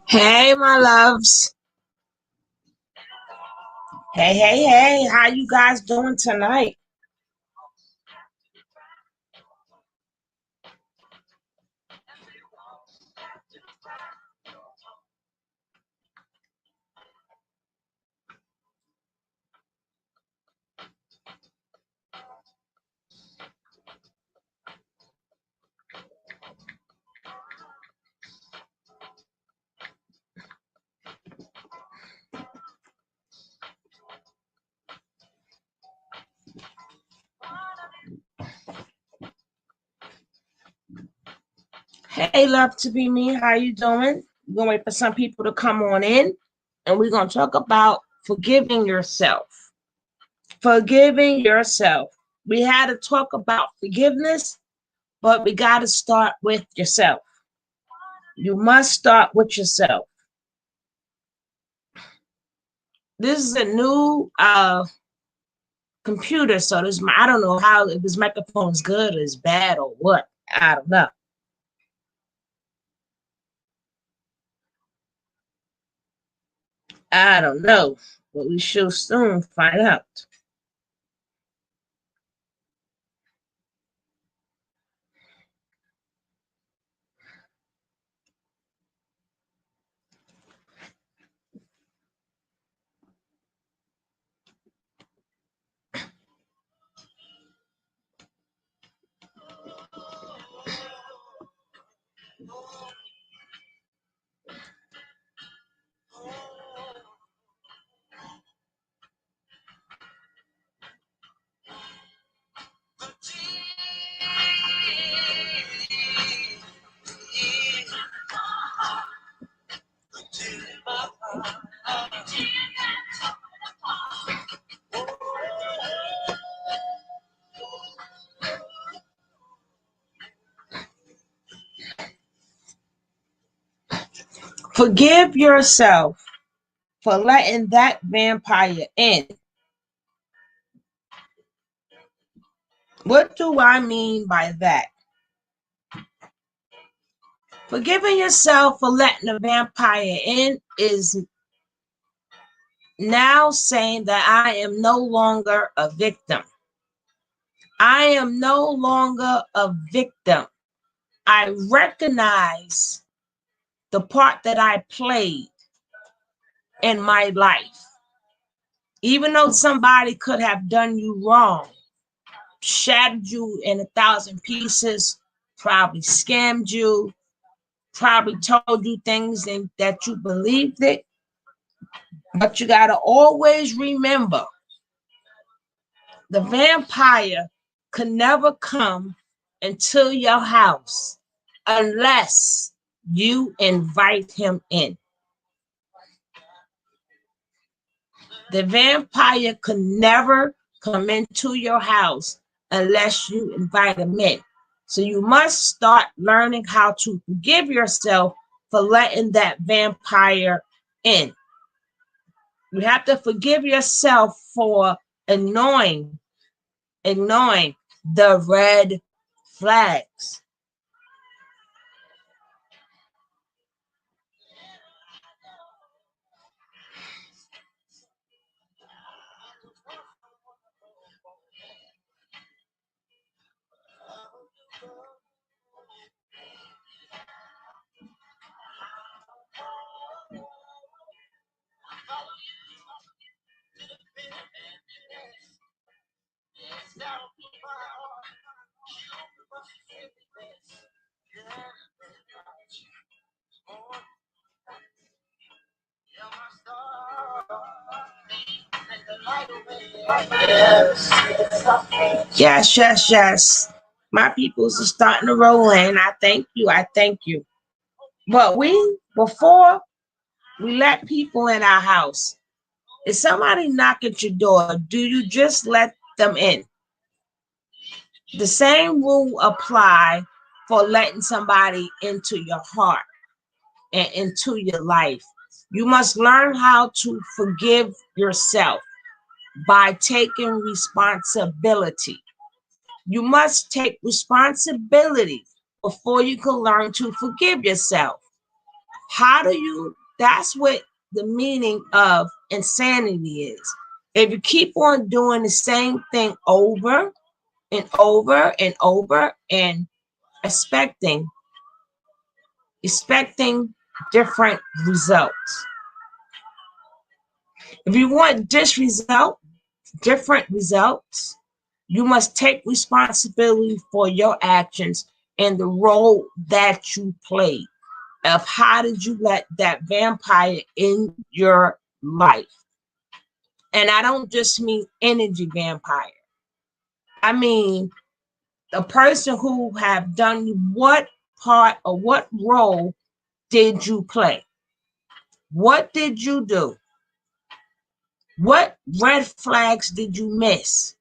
Hey, my loves. Hey, how you guys doing tonight? Hey, love to be me. How you doing? We're gonna wait for some people to come on in, and we're gonna talk about forgiving yourself. Forgiving yourself. We had to talk about forgiveness, but we got to start with yourself. You must start with yourself. This is a new computer, so this I don't know how if this microphone is good or is bad or what. I don't know. I don't know, but we shall soon find out. Forgive yourself for letting that vampire in. What do I mean by that? Forgiving yourself for letting the vampire in is now saying that I am no longer a victim. I am no longer a victim. I recognize the part that I played in my life. Even though somebody could have done you wrong, shattered you in 1,000 pieces, probably scammed you, probably told you things and that you believed it. But you got to always remember the vampire could never come into your house unless you invite him in. The vampire could never come into your house unless you invite him in. So you must start learning how to forgive yourself for letting that vampire in. You have to forgive yourself for ignoring the red flags. Yes, yes, yes. My peoples are starting to roll in. I thank you. I thank you. But before we let people in our house, if somebody knock at your door, do you just let them in? The same rule apply for letting somebody into your heart and into your life. You must learn how to forgive yourself by taking responsibility. You must take responsibility before you can learn to forgive yourself. How do you? That's what the meaning of insanity is. If you keep on doing the same thing over and over and over and expecting different results. If you want different results, you must take responsibility for your actions and the role that you played. Of how did you let that vampire in your life? And I don't just mean energy vampire. I mean the person who have done what part or what role did you play? What did you do? What red flags did you miss?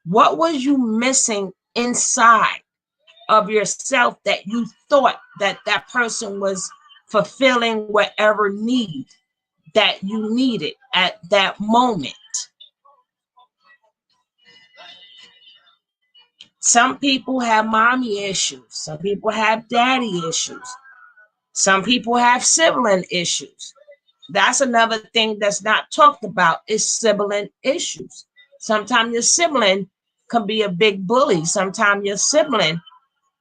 What was you missing inside of yourself that you thought that that person was fulfilling whatever need that you needed at that moment? Some people have mommy issues. Some people have daddy issues. Some people have sibling issues. That's another thing that's not talked about is sibling issues. Sometimes your sibling can be a big bully. Sometimes your sibling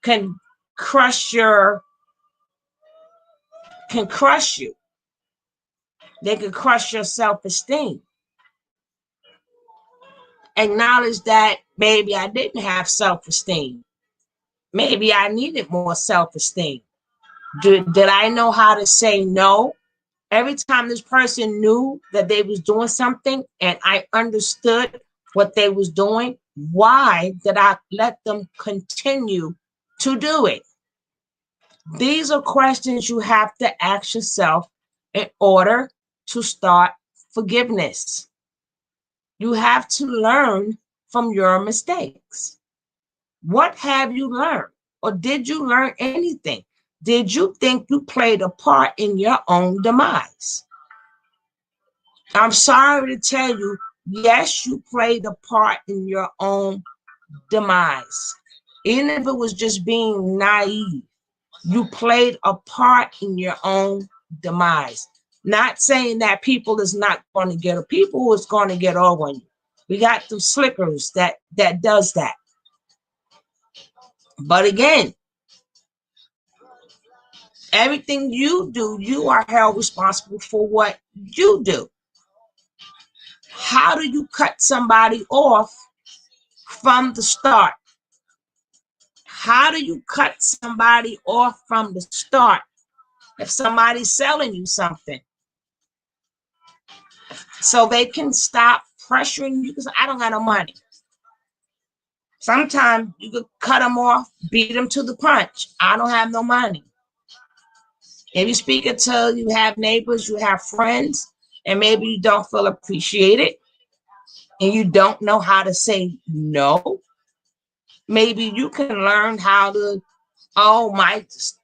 can crush you. They can crush your self-esteem. Acknowledge that maybe I didn't have self-esteem. Maybe I needed more self-esteem. Did I know how to say no? Every time this person knew that they was doing something and I understood what they was doing, why did I let them continue to do it? These are questions you have to ask yourself in order to start forgiveness. You have to learn from your mistakes. What have you learned? Or did you learn anything? Did you think you played a part in your own demise? I'm sorry to tell you, yes, you played a part in your own demise. Even if it was just being naive, you played a part in your own demise. Not saying that people is not going to get, people is going to get over on you. We got the slickers that does that. But again, everything you do, you are held responsible for what you do. How do you cut somebody off from the start? How do you cut somebody off from the start if somebody's selling you something? So they can stop pressuring you because I don't got no money. Sometimes you could cut them off, beat them to the punch. I don't have no money. If you speak until you have neighbors, you have friends, and maybe you don't feel appreciated and you don't know how to say no, maybe you can learn how to,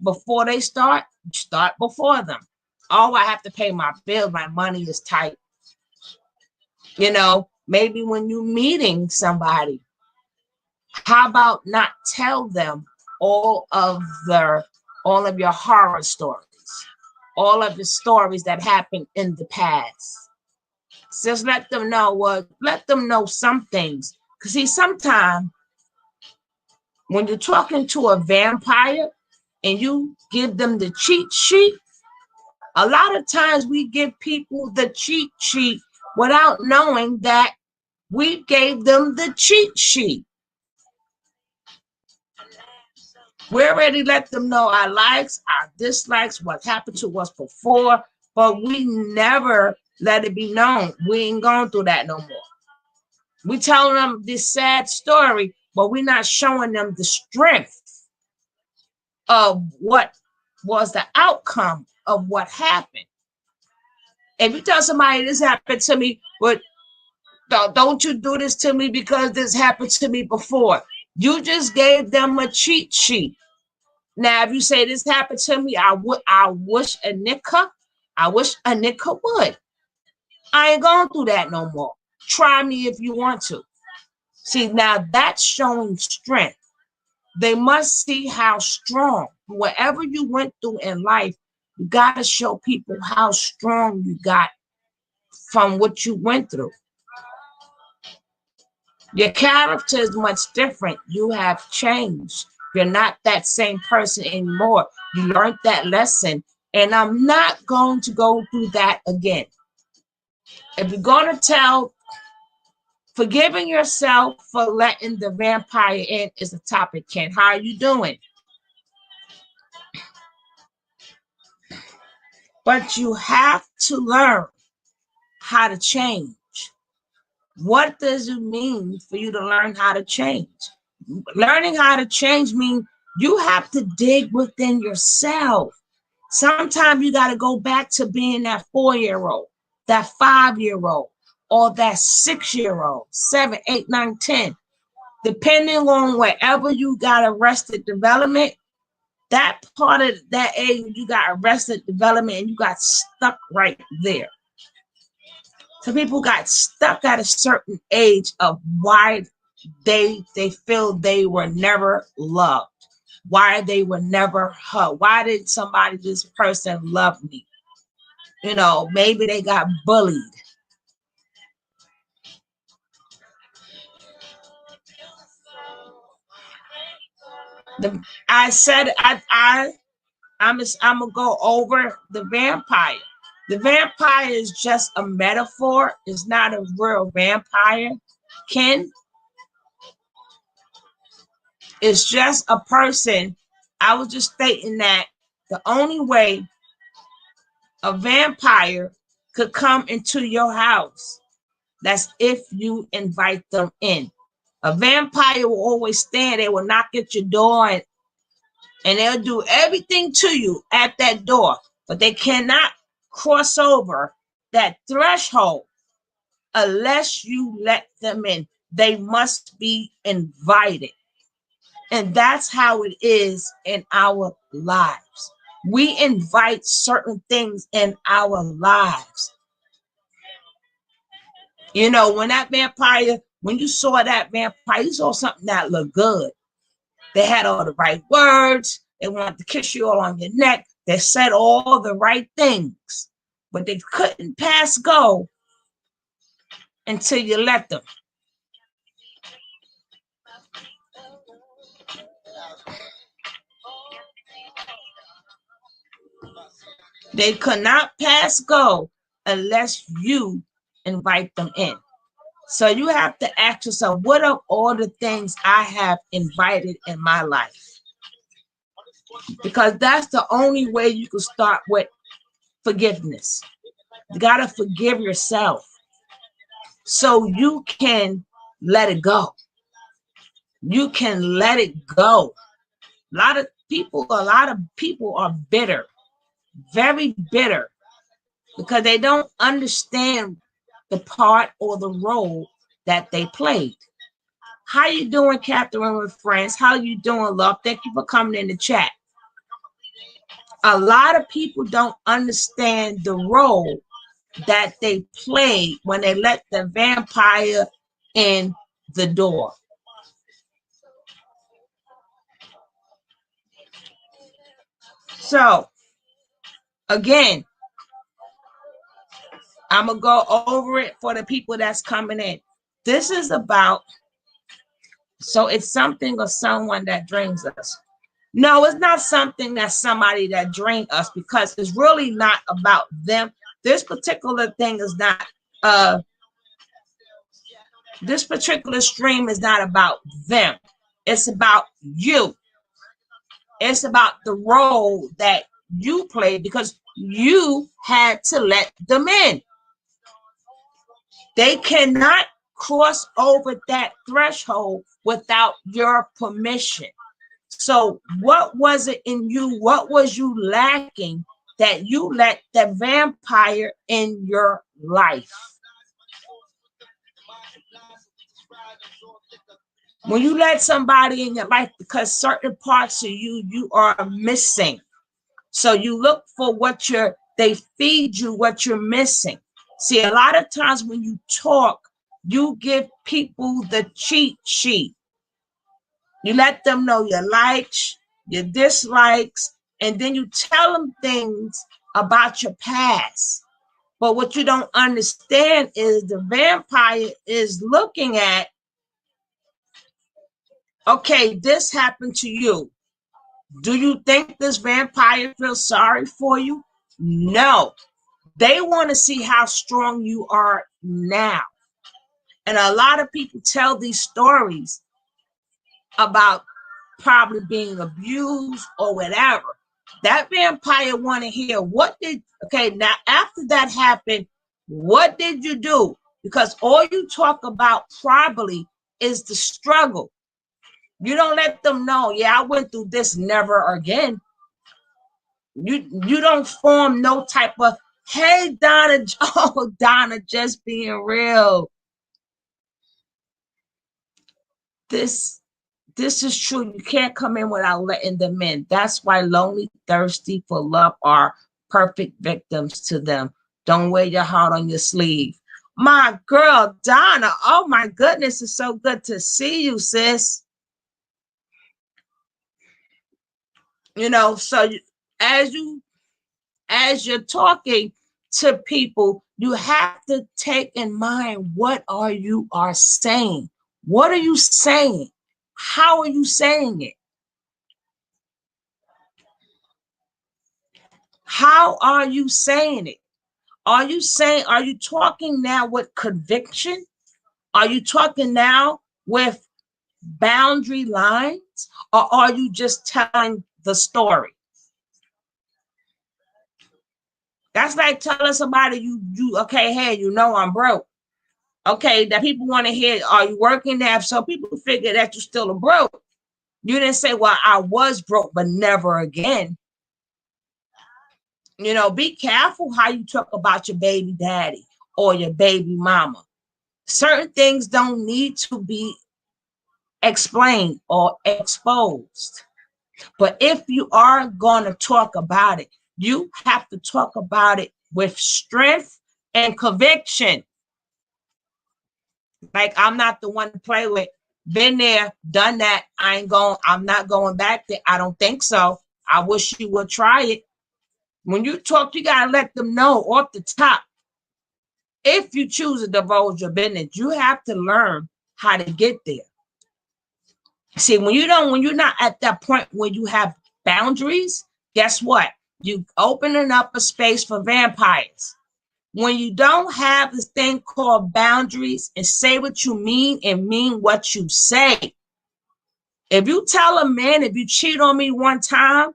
before they start before them. Oh, I have to pay my bill. My money is tight. Maybe when you're meeting somebody, how about not tell them all of your horror stories, all of the stories that happened in the past. Just let them know some things. Because see, sometimes when you're talking to a vampire and you give them the cheat sheet, a lot of times we give people the cheat sheet without knowing that we gave them the cheat sheet. We already let them know our likes, our dislikes, what happened to us before, but we never let it be known. We ain't going through that no more. We telling them this sad story, but we're not showing them the strength of what was the outcome of what happened. If you tell somebody this happened to me, but don't you do this to me because this happened to me before. You just gave them a cheat sheet. Now, if you say this happened to me, I wish a nigga would. I ain't going through that no more. Try me if you want to. See, now that's showing strength. They must see how strong, whatever you went through in life, you got to show people how strong you got from what you went through. Your character is much different. You have changed. You're not that same person anymore. You learned that lesson, and I'm not going to go through that again. If you're going to tell, forgiving yourself for letting the vampire in is a topic, Ken. How are you doing? But you have to learn how to change. What does it mean for you to learn how to change? Learning how to change means you have to dig within yourself. Sometimes you got to go back to being that 4-year-old, that 5-year-old, or that 6-year-old, 7, 8, 9, 10. Depending on wherever you got arrested development, that part of that age, you got arrested development and you got stuck right there. So people got stuck at a certain age of why they feel they were never loved, why they were never hugged. Why did this person love me? You know, maybe they got bullied. I said I'm gonna go over the vampire. The vampire is just a metaphor. It's not a real vampire. Ken, it's just a person. I was just stating that the only way a vampire could come into your house, that's if you invite them in. A vampire will always stand. They will knock at your door and they'll do everything to you at that door, but they cannot cross over that threshold unless you let them in. They must be invited. And that's how it is in our lives. We invite certain things in our lives. You know, when you saw that vampire, you saw something that looked good. They had all the right words. They wanted to kiss you all on your neck. They said all the right things, but they couldn't pass go until you let them. They could not pass go unless you invite them in. So you have to ask yourself, what are all the things I have invited in my life? Because that's the only way you can start with forgiveness. You got to forgive yourself so you can let it go. You can let it go. A lot of people are bitter, very bitter, because they don't understand the part or the role that they played. How you doing, Catherine with friends? How you doing, love? Thank you for coming in the chat. A lot of people don't understand the role that they played when they let the vampire in the door. So, again, I'm going to go over it for the people that's coming in. This is about, so it's something or someone that drains us. No, it's not something that's somebody that drains us, because it's really not about them. This particular thing is not, this particular stream is not about them. It's about you. It's about the role that you played because you had to let them in. They cannot cross over that threshold without your permission. So what was it in you? What was you lacking that you let the vampire in your life? When you let somebody in your life because certain parts of you are missing. So you look for what they feed you what you're missing. See, a lot of times when you talk, you give people the cheat sheet. You let them know your likes, your dislikes, and then you tell them things about your past. But what you don't understand is the vampire is looking at, okay, this happened to you. Do you think this vampire feels sorry for you? No. They want to see how strong you are now. And a lot of people tell these stories about probably being abused or whatever. That vampire want to hear now after that happened, what did you do? Because all you talk about probably is the struggle. You don't let them know, yeah, I went through this, never again. You don't form no type of, hey, Donna, oh, Donna, just being real. This is true. You can't come in without letting them in. That's why lonely, thirsty for love are perfect victims to them. Don't wear your heart on your sleeve. My girl, Donna, oh my goodness, it's so good to see you, sis. You know, so as you're talking to people, you have to take in mind what you are saying. What are you saying? How are you saying it? How are you saying it? Are you talking now with conviction? Are you talking now with boundary lines? Or are you just telling the story? That's like telling somebody okay, hey, I'm broke. Okay, that people want to hear, are you working there? So people figure that you're still broke. You didn't say, well, I was broke, but never again. Be careful how you talk about your baby daddy or your baby mama. Certain things don't need to be explained or exposed. But if you are going to talk about it, you have to talk about it with strength and conviction. Like, I'm not the one to play with. Been there, done that. I'm not going back there. I don't think so. I wish you would try it. When you talk, you got to let them know off the top. If you choose to divulge your business, you have to learn how to get there. See, when you're not at that point where you have boundaries, guess what? You opening up a space for vampires. When you don't have this thing called boundaries and say what you mean and mean what you say. If you tell a man, if you cheat on me one time,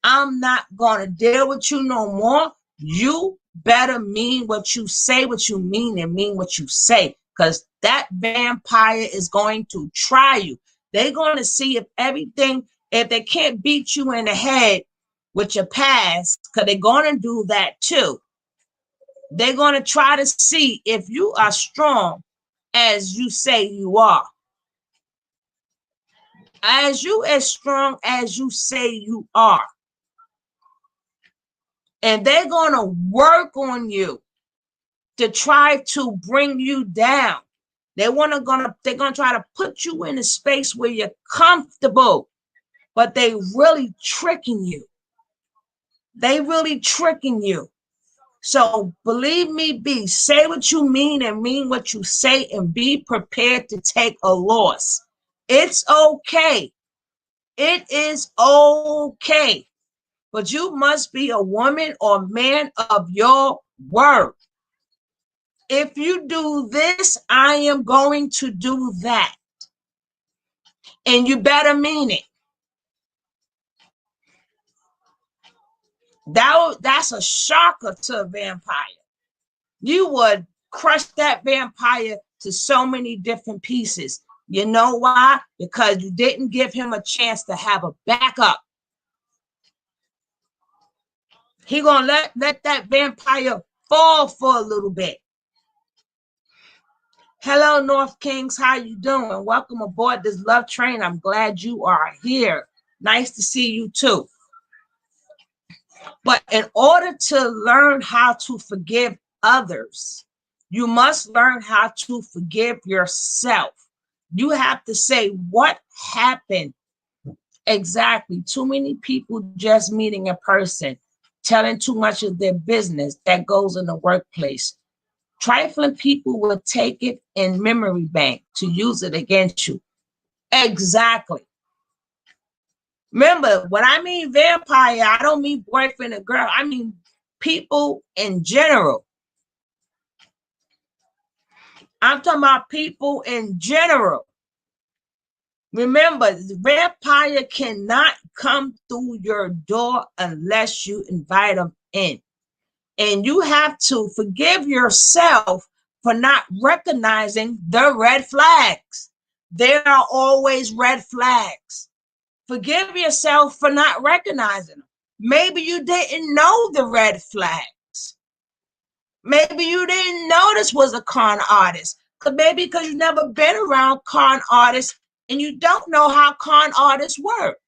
I'm not going to deal with you no more. You better mean what you say, what you mean, and mean what you say, because that vampire is going to try you. They're going to see if they can't beat you in the head with your past, because they're going to do that too. They're going to try to see if you are strong as you say you are. As strong as you say you are. And they're going to work on you to try to bring you down. They're going to try to put you in a space where you're comfortable, but they really tricking you. They really tricking you. So believe me, say what you mean and mean what you say, and be prepared to take a loss. It's okay. It is okay. But you must be a woman or man of your word. If you do this, I am going to do that. And you better mean it. That's a shocker to a vampire. You would crush that vampire to so many different pieces. You know why? Because you didn't give him a chance to have a backup. He gonna let that vampire fall for a little bit. Hello, North Kings. How you doing? Welcome aboard this love train. I'm glad you are here. Nice to see you too. But in order to learn how to forgive others, you must learn how to forgive yourself. You have to say, what happened exactly? Too many people just meeting a person, telling too much of their business. That goes in the workplace. Trifling people will take it in memory bank to use it against you. Exactly. Remember, when I mean vampire, I don't mean boyfriend and girl. I mean people in general. I'm talking about people in general. Remember, the vampire cannot come through your door unless you invite them in. And you have to forgive yourself for not recognizing the red flags. There are always red flags. Forgive yourself for not recognizing them. Maybe you didn't know the red flags. Maybe you didn't know this was a con artist. Maybe because you've never been around con artists and you don't know how con artists work.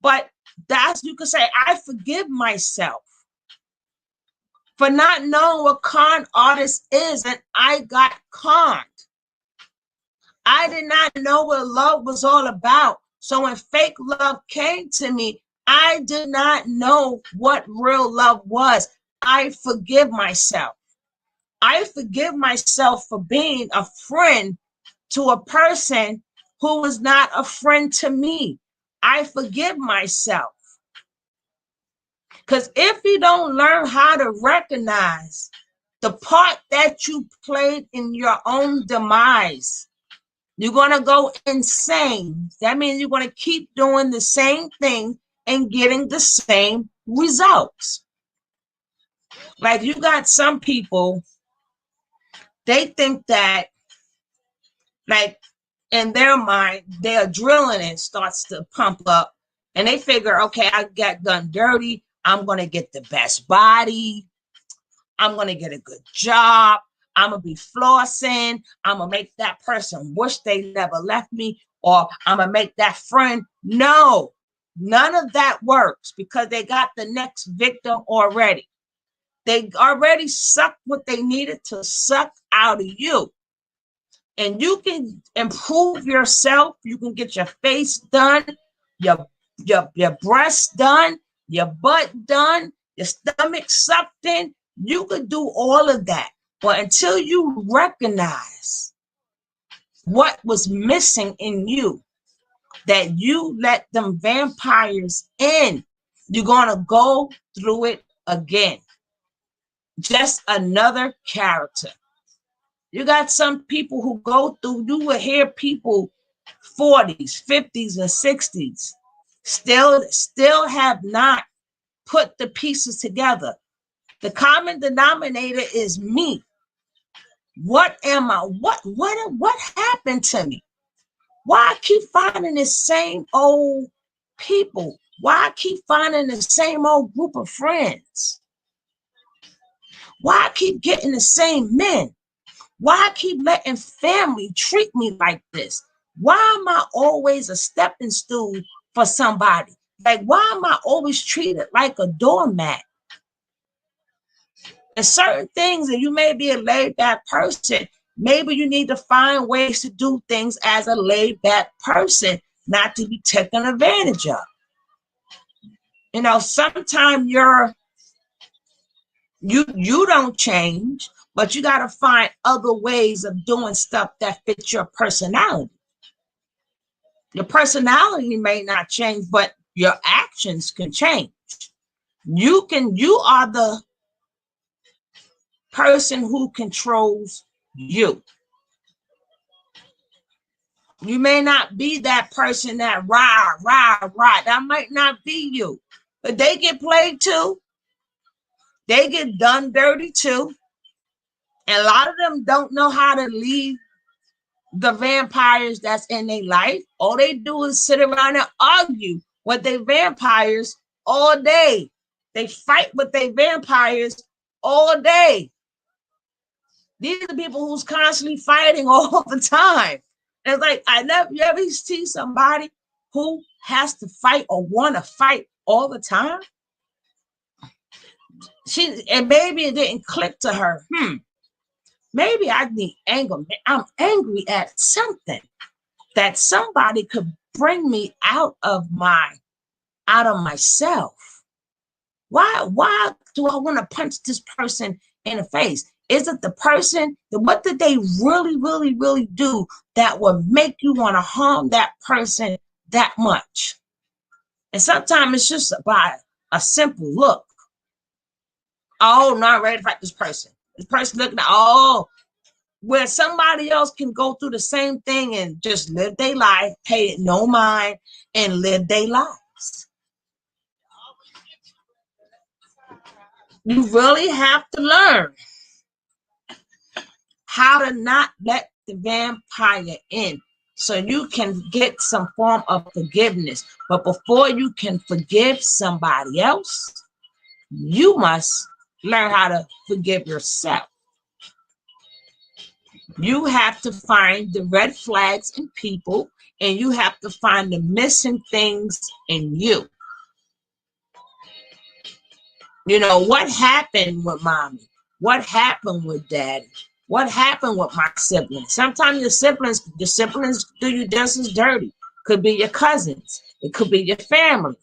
But that's, you could say, I forgive myself for not knowing what con artist is, and I got conned. I did not know what love was all about. So when fake love came to me, I did not know what real love was. I forgive myself. I forgive myself for being a friend to a person who was not a friend to me. I forgive myself. Because if you don't learn how to recognize the part that you played in your own demise, you're going to go insane. That means you're going to keep doing the same thing and getting the same results. Like, you got some people, they think that, like, in their mind, their adrenaline starts to pump up and they figure, okay, I got done dirty. I'm going to get the best body. I'm going to get a good job. I'm going to be flossing. I'm going to make that person wish they never left me, or I'm going to make that friend. No, none of that works because they got the next victim already. They already sucked what they needed to suck out of you. And you can improve yourself. You can get your face done, your breasts done, your butt done, your stomach sucked in. You could do all of that. But until you recognize what was missing in you, that you let them vampires in, you're going to go through it again. Just another character. You got some people who go through, you will hear people 40s, 50s, and 60s still have not put the pieces together. The common denominator is me. What am I? What happened to me? Why I keep finding the same old people? Why I keep finding the same old group of friends? Why I keep getting the same men? Why I keep letting family treat me like this? Why am I always a stepping stool for somebody? Like, why am I always treated like a doormat? And certain things, and you may be a laid back person, maybe you need to find ways to do things as a laid back person, not to be taken advantage of. You know, sometimes you don't change, but you got to find other ways of doing stuff that fits your personality. Your personality may not change, but your actions can change. You are the person who controls you. You may not be that person that rah. That might not be you. But they get played too. They get done dirty too. And a lot of them don't know how to leave the vampires that's in their life. All they do is sit around and argue with their vampires all day. They fight with their vampires all day. These are the people who's constantly fighting all the time. And it's like, you ever see somebody who has to fight or want to fight all the time? And maybe it didn't click to her. Maybe I need anger. I'm angry at something that somebody could bring me out of myself. Why do I want to punch this person in the face? Is it the person? What did they really, really, really do that would make you want to harm that person that much? And sometimes it's just by a simple look. Oh, no, I'm ready to fight this person. This person looking at, where somebody else can go through the same thing and just live their life, pay it no mind, and live their lives. You really have to learn how to not let the vampire in so you can get some form of forgiveness. But before you can forgive somebody else, you must learn how to forgive yourself. You have to find the red flags in people, and you have to find the missing things in you. You know, what happened with mommy? What happened with daddy? What happened with my siblings? Sometimes your siblings do you just as dirty. Could be your cousins. It could be your family.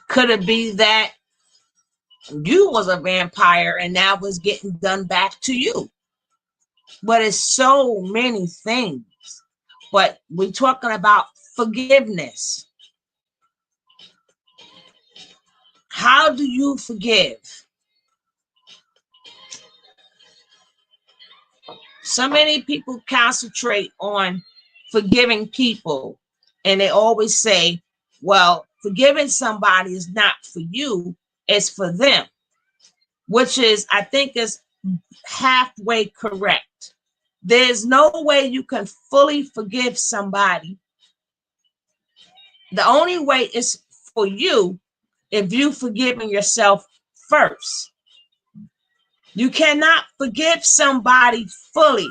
Could it be that you was a vampire and that was getting done back to you? But it's so many things. But we're talking about forgiveness. How do you forgive? So many people concentrate on forgiving people, and they always say, well, forgiving somebody is not for you, it's for them, which is, I think, is halfway correct. There's no way you can fully forgive somebody. The only way is for you if you've forgiven yourself first. You cannot forgive somebody fully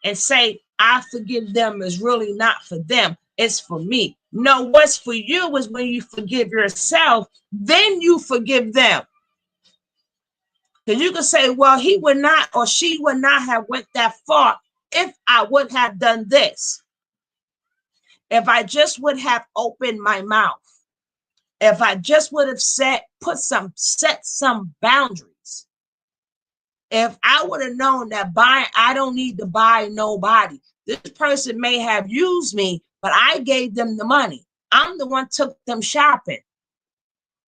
and say, I forgive them, is really not for them, it's for me. No, what's for you is when you forgive yourself, then you forgive them. Because you can say, well, he would not or she would not have went that far if I would have done this. If I just would have opened my mouth. If I just would have set some boundaries. If I would have known that I don't need to buy nobody. This person may have used me, but I gave them the money. I'm the one took them shopping.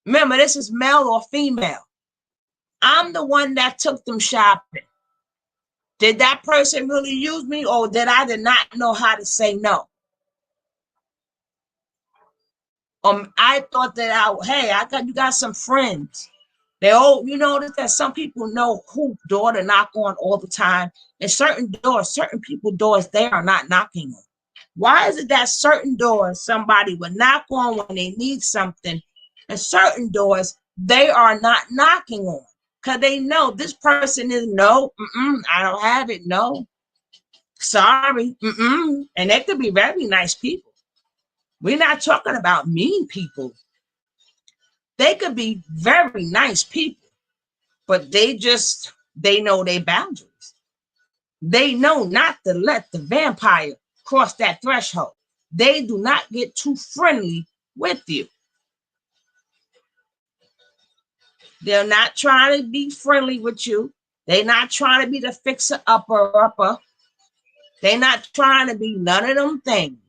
Remember, this is male or female. I'm the one that took them shopping. Did that person really use me, or did I not know how to say no? I thought that you got some friends. They all, you notice that some people know who door to knock on all the time, and certain people doors they are not knocking on. Why is it that certain doors somebody would knock on when they need something, and certain doors they are not knocking on? Because they know this person is no, I don't have it, no, sorry, and they could be very nice people. We're not talking about mean people. They could be very nice people, but they know their boundaries. They know not to let the vampire cross that threshold. They do not get too friendly with you. They're not trying to be friendly with you. They're not trying to be the fixer upper. They're not trying to be none of them things.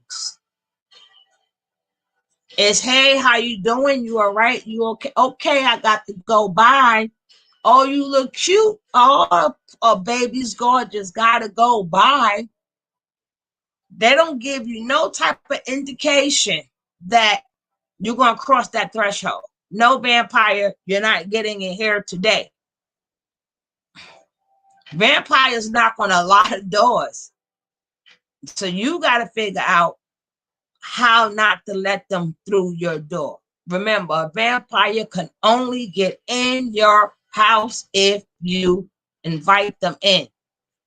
It's, hey, how you doing? You all right? You okay? Okay, I got to go. Bye. Oh, you look cute. Oh, baby's gorgeous. Gotta go. Bye. They don't give you no type of indication that you're going to cross that threshold. No, vampire, you're not getting in here today. Vampires knock on a lot of doors. So you got to figure out how not to let them through your door. Remember, a vampire can only get in your house if you invite them in.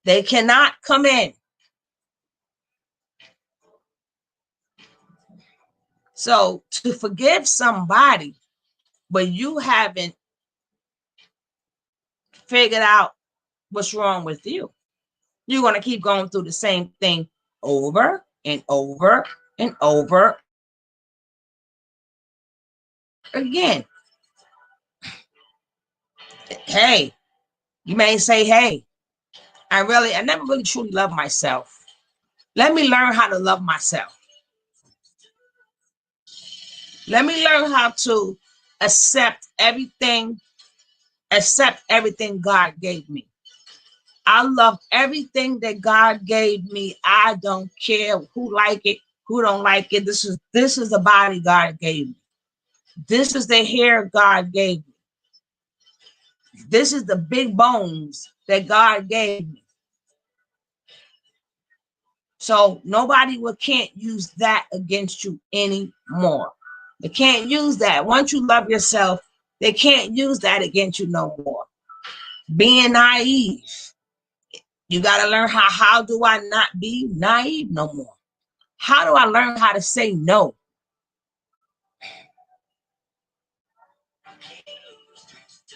They cannot come in. So to forgive somebody, but you haven't figured out what's wrong with you, you're going to keep going through the same thing over and over and over again. Hey, you may say, hey, I never really truly love myself. Let me learn how to love myself. Let me learn how to accept everything God gave me. I love everything that God gave me. I don't care who like it, who don't like it. This is the body God gave me. This is the hair God gave me. This is the big bones that God gave me. So nobody can't use that against you anymore. They can't use that. Once you love yourself, they can't use that against you no more. Being naive. You got to learn how do I not be naive no more? How do I learn how to say no?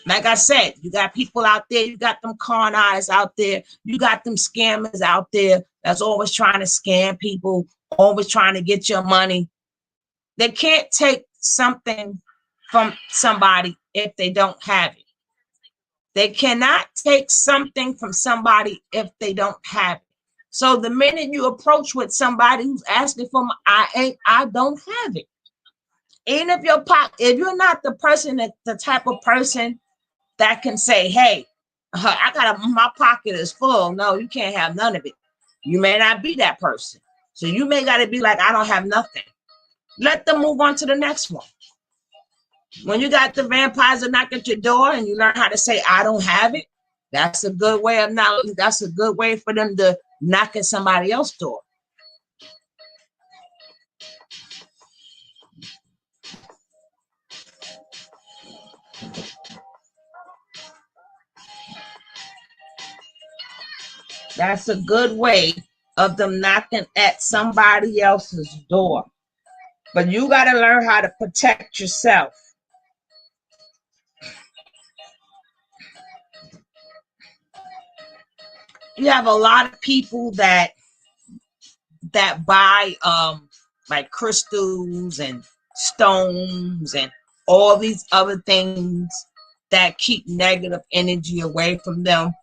Like I said, you got people out there, you got them con eyes out there, you got them scammers out there that's always trying to scam people, always trying to get your money. They can't take something from somebody if they don't have it. They cannot take something from somebody if they don't have it. So the minute you approach with somebody who's asking for I don't have it. Even if you're not the person the type of person that can say, hey, my pocket is full. No, you can't have none of it. You may not be that person. So you may got to be like, I don't have nothing. Let them move on to the next one. When you got the vampires that knock at your door and you learn how to say, I don't have it, that's a good way for them to knock at somebody else's door. That's a good way of them knocking at somebody else's door. But you got to learn how to protect yourself. You have a lot of people that buy like crystals and stones and all these other things that keep negative energy away from them.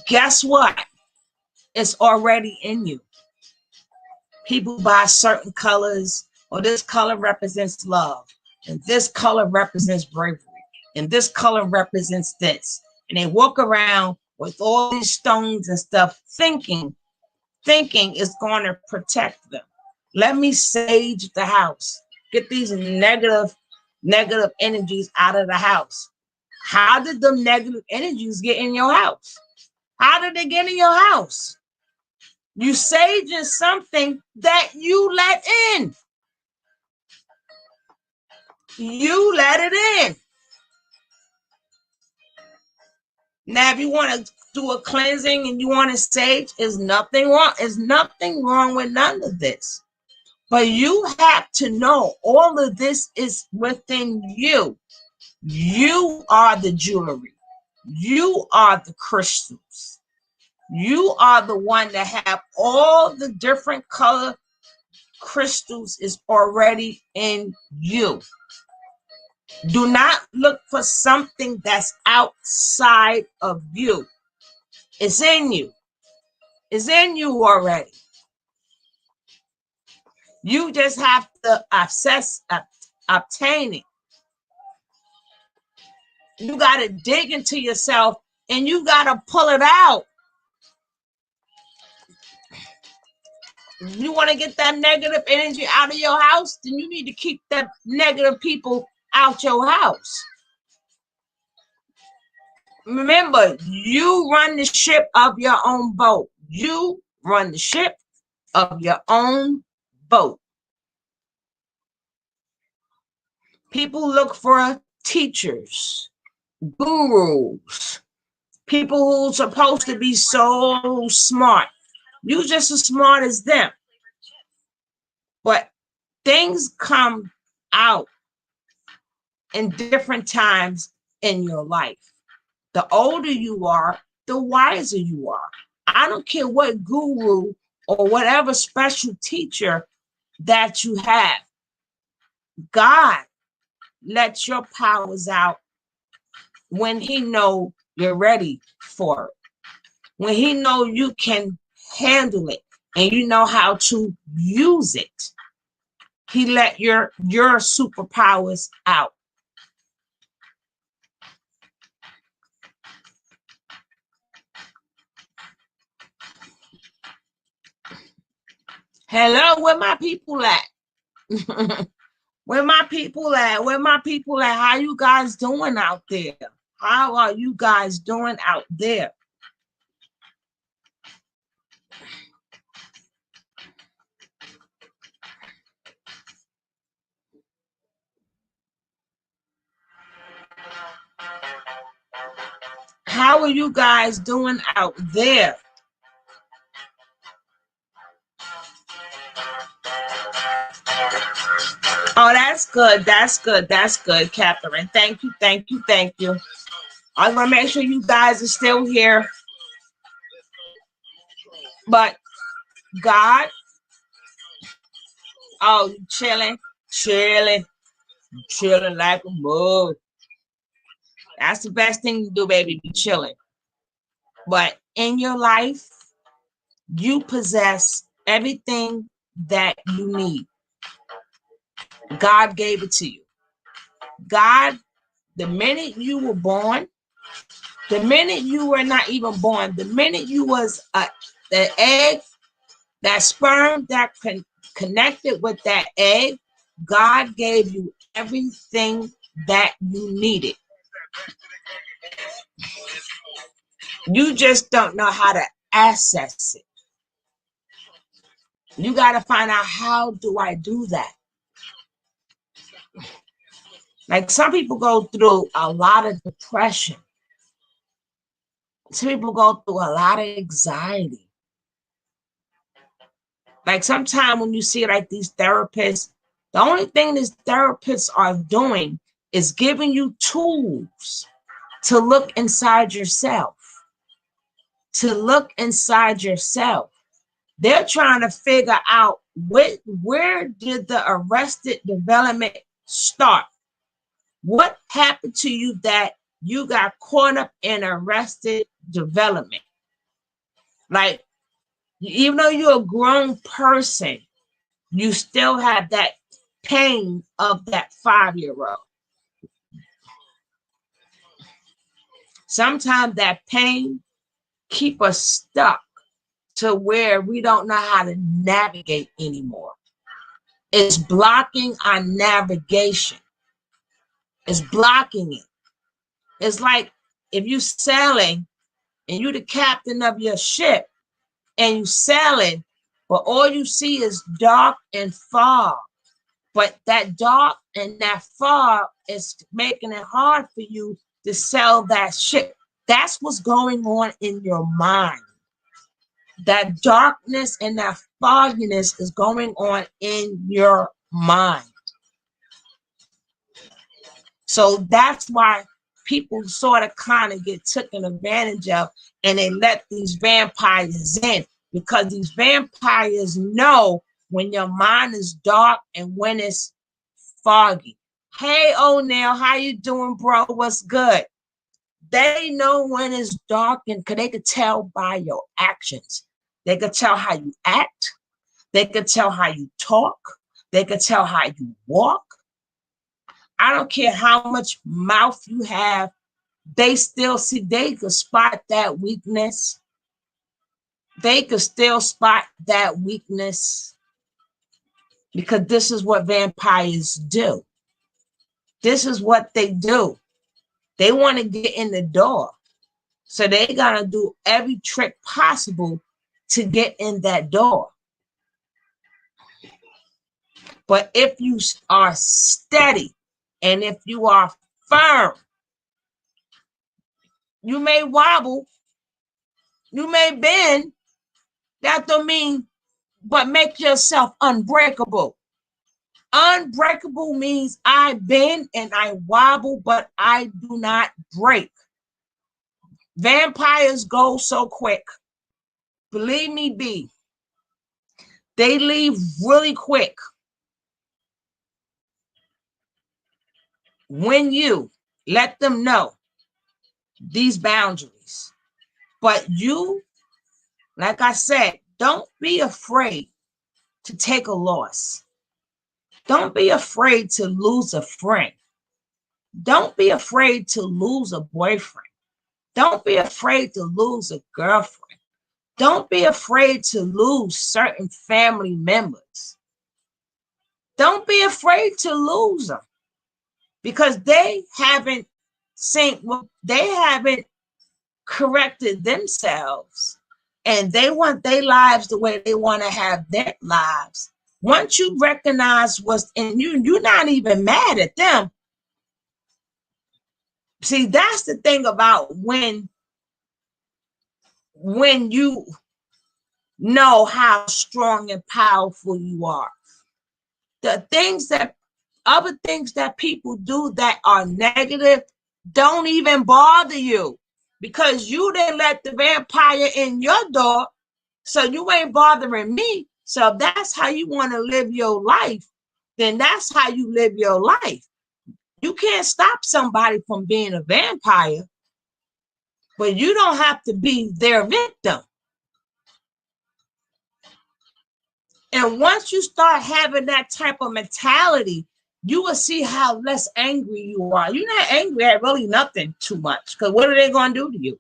Guess what? It's already in you. People buy certain colors, or this color represents love, and this color represents bravery, and this color represents this. And they walk around with all these stones and stuff thinking it's going to protect them. Let me sage the house. Get these negative energies out of the house. How did the negative energies get in your house? How did they get in your house? You saging something that you let in. You let it in. Now, if you want to do a cleansing and you want to sage, there's nothing wrong. There's nothing wrong with none of this. But you have to know all of this is within you. You are the jewelry. You are the crystals. You are the one that have all the different color crystals is already in you. Do not look for something that's outside of you. It's in you. It's in you already. You just have to obtain it. You got to dig into yourself and you got to pull it out. You want to get that negative energy out of your house, then you need to keep that negative people out your house. Remember, you run the ship of your own boat. You run the ship of your own boat. People look for teachers, gurus, people who are supposed to be so smart. You just as smart as them. But things come out in different times in your life. The older you are, the wiser you are. I don't care what guru or whatever special teacher that you have. God lets your powers out when he know you're ready for it. When he know you can handle it and you know how to use it. He let your superpowers out. Hello, where my people at? Where my people at? Where my people at? How you guys doing out there? How are you guys doing out there? How are you guys doing out there? Oh, that's good. That's good. That's good, Catherine. Thank you. Thank you. Thank you. I want to make sure you guys are still here. But God, oh, you chilling, chilling, chilling like a mug. That's the best thing to do, baby, be chilling. But in your life, you possess everything that you need. God gave it to you. God, the minute you were born, the minute you were not even born, the minute you was the egg, that sperm that connected with that egg, God gave you everything that you needed. You just don't know how to access it. You got to find out, how do I do that? Like, some people go through a lot of depression. Some people go through a lot of anxiety. Like, sometimes when you see like these therapists, the only thing these therapists are doing is giving you tools to look inside yourself. To look inside yourself. They're trying to figure out where did the arrested development start? What happened to you that you got caught up in arrested development? Like, even though you're a grown person, you still have that pain of that 5-year-old. Sometimes that pain keep us stuck to where we don't know how to navigate anymore. It's blocking our navigation. It's blocking it. It's like if you're sailing and you're the captain of your ship and you're sailing, but all you see is dark and fog. But that dark and that fog is making it hard for you to sail that ship. That's what's going on in your mind. That darkness and that fogginess is going on in your mind. So that's why people sort of kind of get taken advantage of, and they let these vampires in, because these vampires know when your mind is dark and when it's foggy. Hey, O'Neill, how you doing, bro? What's good? They know when it's dark, and because they could tell by your actions. They could tell how you act. They could tell how you talk. They could tell how you walk. I don't care how much mouth you have. They still see, they could spot that weakness. They could still spot that weakness, because this is what vampires do. This is what they do. They want to get in the door. So they gotta do every trick possible to get in that door. But if you are steady and if you are firm, you may wobble, you may bend. That don't mean, but make yourself unbreakable. Unbreakable means I bend and I wobble, but I do not break. Vampires go so quick. Believe me, B. They leave really quick when you let them know these boundaries. But you, like I said, don't be afraid to take a loss. Don't be afraid to lose a friend. Don't be afraid to lose a boyfriend. Don't be afraid to lose a girlfriend. Don't be afraid to lose certain family members. Don't be afraid to lose them because they haven't corrected themselves and they want their lives the way they want to have their lives. Once you recognize what's in you, you're not even mad at them. See, that's the thing about when you know how strong and powerful you are. The other things that people do that are negative don't even bother you because you didn't let the vampire in your door, so you ain't bothering me. So if that's how you want to live your life, then that's how you live your life. You can't stop somebody from being a vampire, but you don't have to be their victim. And once you start having that type of mentality, you will see how less angry you are. You're not angry at really nothing too much. Because what are they going to do to you?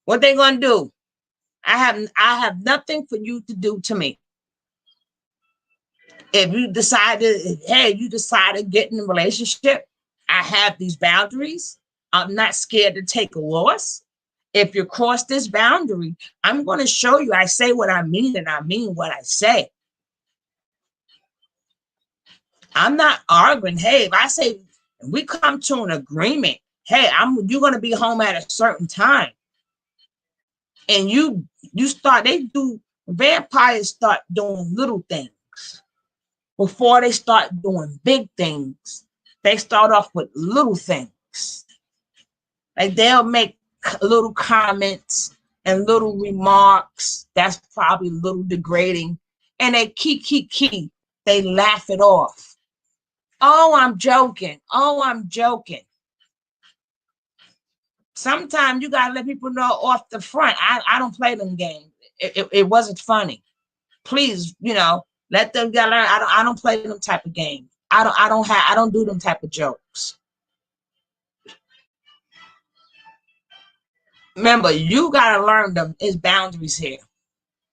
What they going to do? I have nothing for you to do to me. If you decide to get in a relationship, I have these boundaries. I'm not scared to take a loss. If you cross this boundary, I'm going to show you I say what I mean and I mean what I say. I'm not arguing. Hey, if I say we come to an agreement, hey, you're gonna be home at a certain time, and vampires start doing little things before they start doing big things. They start off with little things, like they'll make little comments and little remarks that's probably a little degrading, and they they laugh it off. Oh, I'm joking. Oh, I'm joking. Sometimes you gotta let people know off the front. I don't play them games. It wasn't funny. Please, let them get learn. I don't play them type of games. I don't do them type of jokes. Remember, you gotta learn them his boundaries here.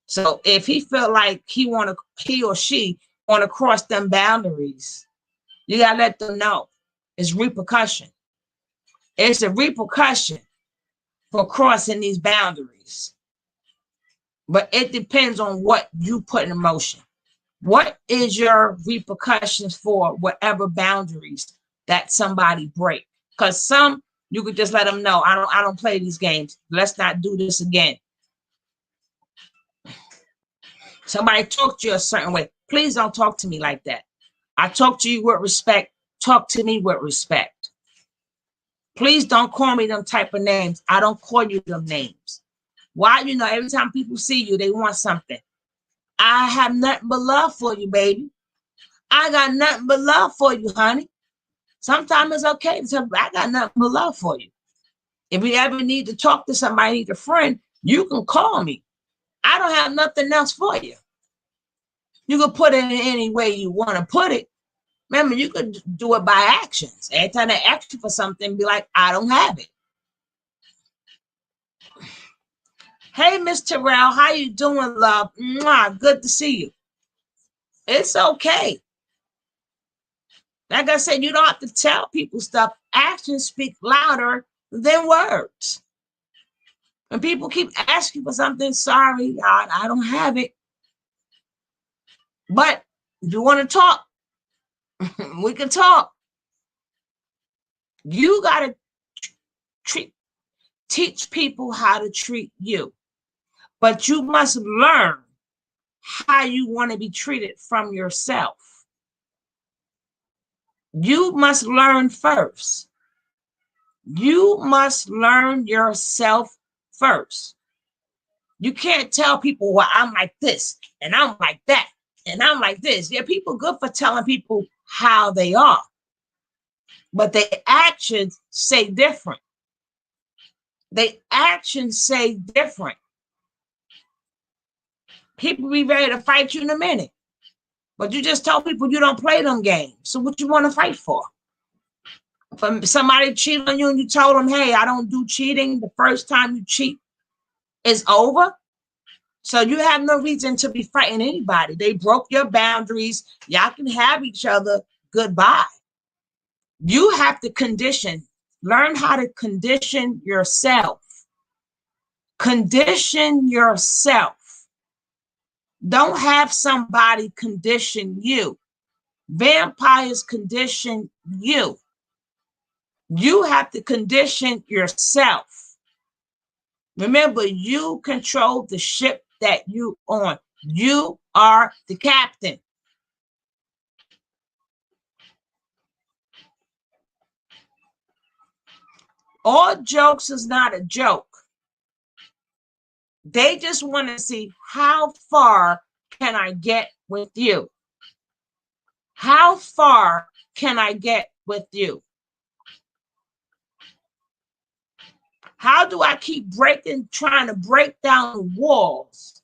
So if he feel like he or she wanna cross them boundaries, you gotta let them know it's repercussion. It's a repercussion for crossing these boundaries. But it depends on what you put in motion. What is your repercussions for whatever boundaries that somebody break? Because some you could just let them know, I don't play these games. Let's not do this again. Somebody talk to you a certain way. Please don't talk to me like that. I talk to you with respect. Talk to me with respect. Please don't call me them type of names. I don't call you them names. Why? Every time people see you, they want something. I have nothing but love for you, baby. I got nothing but love for you, honey. Sometimes it's okay to tell me, I got nothing but love for you. If you ever need to talk to somebody, need a friend, you can call me. I don't have nothing else for you. You can put it in any way you want to put it. Remember, you could do it by actions. Every time they ask you for something, be like, I don't have it. Hey, Miss Terrell, how you doing, love? Mwah, good to see you. It's okay. Like I said, you don't have to tell people stuff. Actions speak louder than words. When people keep asking for something, sorry, I don't have it. But if you want to talk, we can talk. You got to teach people how to treat you. But you must learn how you want to be treated from yourself. You must learn first. You must learn yourself first. You can't tell people, well, I'm like this, and I'm like that, and I'm like this. Yeah, people good for telling people how they are, but their actions say different. Their actions say different. People be ready to fight you in a minute, but you just told people you don't play them games. So what you want to fight for? If somebody cheated on you and you told them, hey, I don't do cheating, the first time you cheat is over. So you have no reason to be fighting anybody. They broke your boundaries. Y'all can have each other. Goodbye. You have to condition. Learn how to condition yourself. Condition yourself. Don't have somebody condition you. Vampires condition you. You have to condition yourself. Remember, you control the ship that you on. You are the captain. All jokes is not a joke. They just want to see how far can I get with you? How far can I get with you? How do I keep trying to break down the walls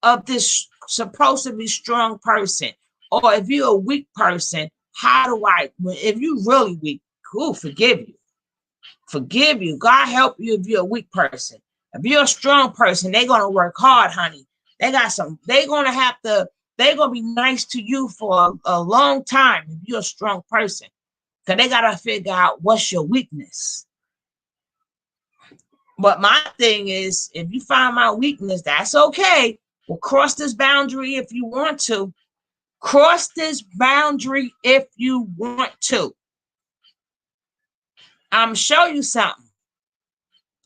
of this supposed to be strong person? Or if you're a weak person, how do I, if you're really weak, who forgive you? Forgive you. God help you if you're a weak person. If you're a strong person, they're going to work hard, honey. They're going to be nice to you for a long time if you're a strong person. Because they got to figure out what's your weakness. But my thing is, if you find my weakness, that's okay. We'll cross this boundary if you want to. Cross this boundary if you want to. I'm show you something.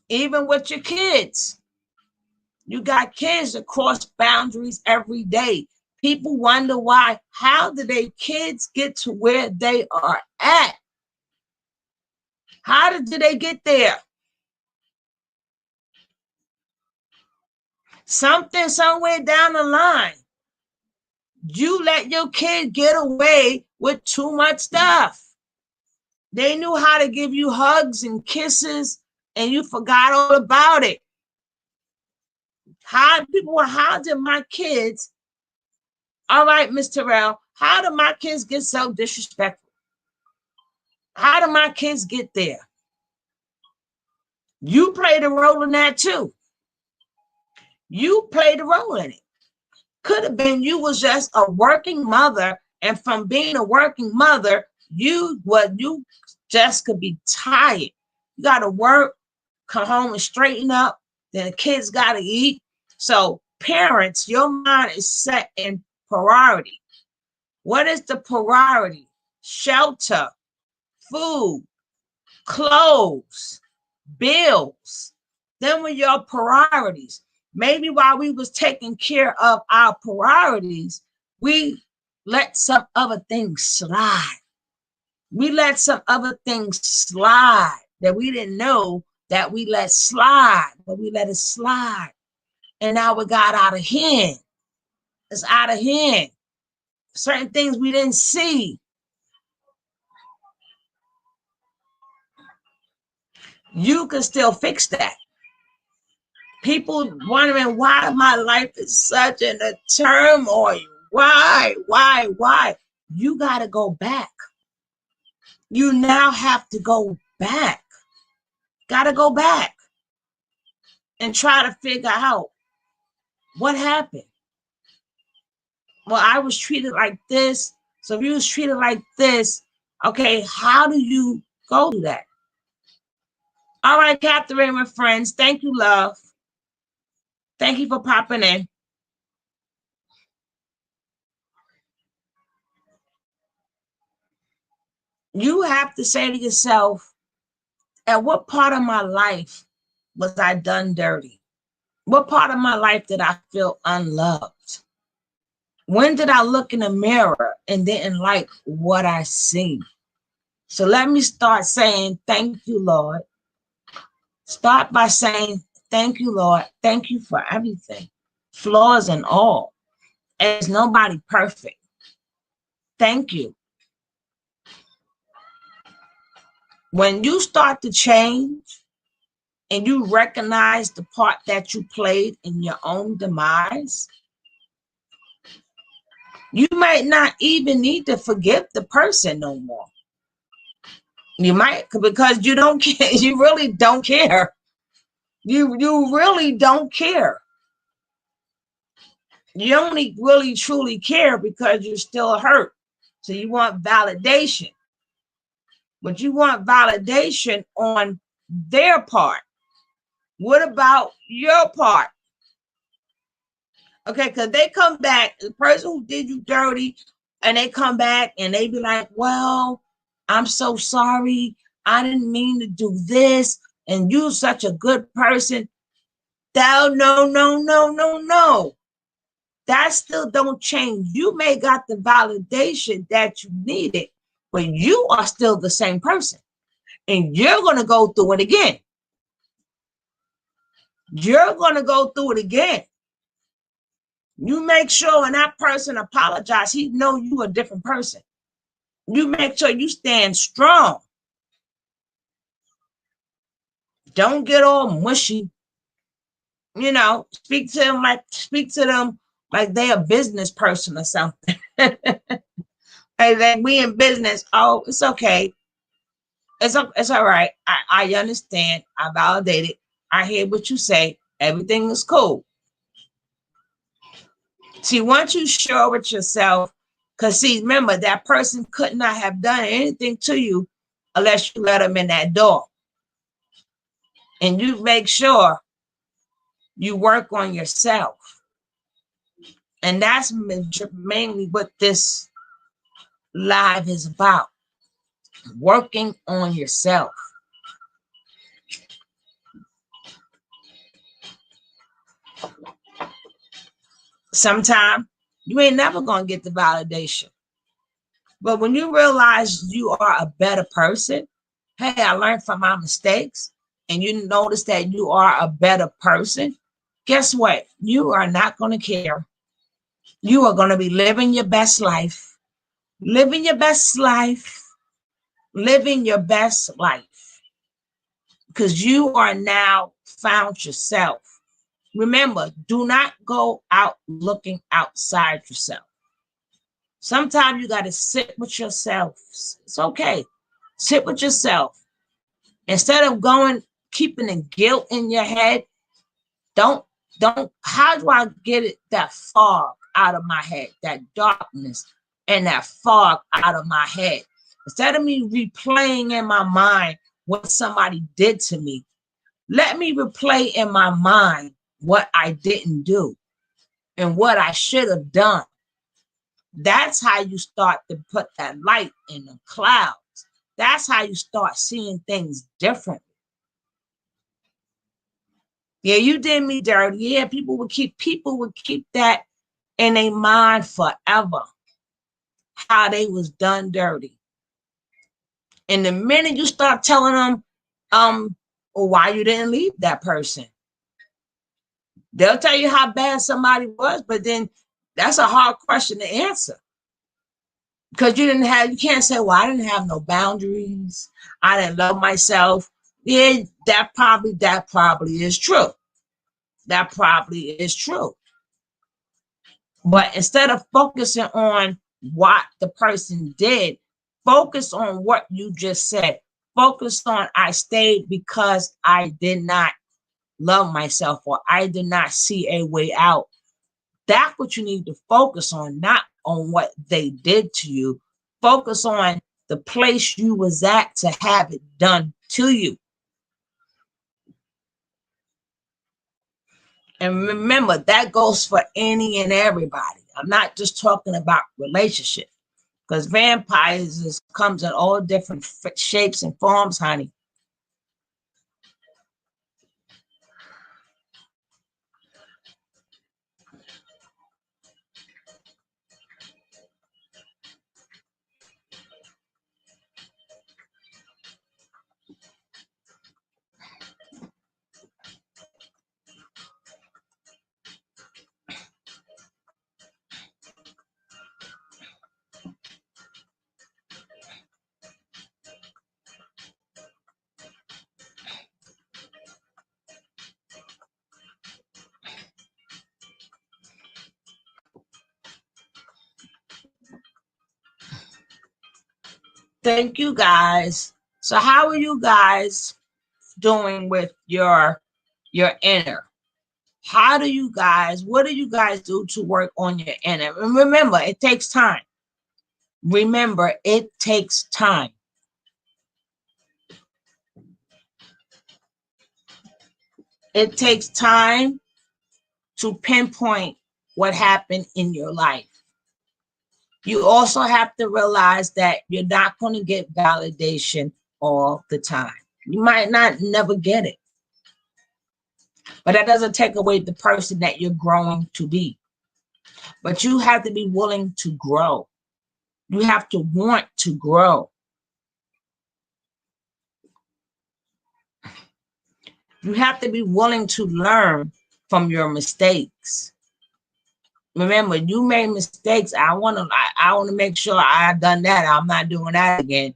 Even with your kids. You got kids that cross boundaries every day. People wonder why. How did their kids get to where they are at? How did they get there? Something somewhere down the line. You let your kid get away with too much stuff. They knew how to give you hugs and kisses, and you forgot all about it. How did my kids, all right, Miss Terrell, how did my kids get so disrespectful? How did my kids get there? You played a role in that too. You played a role in it. Could have been you was just a working mother, and from being a working mother, you just could be tired. You got to work, come home and straighten up. Then the kids got to eat. So parents, your mind is set in priority. What is the priority? Shelter, food, clothes, bills. Them were your priorities. Maybe while we was taking care of our priorities, we let some other things slide. We let some other things slide that we didn't know that we let slide, but we let it slide. And now it got out of hand. It's out of hand. Certain things we didn't see. You can still fix that. People wondering why my life is such in a turmoil. Why? You got to go back. You now have to go back. Got to go back and try to figure out what happened. Well, I was treated like this. So if you was treated like this, okay, how do you go to that? All right, Catherine, my friends. Thank you, love. Thank you for popping in. You have to say to yourself, at what part of my life was I done dirty? What part of my life did I feel unloved? When did I look in the mirror and didn't like what I see? So let me start saying, thank you, Lord. Start by saying, thank you, Lord. Thank you for everything, flaws and all. There's nobody perfect. Thank you. When you start to change and you recognize the part that you played in your own demise, you might not even need to forgive the person no more. You might, because you don't care. You really don't care. You really don't care. You only really truly care because you're still hurt. So you want validation. But you want validation on their part. What about your part? Okay, because they come back, the person who did you dirty, and they come back and they be like, well, I'm so sorry. I didn't mean to do this. And you're such a good person. No. That still don't change. You may got the validation that you needed, but you are still the same person. And you're going to go through it again. You're going to go through it again. You make sure when that person apologizes, he know you a different person. You make sure you stand strong. Don't get all mushy. You know, speak to them like they a business person or something. Like we in business. Oh, it's okay. It's all right. I understand. I validate it. I hear what you say. Everything is cool. See, once you sure with yourself, because see, remember that person could not have done anything to you unless you let them in that door. And you make sure you work on yourself. And that's mainly what this live is about. Working on yourself. Sometimes you ain't never going to get the validation. But when you realize you are a better person, hey, I learned from my mistakes, and you notice that you are a better person, guess what? You are not going to care. You are going to be living your best life, living your best life, living your best life, because you are now found yourself. Remember, do not go out looking outside yourself. Sometimes you got to sit with yourself. It's okay. Sit with yourself. Instead of keeping the guilt in your head, don't, how do I get that fog out of my head, that darkness and that fog out of my head? Instead of me replaying in my mind what somebody did to me, let me replay in my mind what I didn't do and what I should have done. That's how you start to put that light in the clouds. That's how you start seeing things differently. Yeah, you did me dirty. Yeah, people would keep that in their mind forever. How they was done dirty. And the minute you start telling them why you didn't leave that person, they'll tell you how bad somebody was, but then that's a hard question to answer. Because you can't say, well, I didn't have no boundaries. I didn't love myself. Yeah, that probably is true. That probably is true. But instead of focusing on what the person did, focus on what you just said. Focus on I stayed because I did not love myself or I did not see a way out. That's what you need to focus on, not on what they did to you. Focus on the place you was at to have it done to you. And remember, that goes for any and everybody. I'm not just talking about relationships, because vampires comes in all different shapes and forms, honey. Thank you, guys. So how are you guys doing with your inner? What do you guys do to work on your inner? And remember, it takes time. Remember, it takes time. It takes time to pinpoint what happened in your life. You also have to realize that you're not going to get validation all the time. You might not never get it. But that doesn't take away the person that you're growing to be. But you have to be willing to grow. You have to want to grow. You have to be willing to learn from your mistakes. Remember, you made mistakes. I want to make sure I've done that. I'm not doing that again.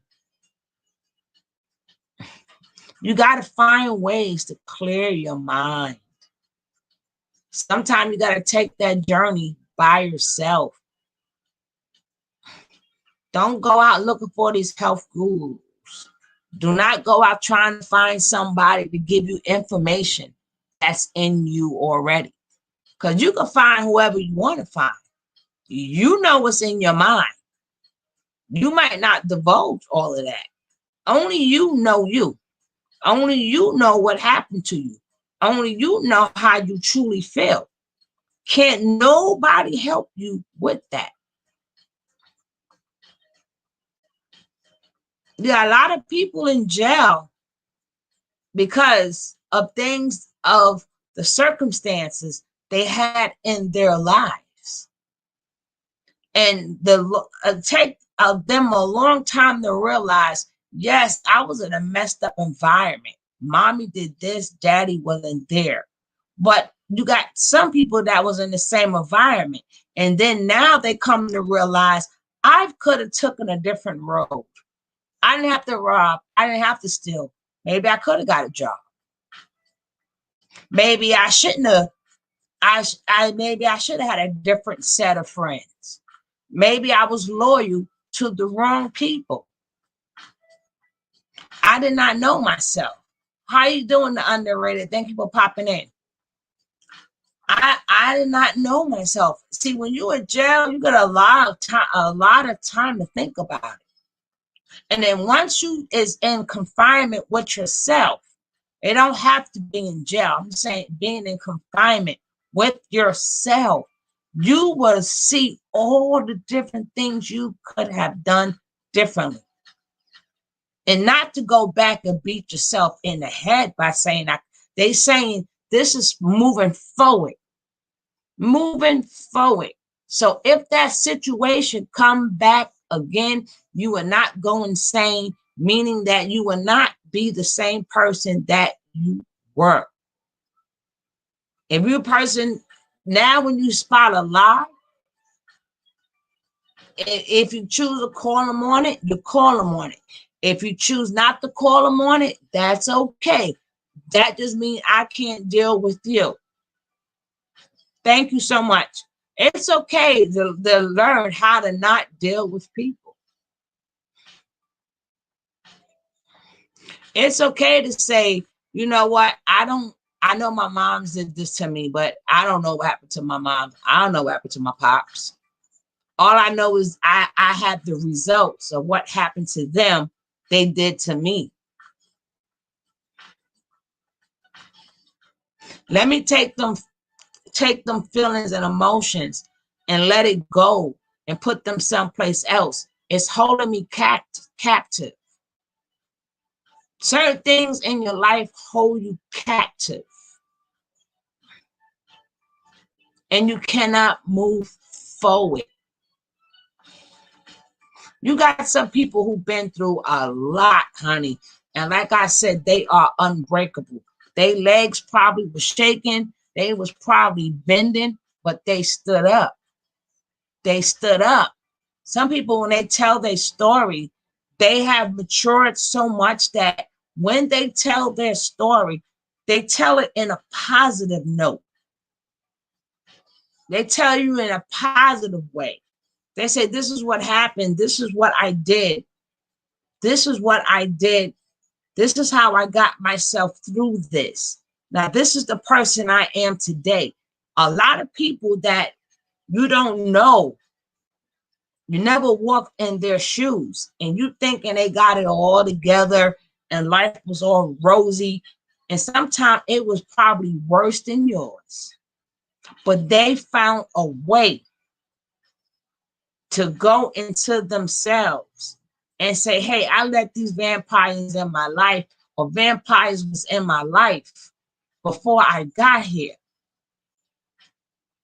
You got to find ways to clear your mind. Sometimes you got to take that journey by yourself. Don't go out looking for these health gurus. Do not go out trying to find somebody to give you information that's in you already. Because you can find whoever you want to find. You know what's in your mind. You might not divulge all of that. Only you know you. Only you know what happened to you. Only you know how you truly feel. Can't nobody help you with that. There are a lot of people in jail because of things, of the circumstances they had in their lives. And take them a long time to realize, yes, I was in a messed up environment. Mommy did this, daddy wasn't there. But you got some people that was in the same environment. And then now they come to realize, I could have taken a different road. I didn't have to rob. I didn't have to steal. Maybe I could have got a job. Maybe I shouldn't have. Maybe I should have had a different set of friends. Maybe I was loyal to the wrong people. I did not know myself. How you doing, the underrated? Thank you for popping in. I did not know myself. See, when you're in jail, you got a lot of time to think about it. And then once you is in confinement with yourself, it don't have to be in jail. I'm saying being in confinement with yourself, you will see all the different things you could have done differently. And not to go back and beat yourself in the head by saying that. They saying this is moving forward. Moving forward. So if that situation come back again, you will not go insane, meaning that you will not be the same person that you were. If you're a person, now when you spot a lie, if you choose to call them on it, you call them on it. If you choose not to call them on it, that's okay. That just means I can't deal with you. Thank you so much. It's okay to learn how to not deal with people. It's okay to say, you know what, I know my mom's did this to me, but I don't know what happened to my mom. I don't know what happened to my pops. All I know is I had the results of what happened to them, they did to me. Let me take them take them feelings and emotions and let it go and put them someplace else. It's holding me captive. Certain things in your life hold you captive. And you cannot move forward. You got some people who've been through a lot, honey. And like I said, they are unbreakable. Their legs probably were shaking. They was probably bending, but they stood up. They stood up. Some people, when they tell their story, they have matured so much that when they tell their story, they tell it in a positive note. They tell you in a positive way. They say, this is what happened. This is what I did. This is what I did. This is how I got myself through this. Now, this is the person I am today. A lot of people that you don't know, you never walked in their shoes, and you thinking they got it all together and life was all rosy. And sometimes it was probably worse than yours. But they found a way to go into themselves and say, hey, I let these vampires in my life, or vampires was in my life before I got here.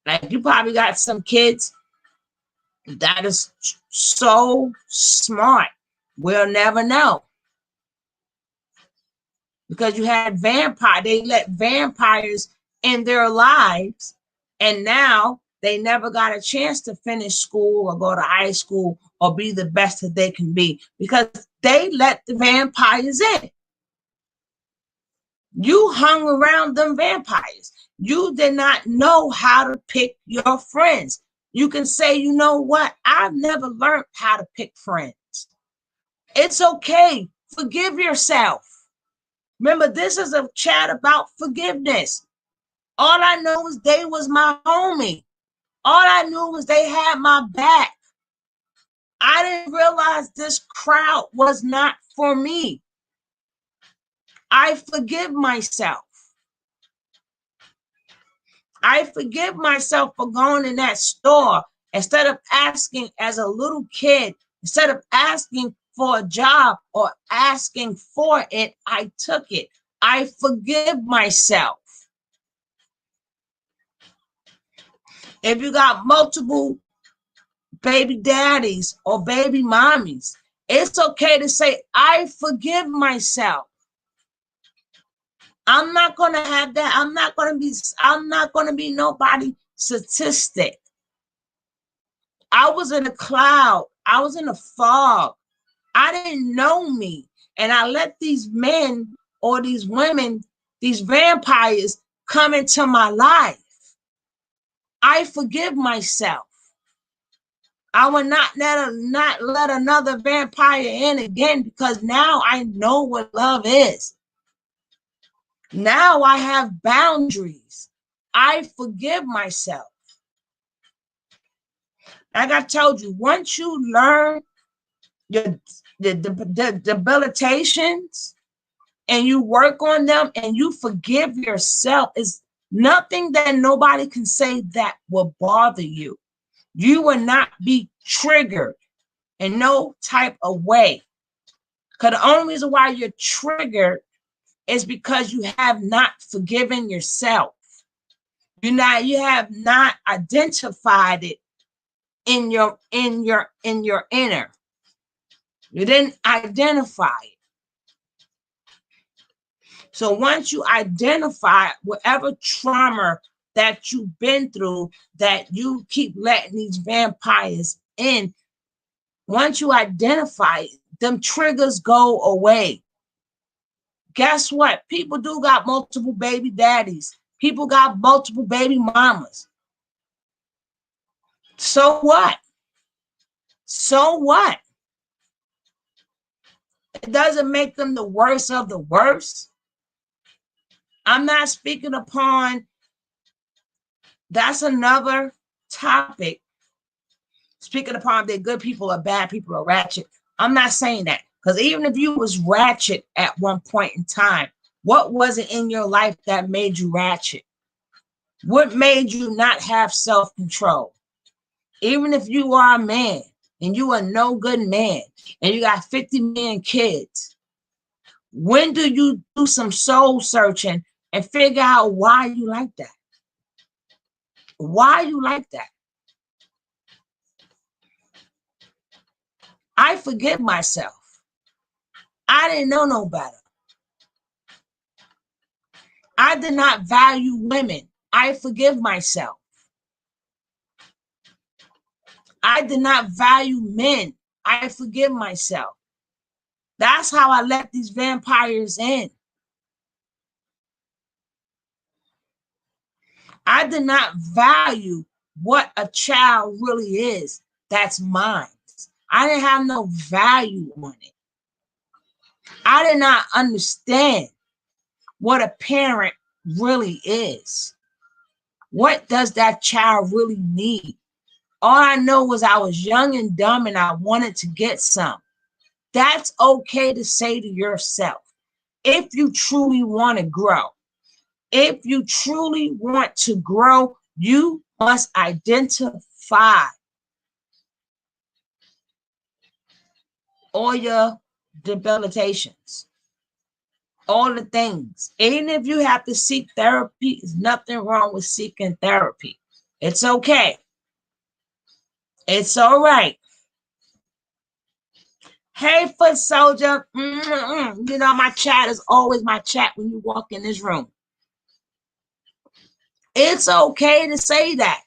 Like, you probably got some kids that is so smart. We'll never know. Because you had they let vampires in their lives, and now they never got a chance to finish school or go to high school or be the best that they can be because they let the vampires in. You hung around them vampires. You did not know how to pick your friends. You can say, you know what? I've never learned how to pick friends. It's okay. Forgive yourself. Remember, this is a chat about forgiveness. All I know is they was my homie. All I knew was they had my back. I didn't realize this crowd was not for me. I forgive myself. I forgive myself for going in that store instead of asking as a little kid, instead of asking for a job or asking for it, I took it. I forgive myself. If you got multiple baby daddies or baby mommies, it's okay to say, I forgive myself. I'm not going to have that. I'm not going to be nobody statistic. I was in a cloud. I was in a fog. I didn't know me. And I let these men or these women, these vampires come into my life. I forgive myself. I will not let another vampire in again because now I know what love is. Now I have boundaries. I forgive myself. Like I told you, once you learn the debilitations and you work on them and you forgive yourself, is nothing that nobody can say that will bother you. You will not be triggered in no type of way. Because the only reason why you're triggered is because you have not forgiven yourself. You have not identified it in your inner. You didn't identify it. So once you identify whatever trauma that you've been through, that you keep letting these vampires in, once you identify it, them triggers go away. Guess what? People do got multiple baby daddies. People got multiple baby mamas. So what? So what? It doesn't make them the worst of the worst. I'm not speaking upon, that's another topic. Speaking upon they're good people or bad people or ratchet. I'm not saying that. Because even if you was ratchet at one point in time, what was it in your life that made you ratchet? What made you not have self-control? Even if you are a man and you are no good man and you got 50 million kids, when do you do some soul searching and figure out why you like that? Why you like that? I forgive myself. I didn't know no better. I did not value women. I forgive myself. I did not value men. I forgive myself. That's how I let these vampires in. I did not value what a child really is. That's mine. I didn't have no value on it. I did not understand what a parent really is. What does that child really need? All I know was I was young and dumb and I wanted to get some. That's okay to say to yourself. If you truly want to grow, if you truly want to grow, you must identify all your debilitations, all the things. Even if you have to seek therapy, there's nothing wrong with seeking therapy. It's okay. It's all right. Hey, foot soldier. You know, my chat is always my chat when you walk in this room. It's okay to say that.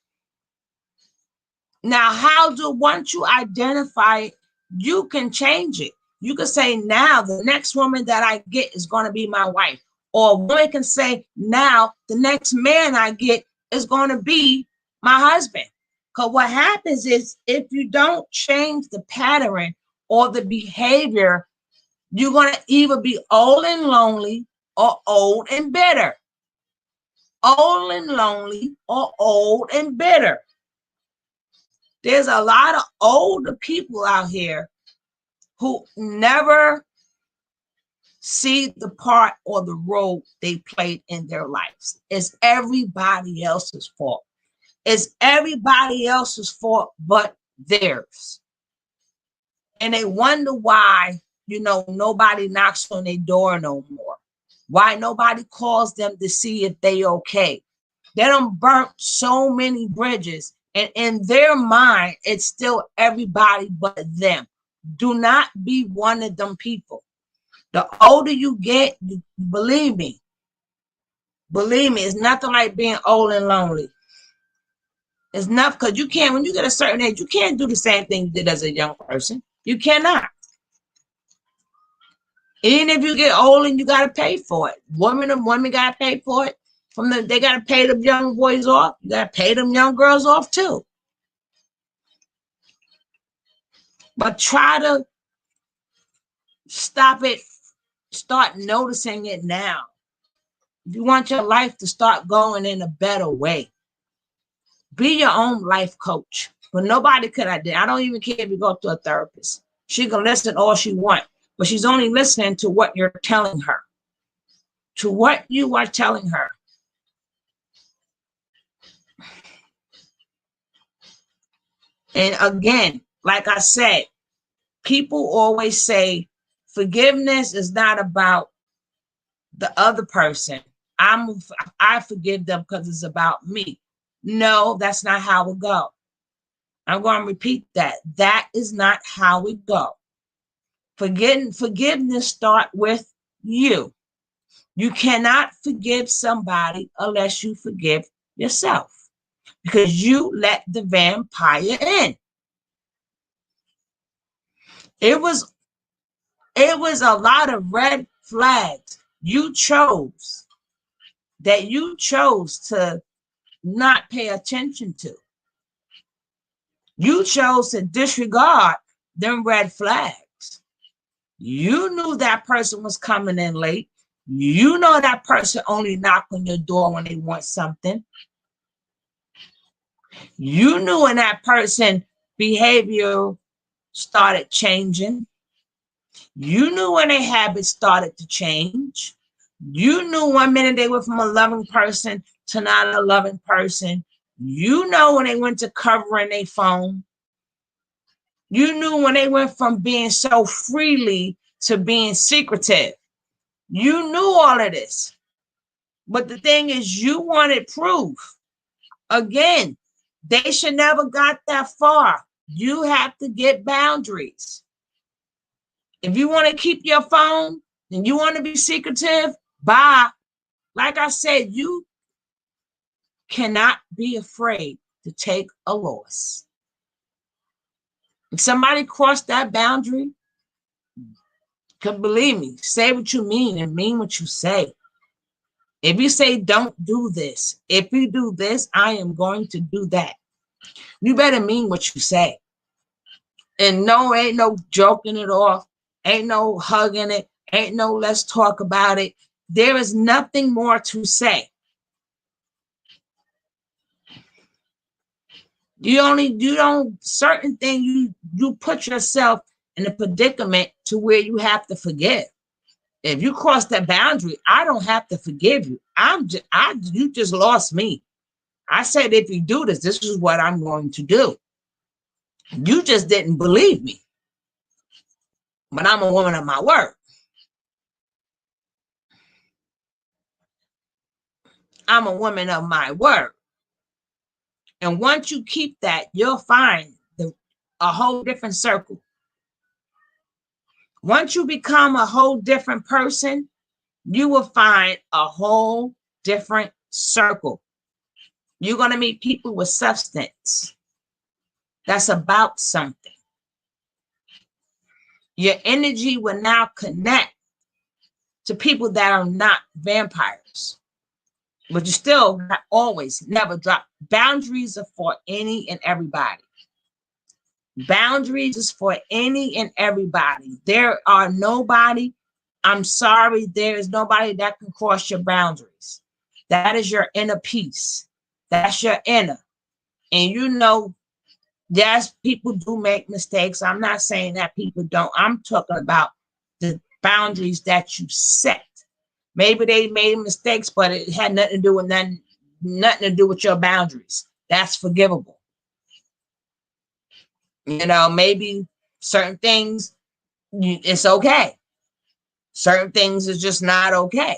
Now, once you identify it, you can change it. You can say, now the next woman that I get is going to be my wife. Or one can say, now the next man I get is going to be my husband. Because what happens is if you don't change the pattern or the behavior, you're going to either be old and lonely or old and bitter. Old and lonely or old and bitter. There's a lot of older people out here who never see the part or the role they played in their lives. It's everybody else's fault. It's everybody else's fault but theirs. And they wonder why, nobody knocks on their door no more. Why nobody calls them to see if they okay. They done burnt so many bridges. And in their mind, it's still everybody but them. Do not be one of them people. The older you get, believe me, it's nothing like being old and lonely. It's not, because you can't, when you get a certain age, you can't do the same thing you did as a young person. You cannot. Even if you get old and you got to pay for it. Women got to pay for it. They got to pay them young boys off. You got to pay them young girls off too. But try to stop it. Start noticing it now. If you want your life to start going in a better way, be your own life coach. But nobody could identify. I don't even care if you go to a therapist. She can listen all she wants, but she's only listening to what you're telling her. To what you are telling her. And again, like I said, people always say forgiveness is not about the other person. I forgive them because it's about me. No, that's not how it goes. I'm going to repeat that. That is not how it goes. Forgiveness starts with you. You cannot forgive somebody unless you forgive yourself, because you let the vampire in. It was a lot of red flags you chose to not pay attention to. You chose to disregard them red flags. You knew that person was coming in late. You know that person only knock on your door when they want something. You knew when that person behavior started changing. You knew when their habits started to change. You knew one minute they were from a loving person, to not a loving person. You know when they went to covering their phone. You knew when they went from being so freely to being secretive. You knew all of this. But the thing is, you wanted proof. Again, they should never got that far. You have to get boundaries. If you want to keep your phone and you want to be secretive, bye. Like I said, you cannot be afraid to take a loss. If somebody crossed that boundary, because believe me, say what you mean and mean what you say. If you say, don't do this, if you do this, I am going to do that. You better mean what you say. And no, ain't no joking it off. Ain't no hugging it. Ain't no let's talk about it. There is nothing more to say. Certain things, you put yourself in a predicament to where you have to forgive. If you cross that boundary, I don't have to forgive you. You just lost me. I said, if you do this, this is what I'm going to do. You just didn't believe me. But I'm a woman of my word. I'm a woman of my word. And once you keep that, you'll find a whole different circle. Once you become a whole different person, you will find a whole different circle. You're going to meet people with substance that's about something. Your energy will now connect to people that are not vampires. But you still always never drop. Boundaries are for any and everybody. Boundaries is for any and everybody. There are nobody, I'm sorry, there is nobody that can cross your boundaries. That is your inner peace. That's your inner. And you know, yes, people do make mistakes. I'm not saying that people don't. I'm talking about the boundaries that you set. Maybe they made mistakes, but it had nothing to do with nothing to do with your boundaries. That's forgivable. You know, maybe certain things, it's okay. Certain things is just not okay.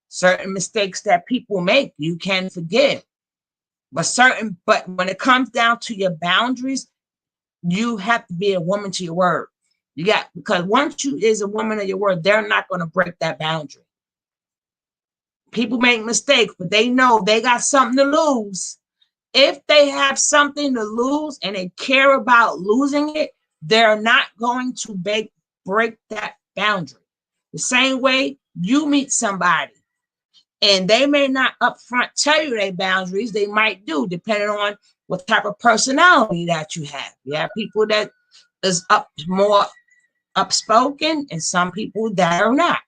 Certain mistakes that people make, you can forgive. But when it comes down to your boundaries, you have to be a woman to your word. Because once you is a woman of your word, they're not going to break that boundary. People make mistakes, but they know they got something to lose. If they have something to lose and they care about losing it, they're not going to break that boundary. The same way you meet somebody and they may not upfront tell you their boundaries, they might do, depending on what type of personality that you have. You have people that is more upspoken and some people that are not.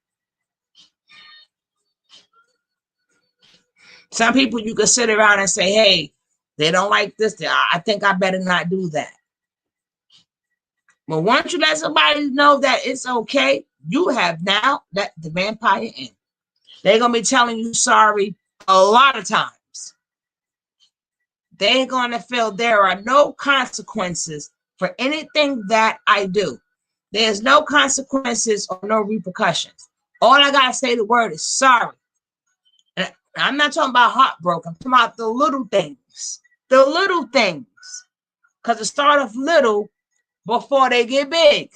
Some people you can sit around and say, hey, they don't like this. I think I better not do that. But once you let somebody know that it's okay, you have now let the vampire in. They're going to be telling you sorry a lot of times. They're going to feel there are no consequences for anything that I do. There's no consequences or no repercussions. All I got to say the word is sorry. And I'm not talking about heartbroken. I'm talking about the little things. The little things. Because it starts off little before they get big.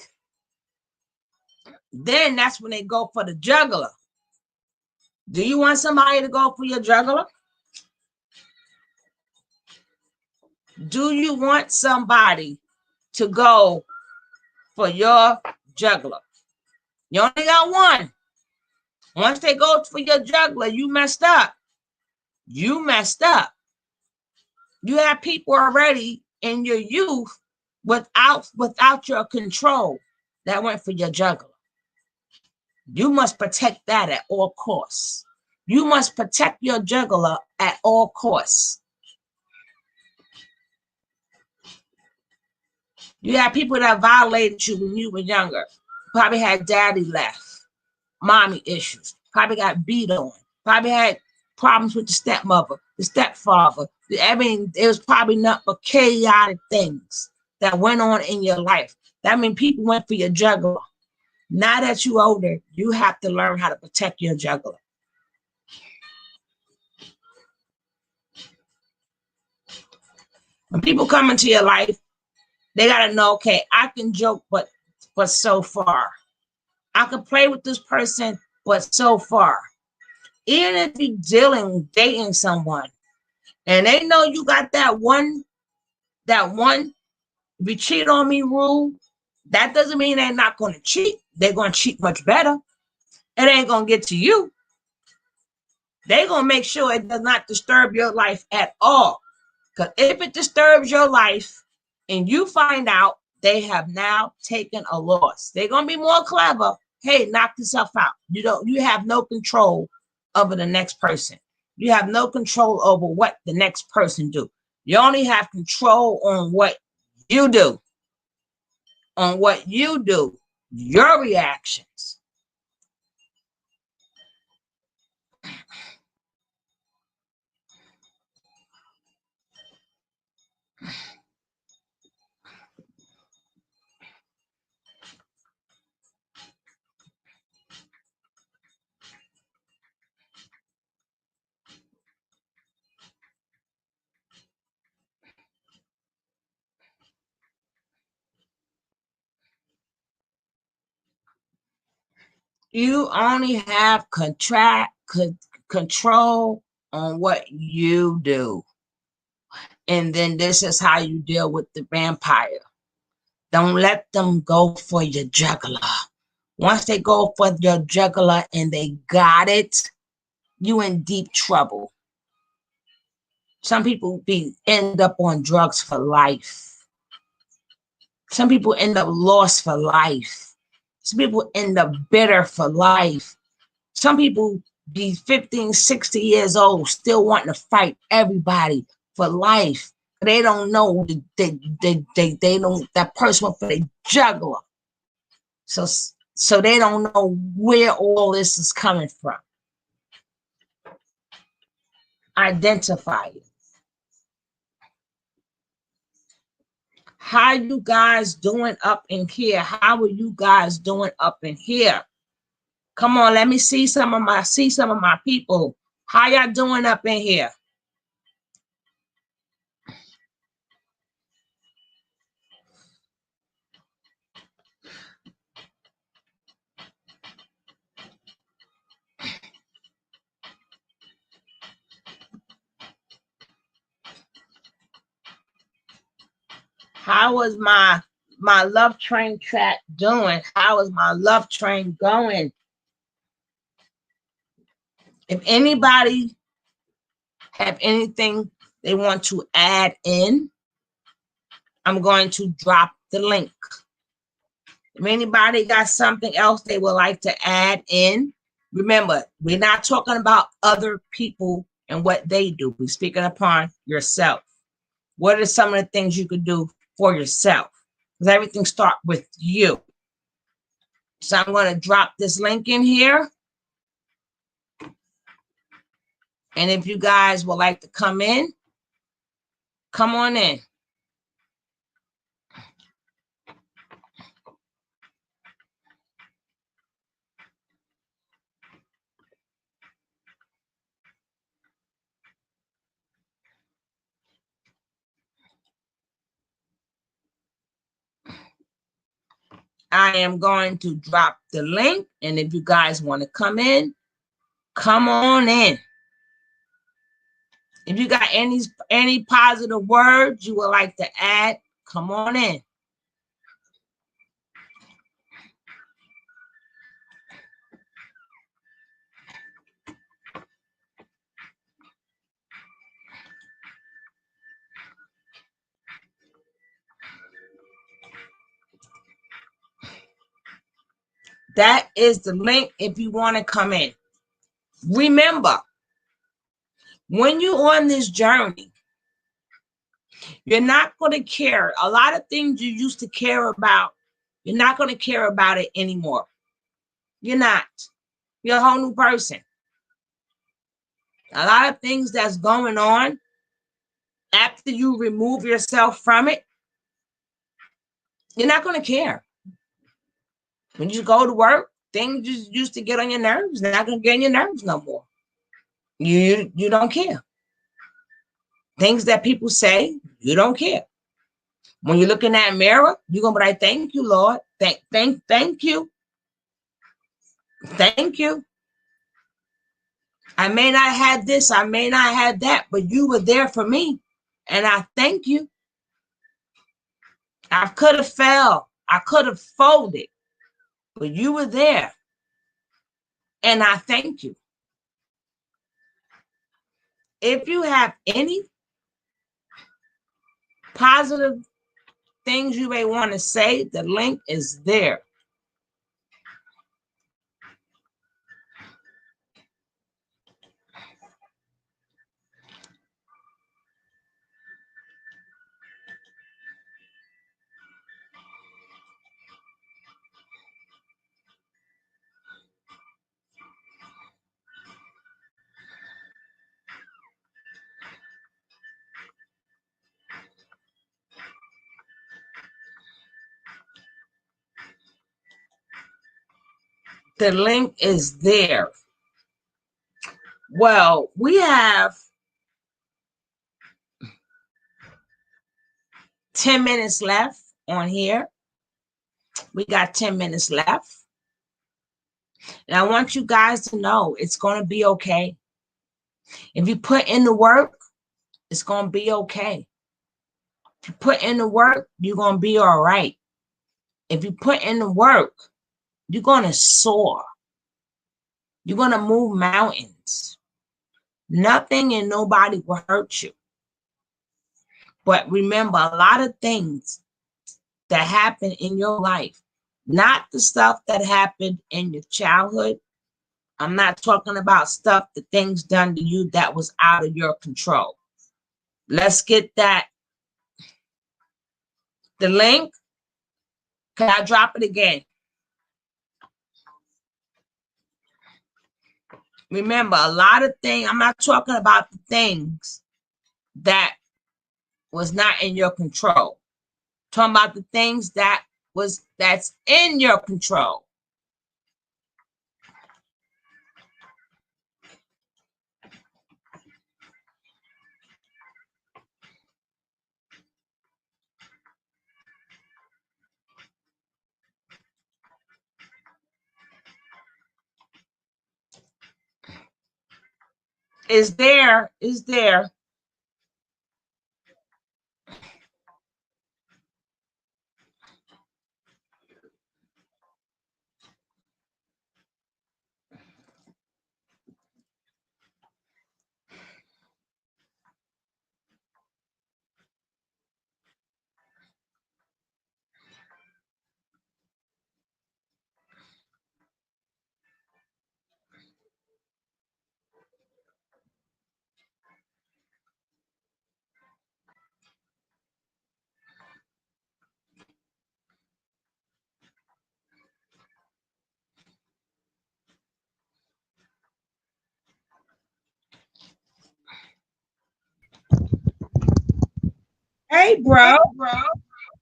Then that's when they go for the jugular. Do you want somebody to go for your jugular? Do you want somebody to go for your jugular? You only got one. Once they go for your jugular, you messed up. You messed up. You have people already in your youth without your control that went for your jugular. You must protect that at all costs. You must protect your jugular at all costs. You have people that violated you when you were younger. Probably had daddy left, mommy issues, probably got beat on, probably had problems with the stepmother, the stepfather. I mean, it was probably not but chaotic things that went on in your life. That means people went for your jugular. Now that you're older, you have to learn how to protect your jugular. When people come into your life, they gotta know, okay, I can joke, but so far. I can play with this person, but so far. Even if you're dating someone, and they know you got that one, if you cheat on me rule, that doesn't mean they're not going to cheat. They're going to cheat much better. It ain't going to get to you. They're going to make sure it does not disturb your life at all. Because if it disturbs your life and you find out, they have now taken a loss. They're going to be more clever. Hey, knock yourself out. You have no control over the next person. You have no control over what the next person do. You only have control on what you do. On what you do, your reactions. You only have control on what you do. And then this is how you deal with the vampire. Don't let them go for your jugular. Once they go for your jugular and they got it, you in deep trouble. Some people end up on drugs for life. Some people end up lost for life. Some people end up bitter for life. Some people be 15, 60 years old, still wanting to fight everybody for life. They don't know they don't, that person went for the jugular. So they don't know where all this is coming from. Identify it. How you guys doing up in here? How are you guys doing up in here? Come on, let me see some of my people. How y'all doing up in here? How is my love train track doing? How is my love train going? If anybody have anything they want to add in, I'm going to drop the link. If anybody got something else they would like to add in, remember, we're not talking about other people and what they do. We're speaking upon yourself. What are some of the things you could do for yourself? Because everything starts with you. So I'm going to drop this link in here. And if you guys would like to come in, come on in. I am going to drop the link. And if you guys want to come in, come on in. If you got any positive words you would like to add, come on in. That is the link if you want to come in. Remember, when you're on this journey, you're not going to care. A lot of things you used to care about, you're not going to care about it anymore. You're not. You're a whole new person. A lot of things that's going on after you remove yourself from it, you're not going to care. When you go to work, things you used to get on your nerves, not going to get on your nerves no more. You don't care. Things that people say, you don't care. When you look in that mirror, you're going to be like, thank you, Lord. Thank you. Thank you. I may not have this, I may not have that, but you were there for me. And I thank you. I could have fell. I could have folded, but you were there. And I thank you. If you have any positive things you may want to say, the link is there. The link is there. Well, we have 10 minutes left on here. We got 10 minutes left. And I want you guys to know it's going to be okay. If you put in the work, it's going to be okay. If you put in the work, you're going to be all right. If you put in the work, you're going to soar. You're going to move mountains. Nothing and nobody will hurt you. But remember, a lot of things that happen in your life, not the stuff that happened in your childhood. I'm not talking about stuff, the things done to you that was out of your control. Let's get that. The link. Can I drop it again? Remember, a lot of things, I'm not talking about the things that was not in your control. I'm talking about the things that's in your control. Is there. Hey, bro.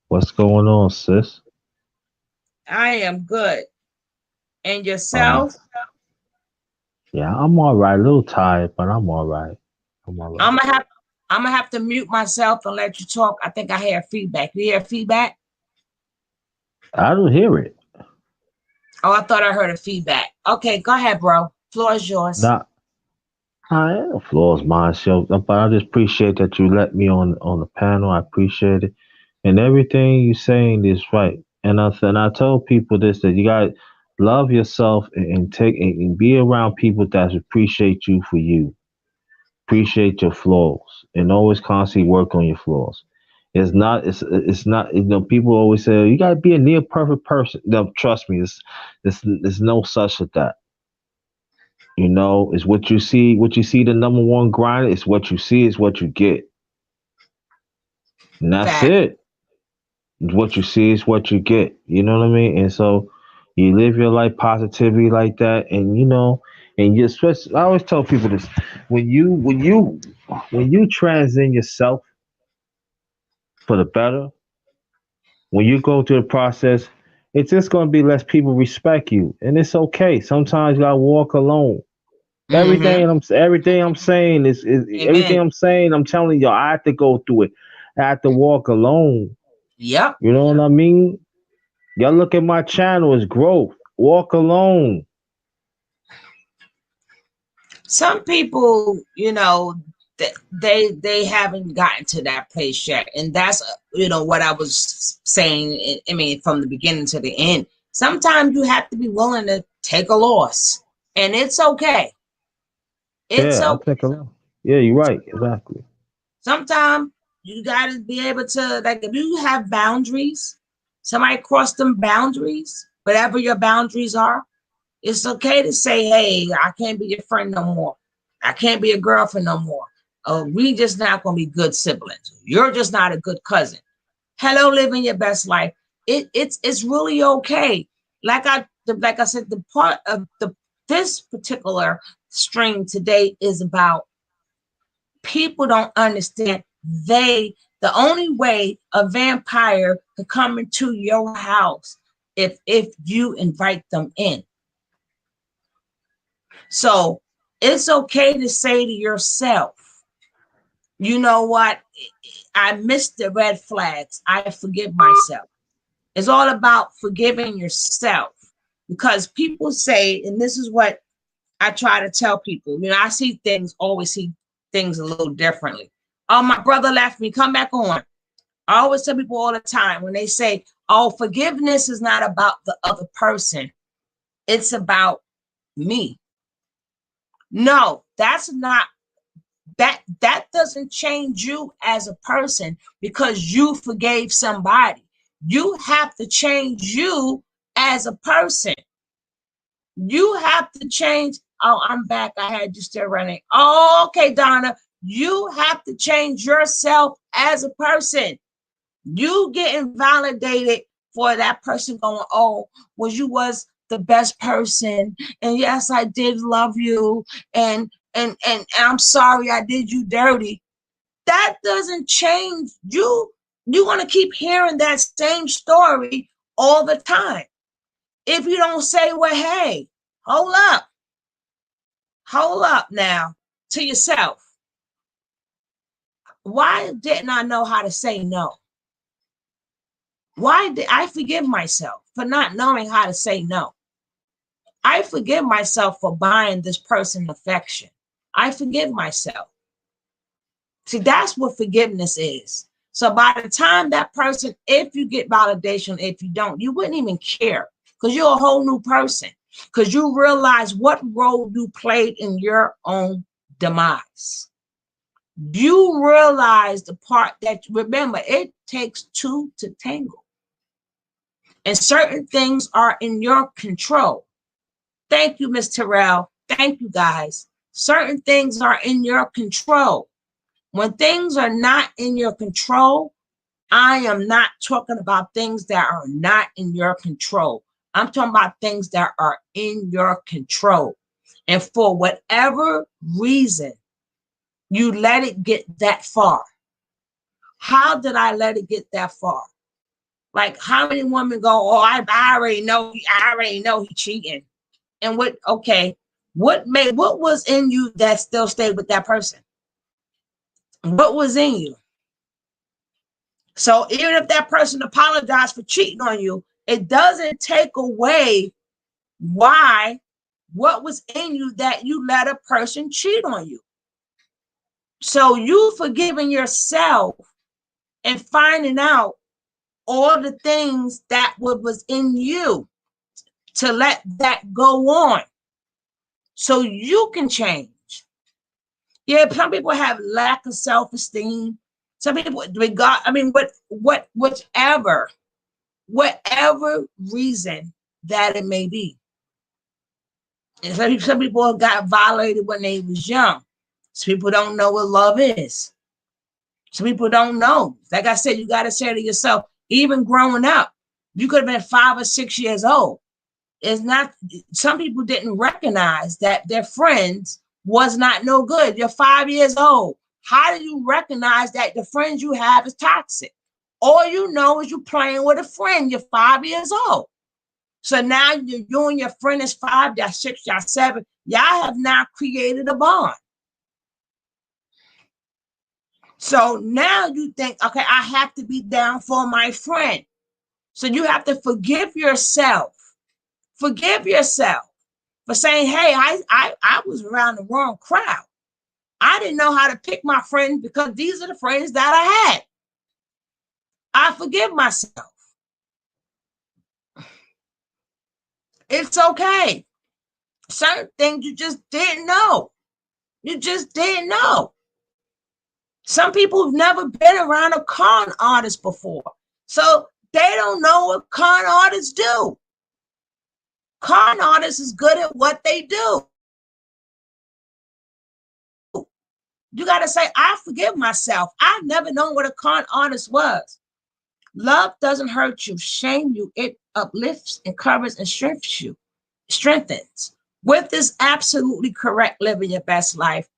What's going on, sis? I am good. And yourself? Yeah, I'm all right. A little tired, but I'm all right. I'm all right. I'm gonna have to mute myself and let you talk. I think I hear feedback. You hear feedback? I don't hear it. Oh, I thought I heard a feedback. Okay, go ahead, bro. Floor is yours. Not. The floor is mine, so, but I just appreciate that you let me on the panel. I appreciate it, and everything you saying is right. And I told people this that you got to love yourself and take and be around people that appreciate you for you. Appreciate your flaws and always constantly work on your flaws. It's not people always say you gotta be a near perfect person. No, trust me, there's no such as that. It's what you see the number one grind, it's what you see, is what you get. And that's Fact. it. What you see is what you get. You know what I mean? And so you live your life positively like that, and And you especially, I always tell people this: when you transcend yourself for the better, when you go through the process, it's just going to be less people respect you, and it's okay. Sometimes you gotta walk alone. Mm-hmm. Everything I'm saying is everything Amen. I'm saying. I'm telling you, I have to go through it. I have to walk alone. Yep. You know what I mean? Y'all look at my channel, it's growth. Walk alone. Some people, they haven't gotten to that place yet, and that's what I was saying. I mean, from the beginning to the end. Sometimes you have to be willing to take a loss, and it's okay. It's Yeah, I okay. think alone. Yeah, you're right. Exactly. Sometimes you got to be able to, like, if you have boundaries, somebody cross them boundaries, whatever your boundaries are, it's okay to say, hey, I can't be your friend no more. I can't be a girlfriend no more. We just not going to be good siblings. You're just not a good cousin. Hello, living your best life. It's really okay. Like I said, the part of this particular stream today is about people don't understand. The only way a vampire could come into your house if you invite them in. So it's okay to say to yourself, you know what? I missed the red flags. I forgive myself. It's all about forgiving yourself, because people say, and this is what I try to tell people, I always see things a little differently. Oh, my brother left me, come back on. I always tell people all the time when they say, oh, forgiveness is not about the other person, it's about me. No, that's not that doesn't change you as a person because you forgave somebody. You have to change you as a person. You have to change. Oh, I'm back. I had you still running. Oh, okay, Donna. You have to change yourself as a person. You getting validated for that person going, oh, well, you was the best person. And yes, I did love you. And I'm sorry I did you dirty. That doesn't change you. You're going to keep hearing that same story all the time. If you don't say, well, hey, hold up now to yourself. Why didn't I know how to say no? Why did I forgive myself for not knowing how to say no? I forgive myself for buying this person affection. I forgive myself. See, that's what forgiveness is. So by the time that person, if you get validation, if you don't, you wouldn't even care because you're a whole new person, because you realize what role you played in your own demise. You realize the part that, remember, it takes two to tangle. And certain things are in your control. Thank you, Ms. Terrell. Thank you, guys. Certain things are in your control. When things are not in your control, I am not talking about things that are not in your control. I'm talking about things that are in your control. And for whatever reason, you let it get that far. How did I let it get that far? Like, how many women go, oh, I already know he cheating. And what was in you that still stayed with that person? What was in you? So even if that person apologized for cheating on you, it doesn't take away what was in you that you let a person cheat on you. So you forgiving yourself and finding out all the things that was in you to let that go on so you can change. Yeah, some people have lack of self-esteem. Some people regard, I mean, whatever reason that it may be. And some people got violated when they was young. Some people don't know what love is. Some people don't know. Like I said, you got to say to yourself, even growing up, you could have been 5 or 6 years old. Is not, some people didn't recognize that their friends was not no good. You're 5 years old. How do you recognize that the friends you have is toxic? All you know is you playing with a friend. You're 5 years old. So now you and your friend is 5, y'all 6, y'all 7. Y'all have now created a bond. So now you think, okay, I have to be down for my friend. So you have to forgive yourself. Forgive yourself for saying, hey, I was around the wrong crowd. I didn't know how to pick my friends because these are the friends that I had. I forgive myself. It's okay. Certain things you just didn't know. You just didn't know. Some people have never been around a con artist before. So they don't know what con artists do. Con artists is good at what they do. You got to say, I forgive myself. I've never known what a con artist was. Love doesn't hurt you, shame you. It uplifts, encourages, and strengthens. With this absolutely correct, living your best life.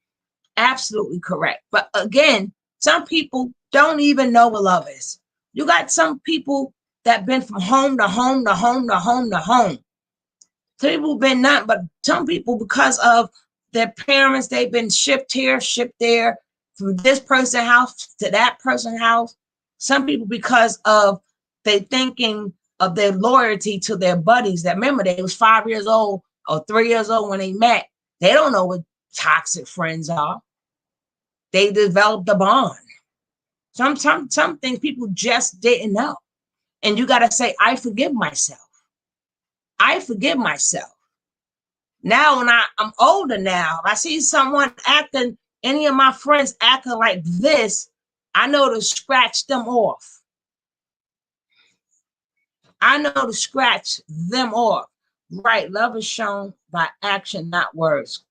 Absolutely correct. But again, some people don't even know what love is. You got some people that been from home to home to home to home to home. Some people been not, but some people, because of their parents, they've been shipped here, shipped there, from this person's house to that person's house. Some people, because of they thinking of their loyalty to their buddies, that remember they was 5 years old or 3 years old when they met. They don't know what toxic friends are. They developed a bond. Some things people just didn't know. And you got to say, I forgive myself. I forgive myself. Now, when I'm older now, if I see someone acting, any of my friends acting like this, I know to scratch them off. I know to scratch them off. Right. Love is shown by action, not words.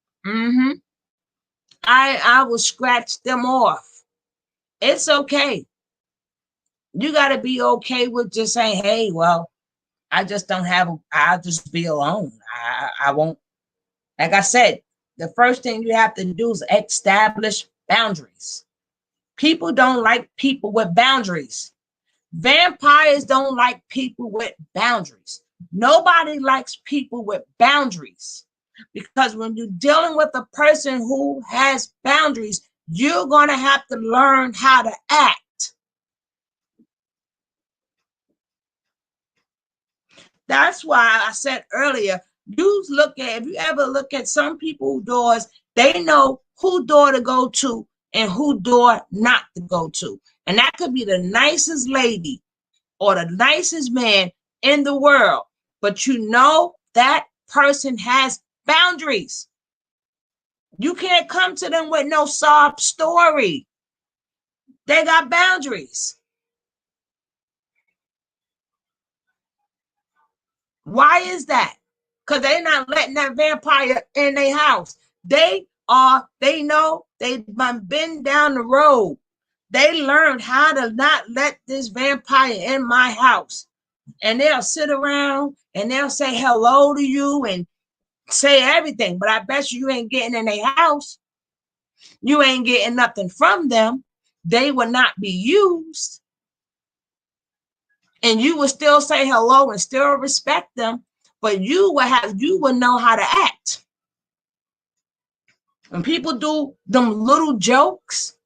I will scratch them off. It's okay. You got to be okay with just saying, hey, well, I just don't have, I'll just be alone. I won't. Like I said, the first thing you have to do is establish boundaries. People don't like people with boundaries. Vampires don't like people with boundaries. Nobody likes people with boundaries, because when you're dealing with a person who has boundaries, you're going to have to learn how to act. That's why I said earlier, if you ever look at some people's doors, they know who door to go to and who door not to go to. And that could be the nicest lady or the nicest man in the world. But you know that person has boundaries. You can't come to them with no sob story. They got boundaries. Why is that? Because they're not letting that vampire in their house. They know they've been down the road. They learned how to not let this vampire in my house. And they'll sit around and they'll say hello to you and say everything. But I bet you ain't getting in their house. You ain't getting nothing from them. They will not be used. And you will still say hello and still respect them, but you will know how to act. When people do them little jokes,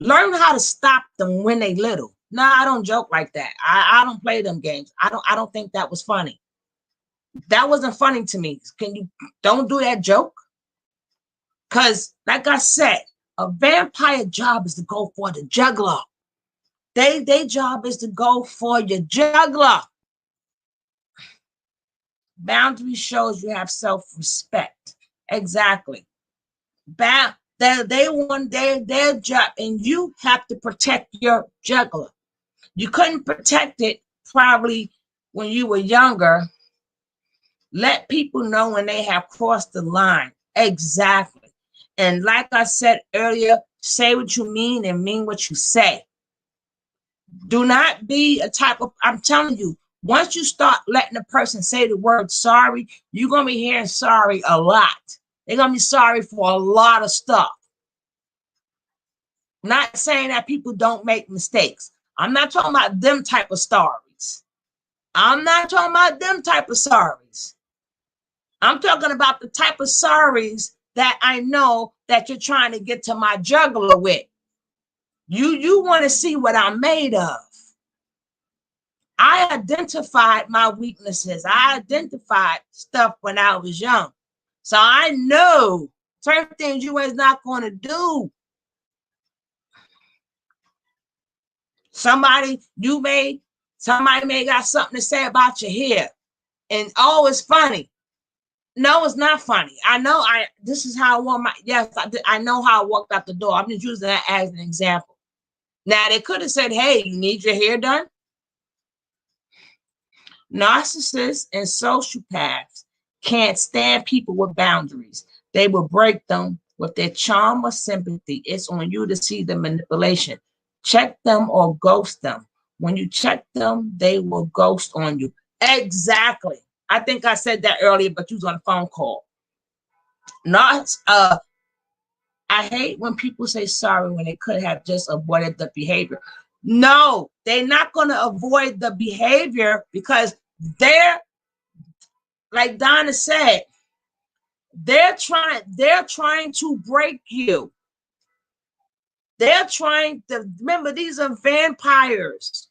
learn how to stop them when they little. No, I don't joke like that. I don't play them games. I don't think that was funny. That wasn't funny to me. Don't do that joke? Because like I said, a vampire job is to go for the juggler. Their job is to go for your juggler. Boundary shows you have self-respect. Exactly. They want their job, and you have to protect your juggler. You couldn't protect it probably when you were younger. Let people know when they have crossed the line. Exactly. And like I said earlier, say what you mean and mean what you say. Do not be a type of, I'm telling you, Once you start letting the person say the word sorry, you're going to be hearing sorry a lot. They're going to be sorry for a lot of stuff. Not saying that people don't make mistakes. I'm not talking about them type of stories. I'm not talking about them type of sorries. I'm talking about the type of sorries that I know that you're trying to get to my jugular with. You want to see what I'm made of. I identified my weaknesses. I identified stuff when I was young. So I know certain things you is not going to do. Somebody may got something to say about your hair. And oh, it's funny. No, it's not funny. I know this is how I want I know how I walked out the door. I'm just using that as an example. Now they could have said, hey, you need your hair done. Narcissists and sociopaths can't stand people with boundaries. They will break them with their charm or sympathy. It's on you to see the manipulation. Check them or ghost them. When you check them, they will ghost on you. Exactly. I think I said that earlier, but you was on a phone call. I hate when people say sorry when they could have just avoided the behavior. No, they're not going to avoid the behavior because they're, like Donna said, they're trying to break you. They're trying to, remember, these are vampires.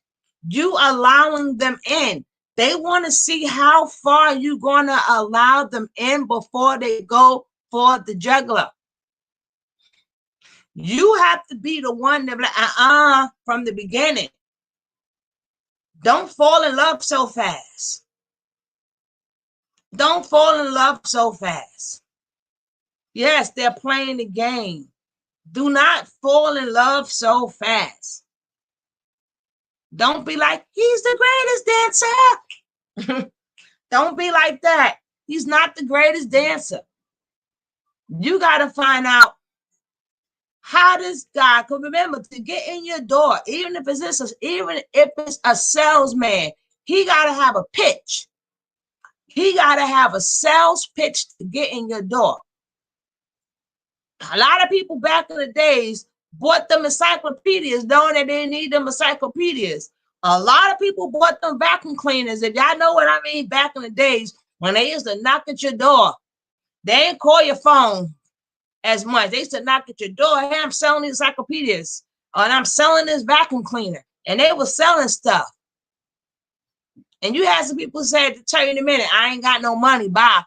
You allowing them in. They want to see how far you're going to allow them in before they go for the jugular. You have to be the one that like, from the beginning. Don't fall in love so fast. Don't fall in love so fast. Yes, they're playing the game. Do not fall in love so fast. Don't be like, he's the greatest dancer. Don't be like that. He's not the greatest dancer. You got to find out how this guy, because remember, to get in your door, even if it's a salesman, he got to have a pitch. He got to have a sales pitch to get in your door. A lot of people back in the days bought them encyclopedias knowing that they need them encyclopedias. A lot of people bought them vacuum cleaners. If y'all know what I mean, back in the days when they used to knock at your door, they didn't call your phone as much. They used to knock at your door. Hey, I'm selling these encyclopedias, and I'm selling this vacuum cleaner. And they were selling stuff. And you had some people say, to tell you in a minute, I ain't got no money, bye.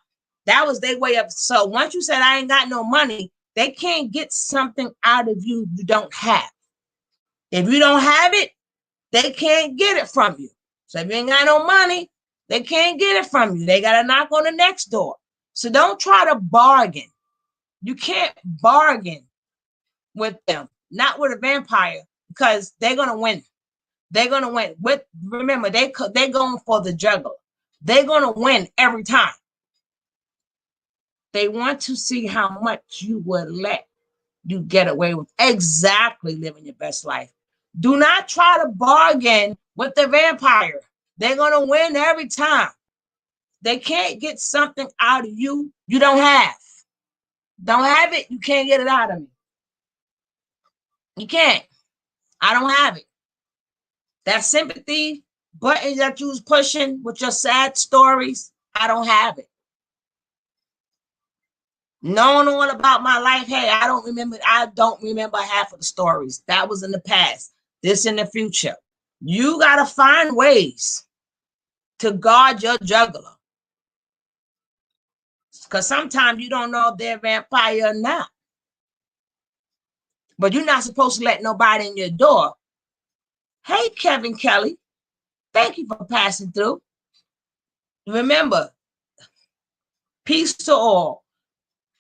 That was their way of. So once you said, I ain't got no money, they can't get something out of you don't have. If you don't have it, they can't get it from you. So if you ain't got no money, they can't get it from you. They got to knock on the next door. So don't try to bargain. You can't bargain with them, not with a vampire, because they're going to win. They're going to win. Remember, they're going for the jugular. They're going to win every time. They want to see how much you would let you get away with exactly living your best life. Do not try to bargain with the vampire. They're going to win every time. They can't get something out of you don't have. Don't have it, you can't get it out of me. You can't. I don't have it. That sympathy button that you was pushing with your sad stories, I don't have it. Knowing all about my life, hey, I don't remember half of the stories. That was in the past. This in the future. You got to find ways to guard your jugular. Because sometimes you don't know if they're a vampire or not. But you're not supposed to let nobody in your door. Hey, Kevin Kelly, thank you for passing through. Remember, peace to all.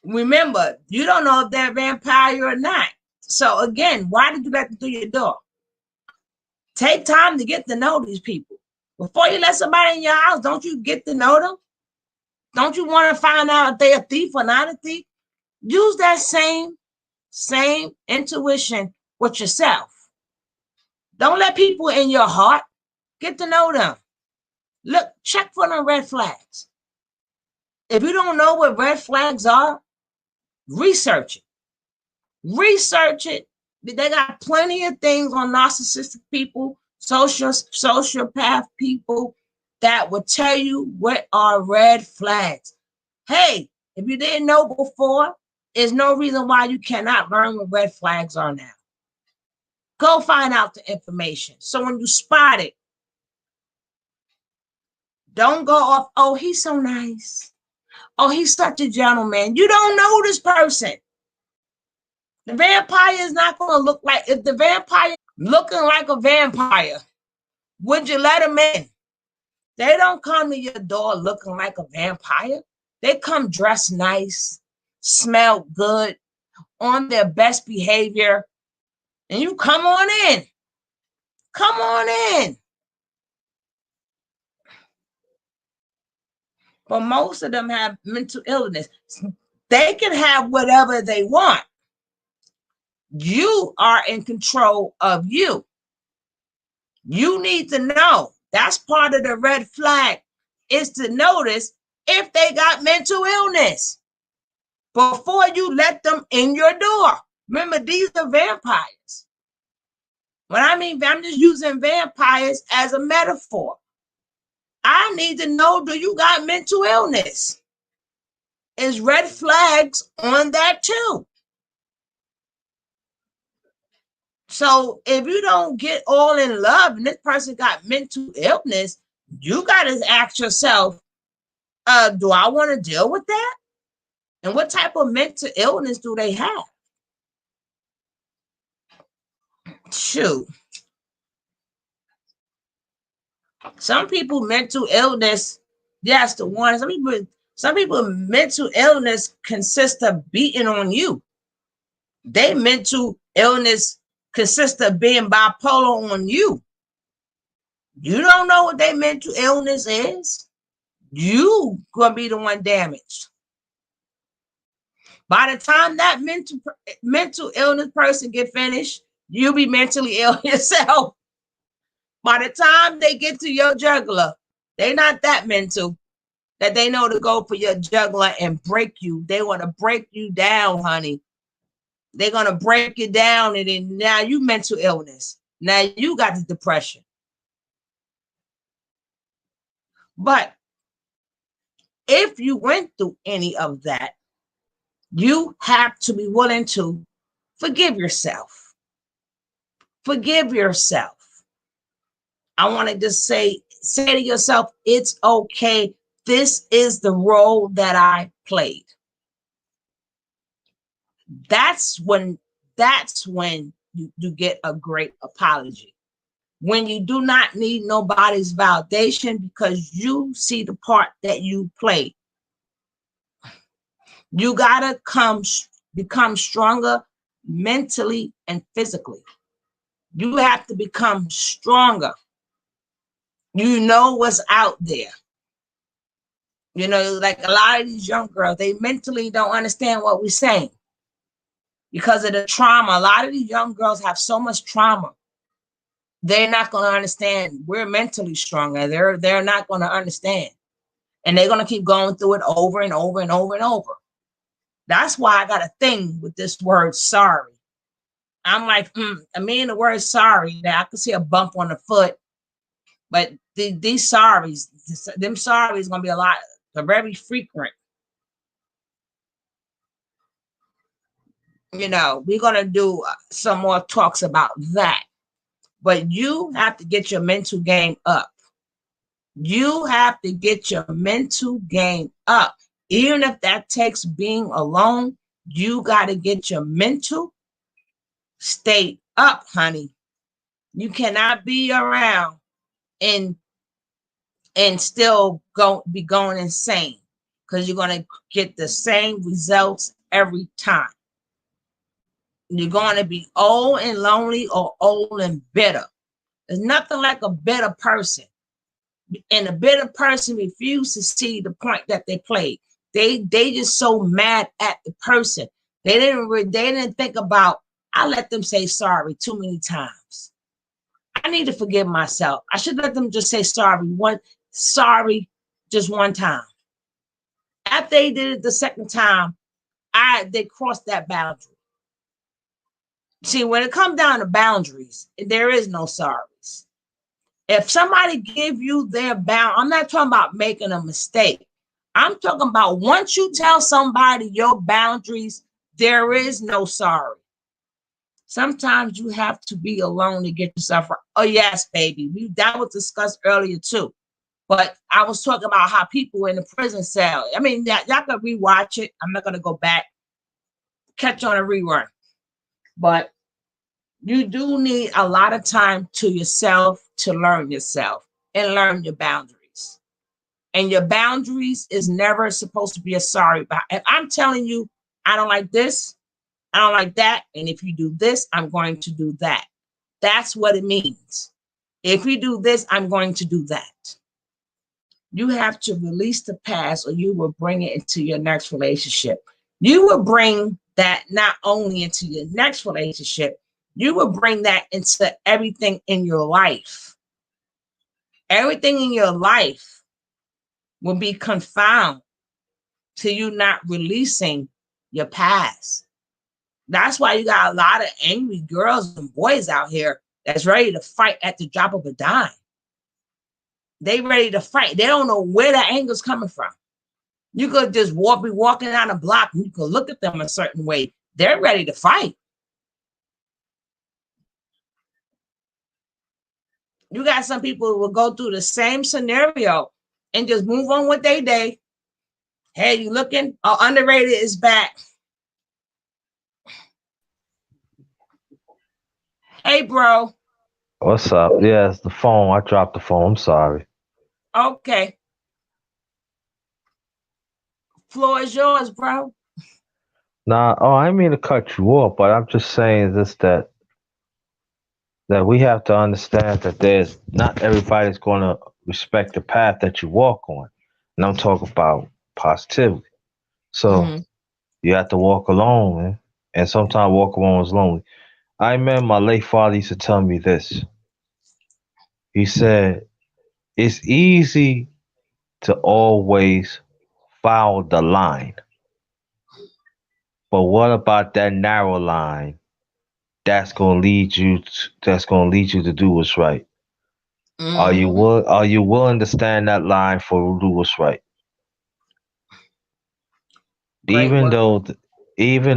Remember, you don't know if they're a vampire or not. So again, why did you let them through your door? Take time to get to know these people. Before you let somebody in your house, don't you get to know them? Don't you want to find out if they're a thief or not a thief? Use that same intuition with yourself. Don't let people in your heart. Get to know them. Look, check for the red flags. If you don't know what red flags are, research it. Research it. They got plenty of things on narcissistic people, sociopath people that will tell you what are red flags. Hey, if you didn't know before, there's no reason why you cannot learn what red flags are now. Go find out the information. So when you spot it, don't go off, oh, he's so nice. Oh, he's such a gentleman. You don't know this person. The vampire is not going to look like, if the vampire looking like a vampire, would you let him in? They don't come to your door looking like a vampire. They come dressed nice, smell good, on their best behavior, and you come on in. Come on in. But most of them have mental illness. They can have whatever they want. You are in control of you. You need to know. That's part of the red flag, is to notice if they got mental illness before you let them in your door. Remember, these are vampires. When I mean, I'm just using vampires as a metaphor. I need to know, do you got mental illness? Is red flags on that too? So if you don't get all in love and this person got mental illness, you got to ask yourself, do I want to deal with that? And what type of mental illness do they have? Shoot. Some people mental illness, yes, the one. Some people mental illness consists of beating on you. They mental illness consists of being bipolar on you. You don't know what their mental illness is. You gonna be the one damaged. By the time that mental illness person get finished, you'll be mentally ill yourself. By the time they get to your jugular, they're not that mental that they know to go for your jugular and break you. They want to break you down, honey. They're going to break you down, and then now you mental illness. Now you got the depression. But if you went through any of that, you have to be willing to forgive yourself. Forgive yourself. I want to just say to yourself, it's okay. This is the role that I played. That's when you get a great apology. When you do not need nobody's validation because you see the part that you played. You gotta become stronger mentally and physically. You have to become stronger. You know what's out there. You know, like a lot of these young girls, they mentally don't understand what we're saying because of the trauma. A lot of these young girls have so much trauma. They're not going to understand. We're mentally stronger. They're not going to understand. And they're going to keep going through it over and over and over and over. That's why I got a thing with this word sorry. I'm like, I mean the word sorry, that I can see a bump on the foot, but these sorries, them sorries going to be a lot, they're very frequent. You know, we're going to do some more talks about that. But you have to get your mental game up. You have to get your mental game up. Even if that takes being alone, you got to get your mental state up, honey. You cannot be around and still be going insane because you're going to get the same results every time. You're going to be old and lonely or old and bitter. There's nothing like a bitter person. And a bitter person refuses to see the point that they played. They just so mad at the person. They didn't think about, I let them say sorry too many times. I need to forgive myself. I should let them just say sorry sorry just one time. After they did it the second time, they crossed that boundary. See, when it comes down to boundaries, there is no sorries. If somebody give you their bound, I'm not talking about making a mistake. I'm talking about once you tell somebody your boundaries, there is no sorry. Sometimes you have to be alone to get yourself right. Oh, yes, baby. That was discussed earlier too. But I was talking about how people in the prison cell, I mean, y'all can rewatch it. I'm not going to go back, catch on a rerun. But you do need a lot of time to yourself to learn yourself and learn your boundaries. And your boundaries is never supposed to be a sorry. But if I'm telling you, I don't like this, I don't like that, and if you do this, I'm going to do that. That's what it means. If you do this, I'm going to do that. You have to release the past, or you will bring it into your next relationship. You will bring that not only into your next relationship, you will bring that into everything in your life. Everything in your life will be confined to you not releasing your past. That's why you got a lot of angry girls and boys out here that's ready to fight at the drop of a dime. They ready to fight. They don't know where the anger's coming from. You could just be walking down a block and you could look at them a certain way. They're ready to fight. You got some people who will go through the same scenario and just move on with their day. Hey, you looking? Oh, underrated is back. Hey, bro. What's up? Yeah, it's the phone. I dropped the phone. I'm sorry. Okay. Floor is yours, bro. Nah, I didn't mean to cut you off, but I'm just saying this that we have to understand that there's not everybody's going to respect the path that you walk on, and I'm talking about positivity. So you have to walk alone, man, and sometimes walk alone is lonely. I remember my late father used to tell me this. He said, "It's easy to always follow the line, but what about that narrow line that's gonna lead you to do what's right? Are you willing to stand that line for do what's right? Great Even word.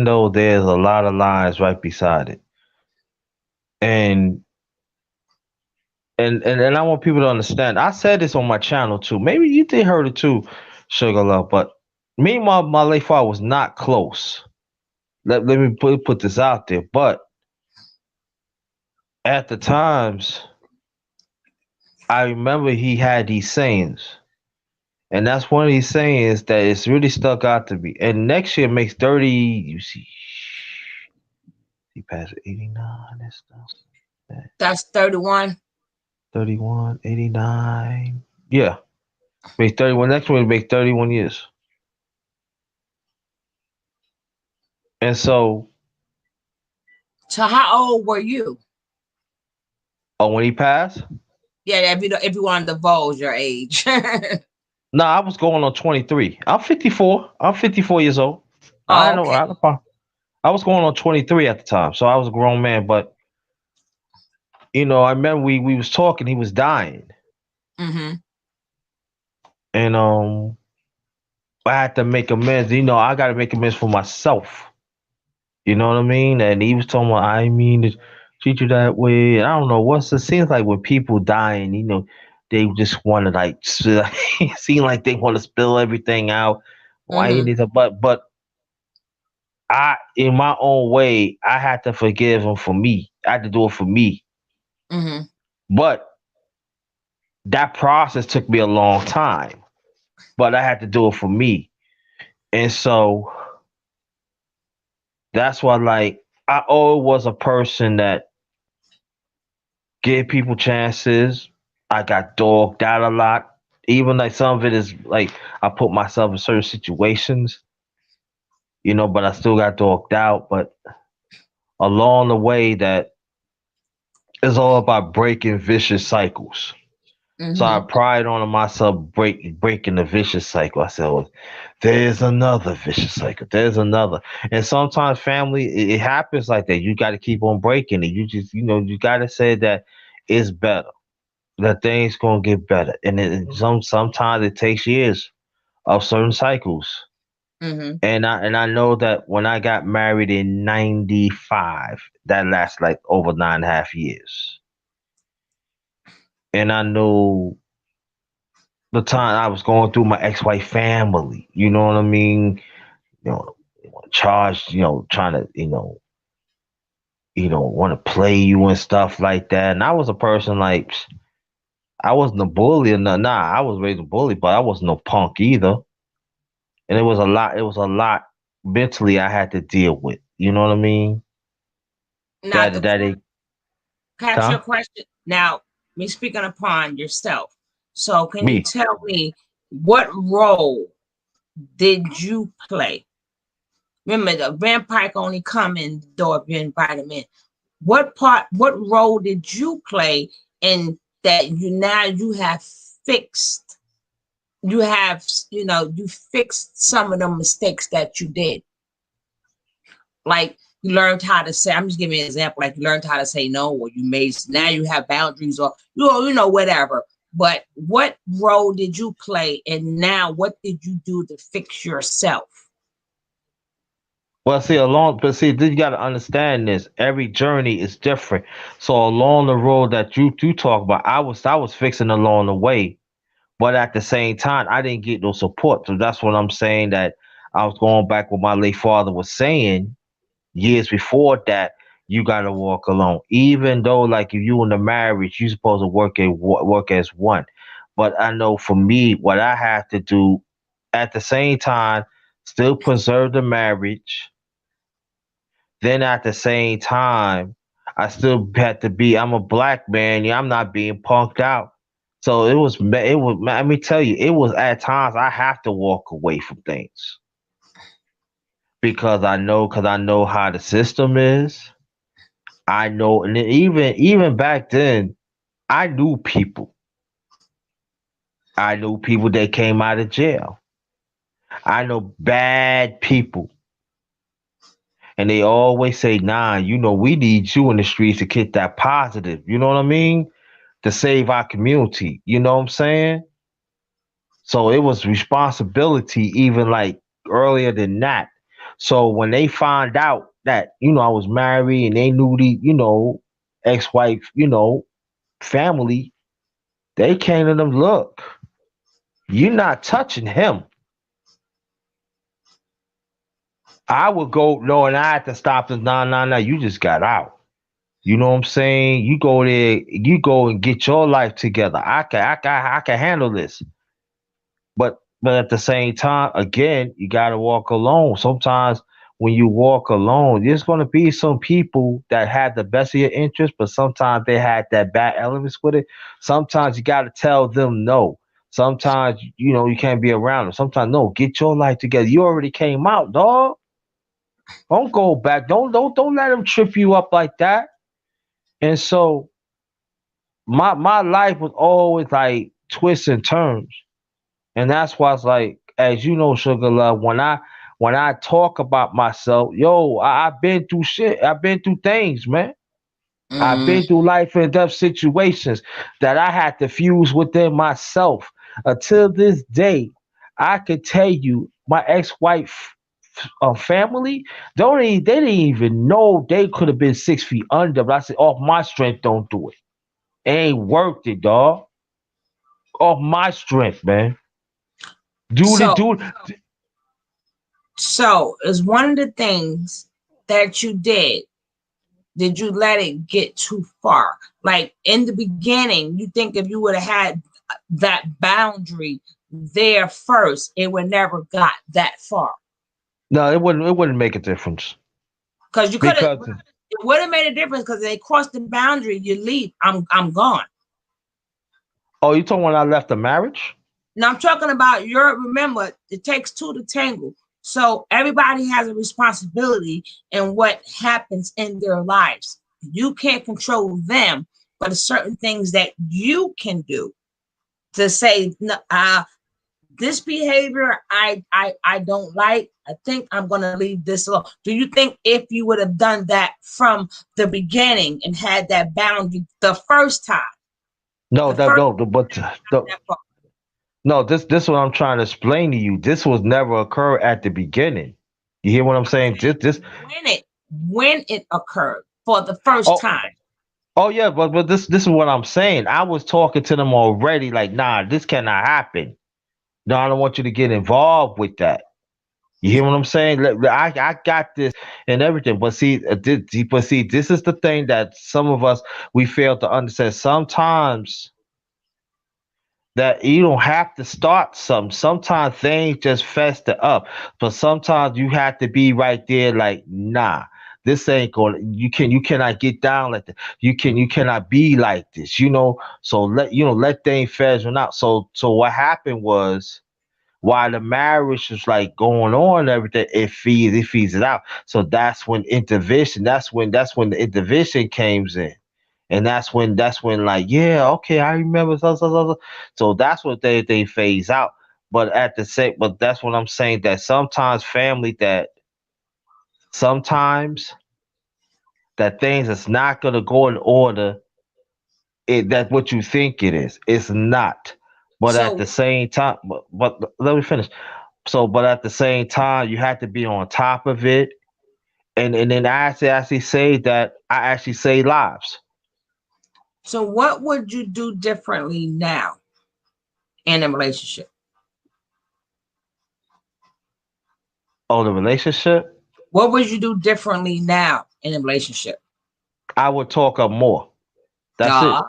though there's a lot of lines right beside it, and I want people to understand. I said this on my channel too. Maybe you did heard it too, Sugar Love. But me and my late father was not close. Let me put this out there. But at the times, I remember he had these sayings. And that's one of these sayings that it's really stuck out to me. And next year makes 30, you see, he passed 89 and stuff. That's 31. 31, 89. Yeah. Make 31. Next one will make 31 years. And so. So how old were you? Oh, when he passed? Yeah, if you want to divulge your age. No, I was going on 23. I'm 54. I'm 54 years old. Oh, okay. I was going on 23 at the time, so I was a grown man. But I remember we was talking. He was dying, and I had to make amends. I got to make amends for myself. You know what I mean? And he was talking about, I mean to treat you that way. And I don't know it seems like when people dying, they just want to like seem like they want to spill everything out. Why you need to? But I, in my own way, I had to forgive him for me. I had to do it for me. But that process took me a long time. But I had to do it for me. And so that's why, like, I always was a person that gave people chances. I got dogged out a lot. Even like some of it is like I put myself in certain situations, but I still got dogged out. But along the way, that is all about breaking vicious cycles. So I Mm-hmm. pride on myself breaking the vicious cycle. I said, well, there's another vicious cycle. There's another. And sometimes family, it happens like that. You got to keep on breaking it. You just, you got to say that it's better. That things going to get better. And sometimes it takes years of certain cycles. Mm-hmm. And I know that when I got married in '95, that lasts like over 9.5 years. And I know the time I was going through my ex-wife family. You know what I mean? You know, charged. Trying to want to play you and stuff like that. And I was a person like I wasn't a bully or nothing. Nah, I was raised a bully, but I wasn't no punk either. And it was a lot. It was a lot mentally I had to deal with. You know what I mean? Now, That it. catch your Huh? question. Now, me speaking upon yourself. So, can you Me. tell me what role did you play? Remember, the vampire only come in the door if you invite him in. What role did you play in that you have fixed? You have, you fixed some of the mistakes that you did. Like you learned how to say, I'm just giving you an example, like you learned how to say no, or you made, now you have boundaries, or whatever. But what role did you play, and now what did you do to fix yourself? Well, see, you got to understand this. Every journey is different. So along the road that you talk about, I was fixing along the way, but at the same time, I didn't get no support. So that's what I'm saying. That I was going back what my late father was saying years before that. You got to walk alone, even though like if you in a marriage, you supposed to work as one. But I know for me, what I have to do at the same time, still preserve the marriage, then at the same time, I still had to be. I'm a black man. Yeah, I'm not being punked out. So it was. Let me tell you, it was at times I have to walk away from things because I know how the system is. I know, and then even back then, I knew people. I knew people that came out of jail. I know bad people, and they always say, "Nah, we need you in the streets to get that positive." You know what I mean? To save our community. You know what I'm saying? So it was responsibility even like earlier than that. So when they found out that, I was married and they knew ex-wife, family, they came to them, look, you're not touching him. I would go, no, and I had to stop this. No, no, no, you just got out. You know what I'm saying? You go there, you go and get your life together. I can handle this. But at the same time, again, you gotta walk alone. Sometimes when you walk alone, there's gonna be some people that had the best of your interest, but sometimes they had that bad elements with it. Sometimes you gotta tell them no. Sometimes you can't be around them. Sometimes no, get your life together. You already came out, dog. Don't go back. Don't let them trip you up like that. And so my life was always like twists and turns. And that's why it's like, as you know, Sugar Love, when I talk about myself, yo, I've been through shit. I've been through things, man. I've Mm, been through life and death situations that I had to fuse within myself. Until this day, I could tell you my ex-wife family, they didn't even know they could have been 6 feet under, but I said, off my strength, don't do it. It ain't worth it, dog. Off my strength, man. Do the so do so is one of the things that you did you let it get too far? Like in the beginning, you think if you would have had that boundary there first, it would never got that far. No, it wouldn't make a difference Because you could have, because it would have made a difference because they crossed the boundary, you leave. I'm gone. oh, you talking when I left the marriage? Now I'm talking about remember, it takes two to tangle. So everybody has a responsibility in what happens in their lives. You can't control them, but there's certain things that you can do. to say, this behavior I don't like. I think I'm going to leave this alone. Do you think if you would have done that from the beginning and had that boundary the first time, No, the first no, this is what I'm trying to explain to you. This was never occur at the beginning. You hear what I'm saying? This when it occurred for the first oh time. oh yeah, but this is what I'm saying. I was talking to them already, like, nah, this cannot happen. No, I don't want you to get involved with that. You hear what I'm saying? I got this and everything, but see, this is the thing that some of us we fail to understand. Sometimes that you don't have to start something. Sometimes things just fester up, but sometimes you have to be right there. Like, nah, this ain't going. You cannot get down like that. You cannot be like this. So let things fester out. So what happened was, while the marriage is like going on and everything, it feeds it out. So that's when intervention. That's when the intervention comes in, and that's when like, yeah, okay, I remember. So that's what they phase out. But that's what I'm saying, that sometimes family, that sometimes that things is not gonna go in order. That what you think it is. It's not. But at the So same time, but let me finish. So, but at the same time, you have to be on top of it, and then I actually say that I actually save lives. so what would you do differently now in a relationship? Oh, the relationship, What would you do differently now in a relationship? I would talk up more. That's it. Uh,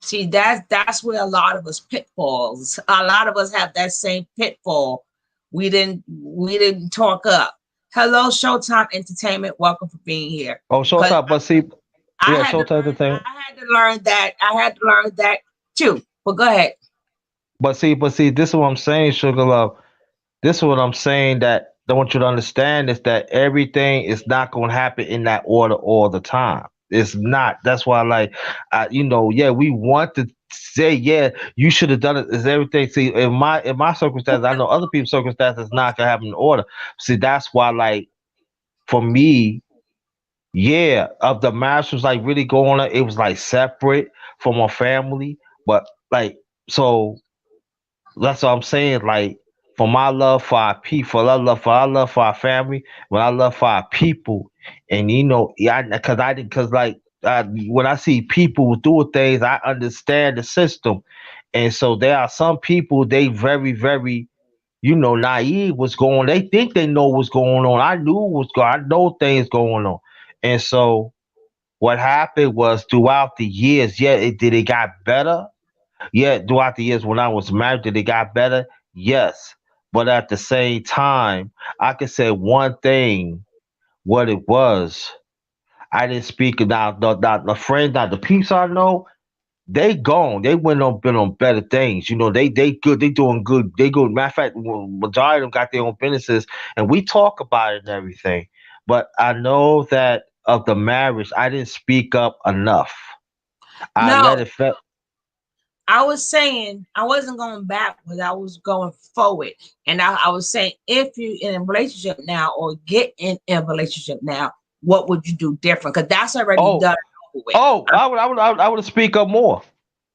See, that's where a lot of us pitfalls. A lot of us have that same pitfall. We didn't talk up. Hello, Showtime Entertainment. Welcome for being here. Oh, Because Showtime, but see, I yeah, had to Showtime the learn. thing. I had to learn that. I had to learn that too. But go ahead. But see, this is what I'm saying, Sugar Love. This is what I'm saying, that I want you to understand, is that everything is not going to happen in that order all the time. It's not. That's why, like, yeah, we want to say, yeah, you should have done it. Is everything? See, in my circumstances, I know other people's circumstances not gonna happen in order. See, that's why, like, for me, yeah, of the marriage was like really going on. It was like separate from our family, but like, so that's what I'm saying. Like, for my love for our people, for our love for our family, when I love for our people, and yeah, because like, when I see people doing things, I understand the system, and so there are some people, they very very naive what's going on. They think they know what's going on. I know things going on, and so what happened was, throughout the years, yeah, it got better. Yeah, throughout the years when I was married, did it got better? Yes. But at the same time, I could say one thing, what it was. I didn't speak about the friends, not the peeps I know. They gone. They been on better things. They good. They doing good. They good. Matter of fact, majority of them got their own businesses, and we talk about it and everything. But I know that of the marriage, I didn't speak up enough. I let No, it fe- I was saying I wasn't going backwards. I was going forward. And I was saying, if you in a relationship now or get in a relationship now, what would you do different? Because that's already Oh, done and over with. oh, I would speak up more.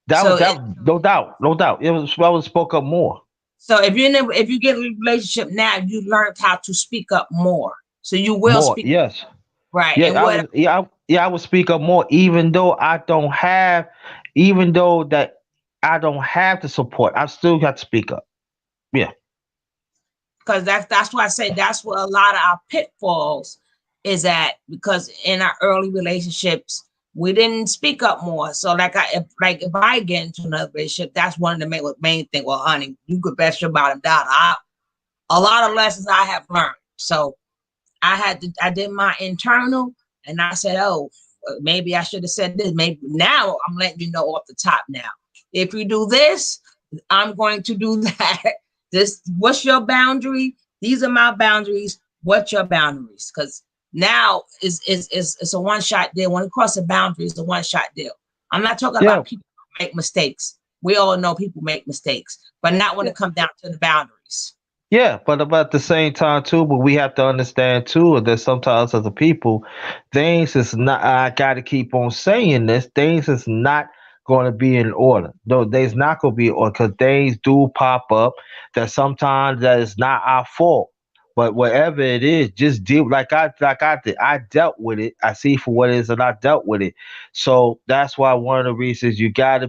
That was So that no doubt, no doubt. I would spoke up more. if you get in a relationship now, you learned how to speak up more. So you will More, speak yes. right. Yeah, And what I would speak up more, even though that I don't have the support, I still got to speak up. Yeah. because that's why I say that's where a lot of our pitfalls is at, because in our early relationships we didn't speak up more. So if I get into another relationship, that's one of the main thing. Well, honey, you could bet your bottom dollar. A lot of lessons I have learned. So I did my internal, and I said, oh, maybe I should have said this. Maybe now I'm letting you know off the top now. If you do this, I'm going to do that. What's your boundary? These are my boundaries. What's your boundaries? Because now it's a one shot deal. When it crosses a boundary, it's a one shot deal. I'm not talking Yeah. about people who make mistakes. We all know people make mistakes, but not when Yeah. it comes down to the boundaries. Yeah, but at the same time too, but we have to understand too that sometimes as a people, things is not. I got to keep on saying this. Things is not going to be in order. No, there's not going to be order because things do pop up that sometimes that is not our fault. But whatever it is, just deal like I did. I dealt with it. I see for what it is, and I dealt with it. So that's why one of the reasons you have to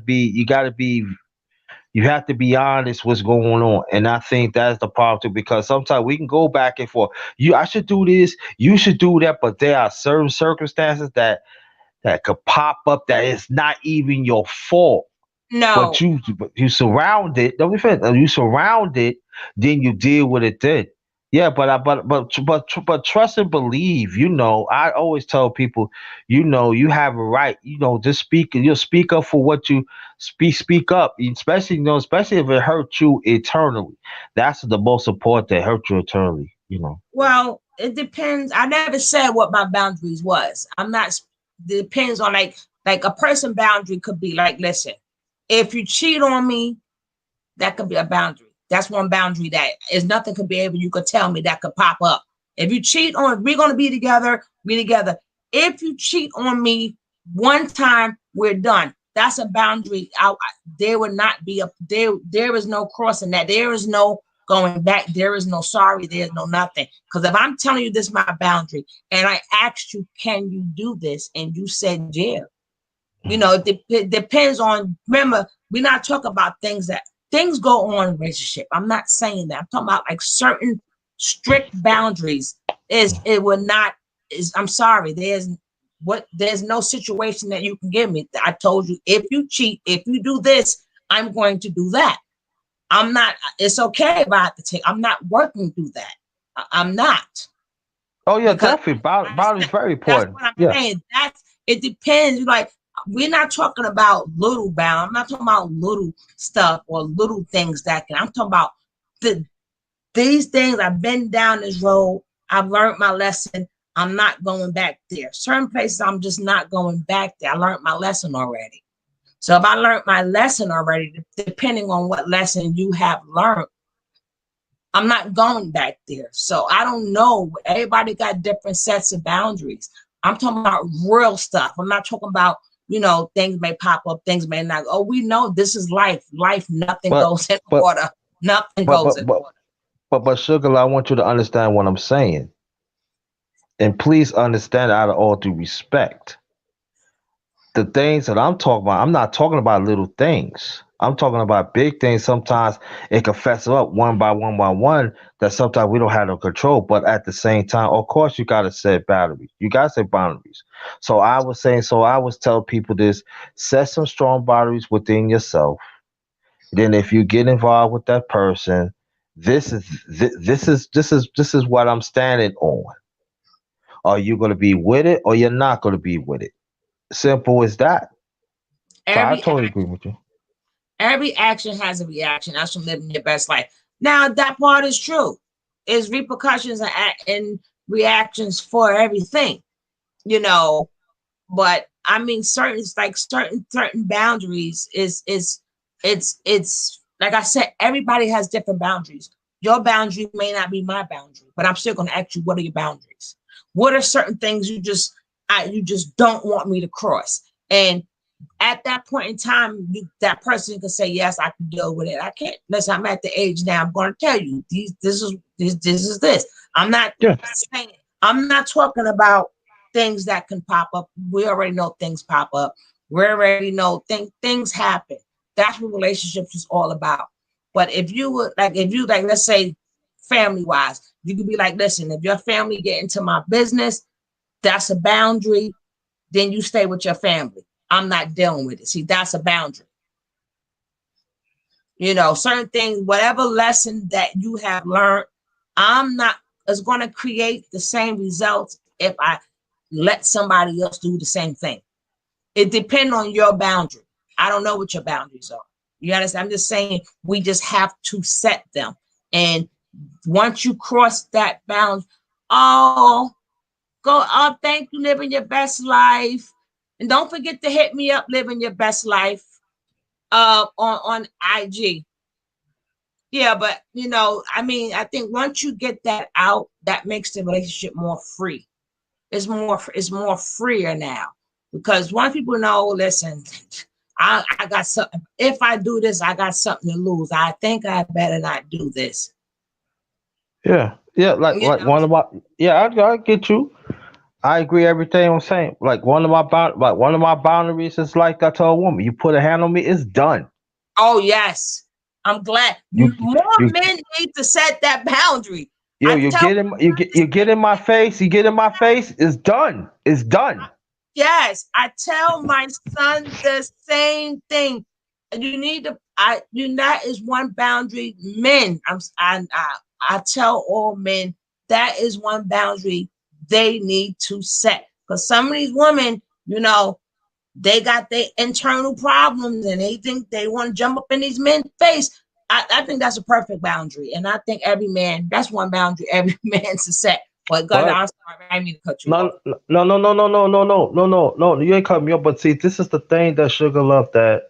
be honest what's going on. And I think that's the problem too, because sometimes we can go back and forth. I should do this, you should do that, but there are certain circumstances that could pop up that it's not even your fault. But No, you surround it. Don't be fair. You surround it, then you deal with it. Then, yeah. But trust and believe. I always tell people, you have a right. Just speak. You'll speak up for what you speak. Speak up, especially especially if it hurts you eternally. That's the most important. That hurt you eternally. well, it depends. I never said what my boundaries was. I'm not. Depends on like a person boundary could be like, listen, if you cheat on me, that could be a boundary. That's one boundary that is nothing could be able you could tell me that could pop up. If you cheat on, we're gonna be together, be together. If you cheat on me one time, we're done. That's a boundary. There would not be a there. There is no crossing that. There is no going back. There is no sorry. There's no nothing. Because if I'm telling you this is my boundary, and I asked you, can you do this, and you said yeah, it depends on. Remember, we're not talking about things go on in a relationship. I'm not saying that. I'm talking about like certain strict boundaries. It would not is I'm sorry, there's no situation that you can give me. I told you, if you cheat, if you do this, I'm going to do that. I'm not, it's okay if I have to take, I'm not working through that. I'm not, Oh yeah, because definitely. Boundaries very that's important. what I'm Yeah. saying. It depends. Like, we're not talking about little bound. I'm not talking about little stuff or little things I'm talking about the these things. I've been down this road. I've learned my lesson. I'm not going back there. Certain places I'm just not going back there. I learned my lesson already. So if I learned my lesson already, depending on what lesson you have learned, I'm not going back there. So I don't know. Everybody got different sets of boundaries. I'm talking about real stuff. I'm not talking about, things may pop up, things may not. Oh, we know this is life. Life, nothing But goes in but order. Nothing but goes but in but order. but sugar, I want you to understand what I'm saying. And please understand out of all due respect. The things that I'm talking about, I'm not talking about little things. I'm talking about big things. Sometimes it can fester up one by one that sometimes we don't have no control. But at the same time, of course, you got to set boundaries. You got to set boundaries. So I was telling people this: set some strong boundaries within yourself. Then, if you get involved with that person, this is what I'm standing on. Are you going to be with it, or you're not going to be with it? Simple as that. So I Every totally act, agree with you. every action has a reaction. That's from living your best life. Now that part is true. Is repercussions and reactions for everything, you know. But I mean, certain boundaries it's like I said, everybody has different boundaries. Your boundary may not be my boundary, but I'm still going to ask you, what are your boundaries? What are certain things you just don't want me to cross? And at that point in time, that person can say, yes, I can deal with it. I can't. Listen, I'm at the age now. I'm going to tell you, this is this. I'm not Yeah. saying. I'm not talking about things that can pop up. We already know things pop up. We already know things happen. That's what relationships is all about. But if you like, let's say, family wise, you could be like, listen, if your family get into my business, that's a boundary. Then you stay with your family. I'm not dealing with it. See, that's a boundary. Certain things, whatever lesson that you have learned, I'm not, is going to create the same results if I let somebody else do the same thing. It depends on your boundary. I don't know what your boundaries are. You understand? I'm just saying we just have to set them. And once you cross that bound, oh, go, oh, thank you, living your best life. And don't forget to hit me up, living your best life. on IG. Yeah, but I mean, I think once you get that out, that makes the relationship more free. It's more freer now because once people know, listen, I got something. If I do this, I got something to lose. I think I better not do this. Yeah, yeah. You know, I get you. I agree everything I'm saying. Like one of my boundaries is like I told a woman, you put a hand on me, it's done. oh yes, I'm glad. You More you men need to set that boundary. yo I you tell get in you get in my face, you get in my face, it's done. It's done. Yes, I tell my son the same thing. You need to. That is one boundary. Men, I tell all men that is one boundary they need to set because some of these women, they got their internal problems and they think they want to jump up in these men's face. I think that's a perfect boundary, and I think that's one boundary every man should set. But God, But I'm sorry, I didn't mean to cut you off. no, no. You ain't cut me up. But see, this is the thing that Sugar Love. That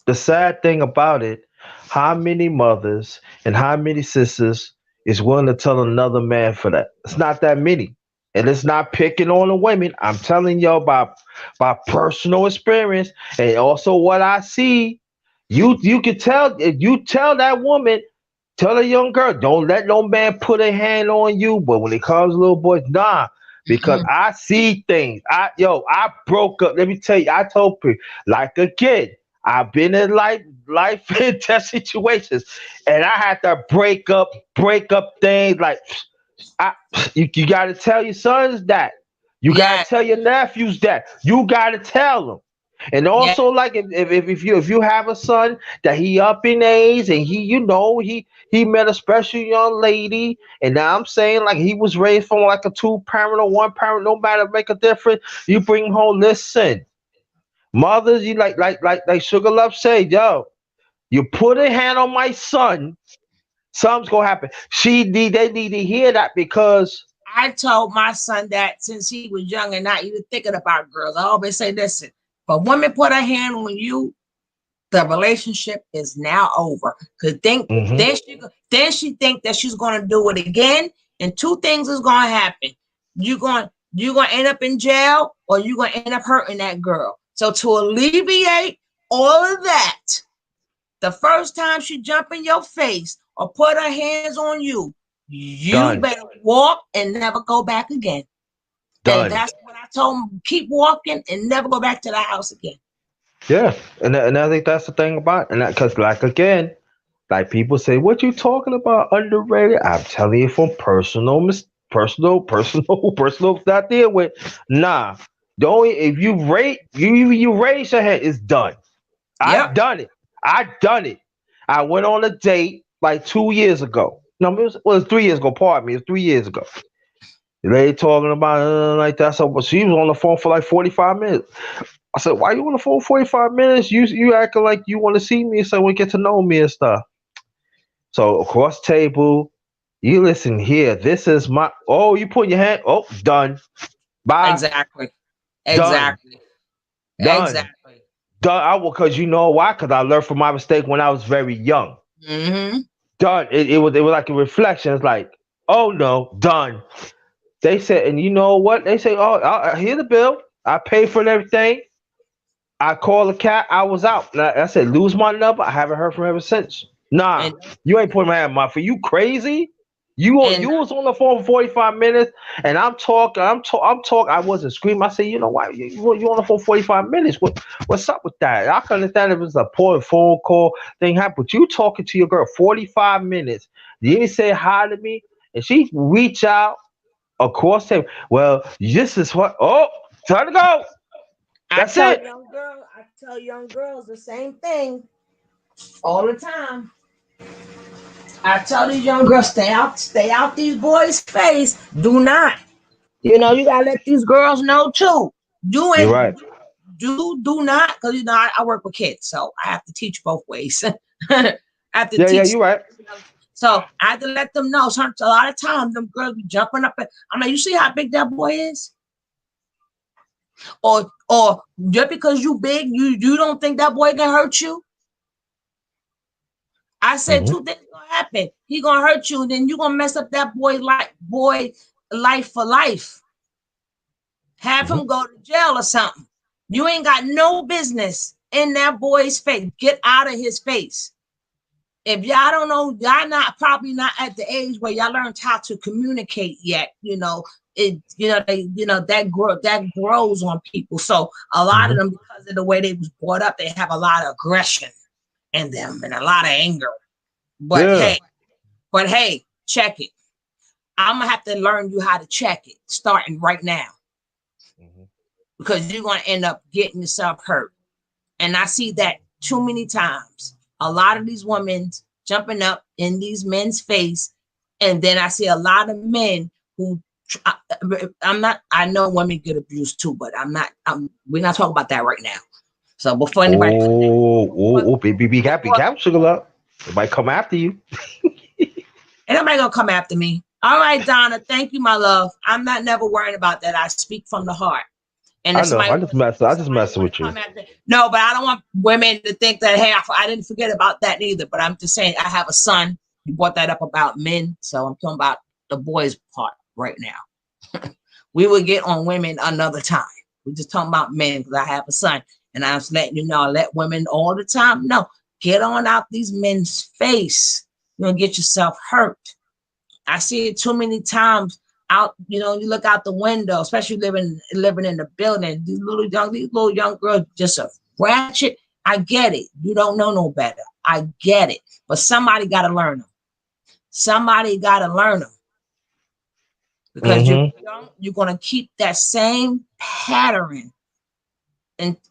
the sad thing about it, how many mothers and how many sisters is willing to tell another man for that? It's not that many. And it's not picking on the women. I'm telling y'all by personal experience and also what I see. You can tell if you tell that woman, tell a young girl, don't let no man put a hand on you. But when it comes to little boys, nah. Because Mm-mm. I see things. I broke up. Let me tell you, I told people like a kid. I've been in life and test situations, and I had to break up things like I, you got to tell your sons that. You got Yeah, to tell your nephews that. You got to tell them. And yeah, also, like if you have a son that he up in age and he met a special young lady, and now I'm saying like he was raised from like a two parent or one parent, no matter make a difference. You bring him home. Listen, mothers, you like Sugar Love said, yo, you put a hand on my son, something's gonna happen. They need to hear that because I told my son that since he was young and not even thinking about girls. I always say, listen, if a woman put her hand on you, the relationship is now over. Cause hmm then she think that she's gonna do it again, and two things is gonna happen. You're gonna end up in jail, or you're gonna end up hurting that girl. So to alleviate all of that, the first time she jump in your face or put her hands on you, you done, better walk and never go back again. And done. that's what I told him. Keep walking and never go back to the house again. Yeah, and I think that's the thing about and that because like again, like people say, what you talking about underrated? I'm telling you from personal that deal with. Nah, the only if you raise your hand, it's done. I Yep. done it. I done it. I went on a date like 2 years ago. No, it was 3 years ago. Pardon me, it was 3 years ago. The lady talking about like that. So, but she was on the phone for like 45 minutes. I said, "Why you on the phone 45 minutes? You acting like you want to see me, so we get to know me and stuff." So across table, you listen here. This is my. Oh, you put your hand. Oh, done. Bye. Exactly. Done. Exactly. Done. Exactly. Done. I will, cause you know why? Cause I learned from my mistake when I was very young. Mm-hmm. Done. It was like a reflection. It's like, oh no, done. They said, and you know what? They say, oh, here's the bill. I paid for everything. I called the cat. I was out. And I said, lose my number. I haven't heard from her ever since. Nah, And you ain't putting my hand in my face. You crazy? You and was on the phone for 45 minutes, and I'm talking. I'm talking. I wasn't screaming. I said, you know why? You on the phone 45 minutes? What's up with that? I can understand if it's a poor phone call thing happened, but you talking to your girl 45 minutes. You didn't say hi to me, and she reach out across the table. Well, this is what. Oh, time to go. I That's tell it. young girls, I tell young girls the same thing all the time. I tell these young girls, stay out these boys' face. Do not. You gotta let these girls know too. Do You're it. right. Do not, because I work with kids, so I have to teach both ways. I have to Yeah, teach. you're right. So I have to let them know. So a lot of times them girls be jumping up. I'm like, you see how big that boy is? Or Or just because you big, you don't think that boy can hurt you? I said Mm-hmm. two things gonna happen. He gonna hurt you, and then you gonna mess up that boy life for life. Have Mm-hmm. him go to jail or something. You ain't got no business in that boy's face. Get out of his face. If y'all don't know, y'all probably not at the age where y'all learned how to communicate yet. That grows on people. So a lot of them, because of the way they was brought up, they have a lot of aggression in them and a lot of anger. But hey, check it. I'm gonna have to learn you how to check it starting right now, because you're gonna end up getting yourself hurt. And I see that too many times. A lot of these women jumping up in these men's face, and then I see a lot of men who I know women get abused too, but we're not talking about that right now. So before anybody be careful, Sugar Love. It might come after you. Ain't nobody gonna come after me. All right, Donna, thank you, my love. I'm not never worrying about that. I speak from the heart. And I know. I just messing with you. No, but I don't want women to think that, hey, I didn't forget about that either. But I'm just saying, I have a son. You brought that up about men. So I'm talking about the boys' part right now. We will get on women another time. We're just talking about men because I have a son. And I'm just letting you know, I let women all the time know, get on out these men's face. You're going to get yourself hurt. I see it too many times. Out, you look out the window, especially living in the building. These little young girls just a ratchet. I get it. You don't know no better. I get it. But somebody got to learn them. Somebody got to learn them. Because you're going to keep that same pattern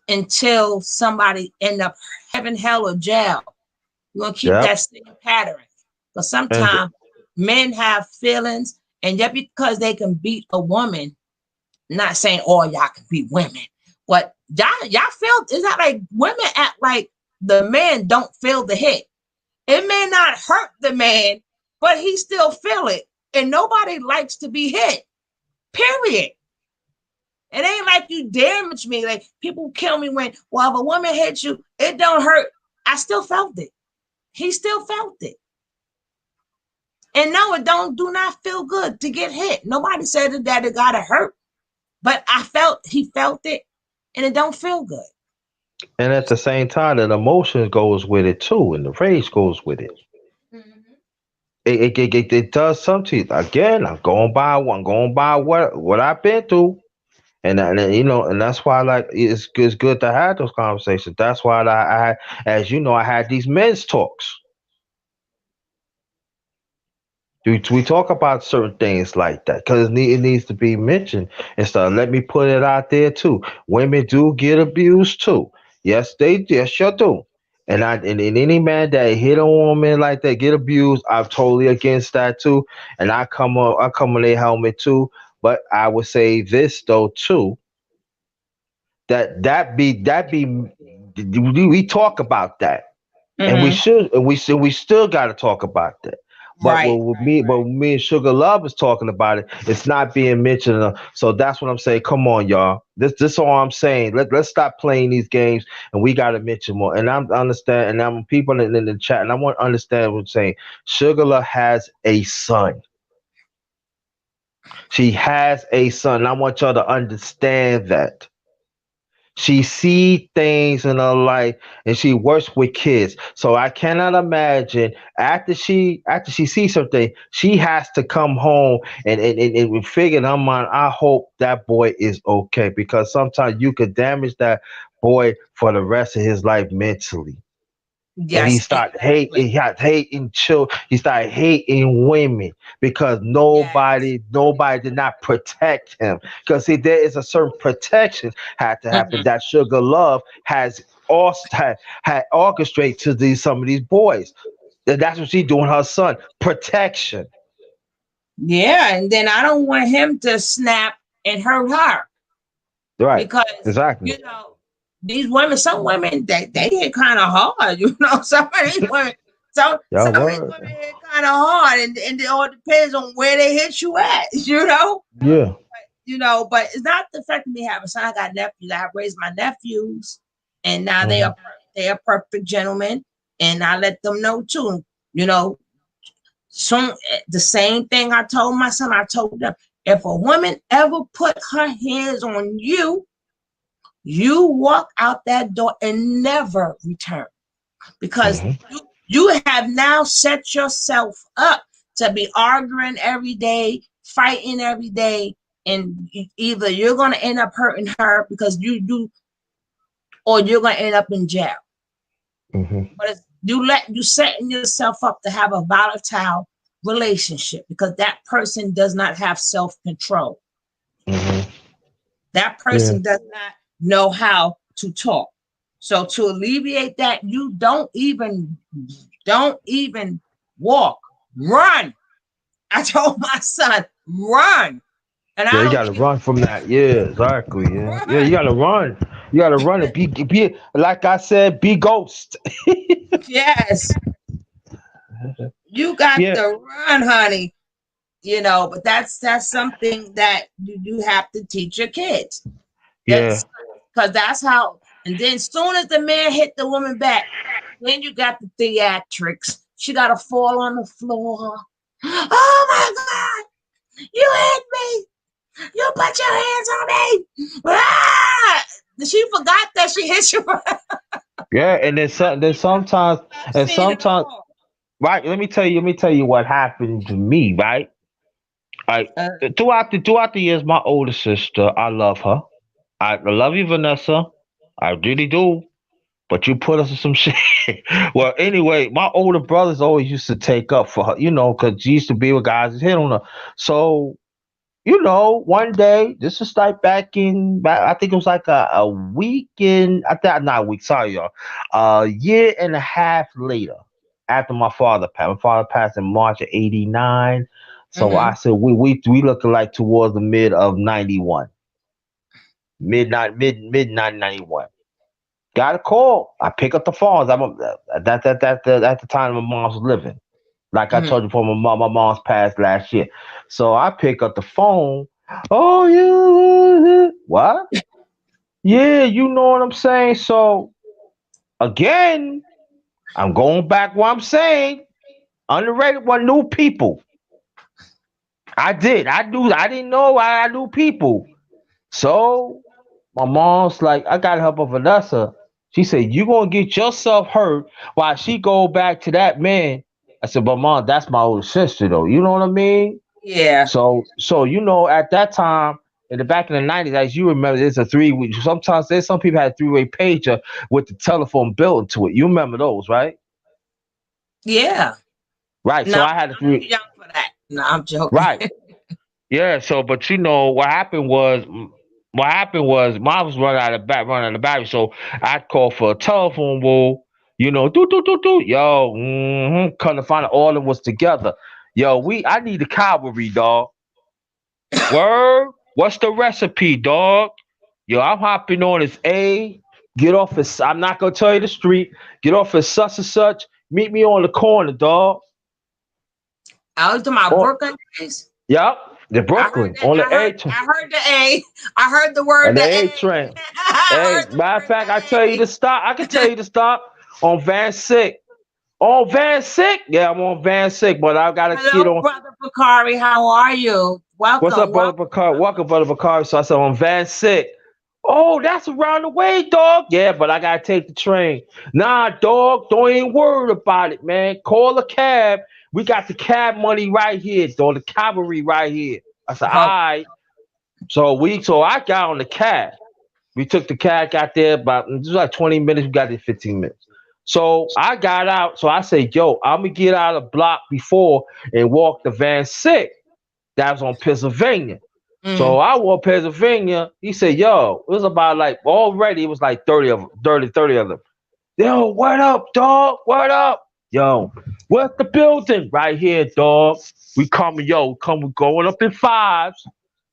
until somebody end up heaven, hell, or jail. You're going to keep that same pattern. Because sometimes men have feelings. And just because they can beat a woman, not saying all y'all can beat women, but y'all feel, it's not like women act like the man don't feel the hit. It may not hurt the man, but he still feel it. And nobody likes to be hit, period. It ain't like you damage me. Like people kill me when, well, if a woman hits you, it don't hurt. I still felt it. He still felt it. And no, it do not feel good to get hit. Nobody said that it gotta hurt, but he felt it, and it don't feel good. And at the same time, the emotion goes with it too, and the rage goes with it. It does something. Again, I'm going by what I've been through, and that's why it's good to have those conversations. That's why I as you know, I had these men's talks. We talk about certain things like that because it needs to be mentioned and stuff. Let me put it out there too. Women do get abused too. Yes, yes, sure do. And any man that hit a woman like that get abused, I'm totally against that too. And I come on their helmet too. But I would say this though too. That be we talk about that. And we should, and we still got to talk about that. But with me and Sugar Love is talking about it, it's not being mentioned. So that's what I'm saying. Come on, y'all. This all I'm saying. Let's stop playing these games, and we got to mention more. And I understand, and I'm people in the chat, and I want to understand what I'm saying. Sugar Love has a son. She has a son. And I want y'all to understand that. She see things in her life and she works with kids. So I cannot imagine after she sees something, she has to come home and figure in her mind, I hope that boy is okay. Because sometimes you could damage that boy for the rest of his life mentally. Yes, and he started hating children. He started hating women because nobody did not protect him. Because see, there is a certain protection had to happen that Sugar Love has also had orchestrated to some of these boys. And that's what she's doing her son. Protection. Yeah, and then I don't want him to snap and hurt her. Right. Because exactly. These women, some women they hit kind of hard, some of these women. Some of these women hit kind of hard, and it all depends on where they hit you at, Yeah. but it's not affecting me having a son. I got nephews. I have raised my nephews, and now Mm-hmm. they are perfect gentlemen, and I let them know too. You know, soon the same thing I told my son. I told them, if a woman ever put her hands on you, you walk out that door and never return, because Mm-hmm. you have now set yourself up to be arguing every day, fighting every day, and either you're going to end up hurting her because you do, or you're going to end up in jail. Mm-hmm. But it's, you setting yourself up to have a volatile relationship, because that person does not have self-control. Mm-hmm. That Yeah. person does not know how to talk. So to alleviate that, you don't even walk, run. I told my son, run. And Yeah, I you don't gotta care. run from that. Yeah, exactly. Yeah, yeah, you Run. gotta run. You gotta run and be like I said, be ghost. Yes. You got Yeah, to run, honey. But that's something that you have to teach your kids. yeah, That's because that's how, and then soon as the man hit the woman back, then you got the theatrics. She got to fall on the floor. Oh my God, you hit me. You put your hands on me. Ah! She forgot that she hit you. yeah. And then sometimes, I've and seen it sometimes, all. right? Let me tell you what happened to me. Right? I Uh, throughout the years, my older sister, I love her. I love you, Vanessa. I really do. But you put us in some shit. Well, anyway, my older brothers always used to take up for her, because she used to be with guys that hit on her. So, one day, this is like I think it was like a week I thought, not a week, sorry, y'all. A year and a half later, after my father passed. My father passed in March of '89. So I mhm, said, we looking like towards the mid of '91, mid 1991. Got a call. I pick up the phone. That at the time my mom was living. Like I mhm. told you before, my mom's passed last year. So I pick up the phone. Oh yeah, what? Yeah, you know what I'm saying. So again, I'm going back. What I'm saying, underrated one, new people. I did. I do. I didn't know I knew people. So my mom's like, I gotta help her, Vanessa. She said, you gonna get yourself hurt while she go back to that man. I said, but mom, that's my older sister though. You know what I mean? Yeah. So at that time, in the back in the '90s, as you remember, there's a three-way. Sometimes there's some people had a three-way pager with the telephone built into it. You remember those, right? Yeah. Right. No, So I'm I had a too three. young for that. No, I'm joking. Right. Yeah. So, but what happened was mom was running out of battery. So I called for a telephone rule. Do do do do. Yo, come to find out all of them was together. Yo, I need the cavalry, dog. Word. What's the recipe, dog? Yo, I'm hopping on this A. Get off at. I'm not gonna tell you the street. Get off at such and such. Meet me on the corner, dog. I was talking about On, Brooklyn days. yep, the I heard Brooklyn that. on I the A heard. train. I heard the A. I heard the word And the the A. A train. I Hey, heard the matter of word fact, I tell you the to stop. I can tell you to stop on Van Sick. On Van Sick? Yeah, I'm on Van Sick, but I A. gotta get Hello, on. brother Bakari. How are you? What's Welcome. up, brother Welcome. Bakari? Welcome, Welcome. brother Bakari. So I said on Van Sick. Oh, that's around the way, dog. Yeah, but I gotta take the train. Nah, dog, don't even worry about it, man. Call a cab. We got the cab money right here, dog. The cavalry right here. I said, all Oh, right. So I got on the cab. We took the cab, got there about it was like 20 minutes. We got there 15 minutes. So I got out. So I said, yo, I'm gonna get out of the block before and walk the Van Sick. That was on Pennsylvania. So mm. I walked Pennsylvania. He said, yo, it was about like already it was like 30 of them. Yo, what up, dog? What up? Yo, what's the building? Right here, dog. We going up in fives.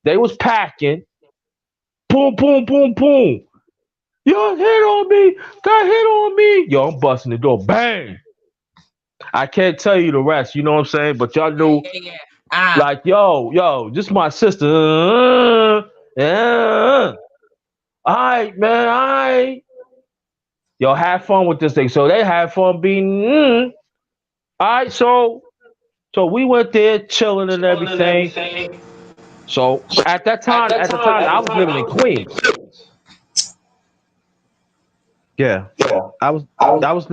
They was packing. Boom, boom, boom, boom. Yo, hit on me. Got hit on me. Yo, I'm busting the door. Bang. I can't tell you the rest. You know what I'm saying? But y'all Yeah, knew, yeah, yeah. Ah, like, yo, this my sister. Yeah. All right, man. All right. Yo, have fun with this thing. So they had fun being. All right. So we went there chilling and everything. So at the time, I was living in Queens. Yeah, I was. I was.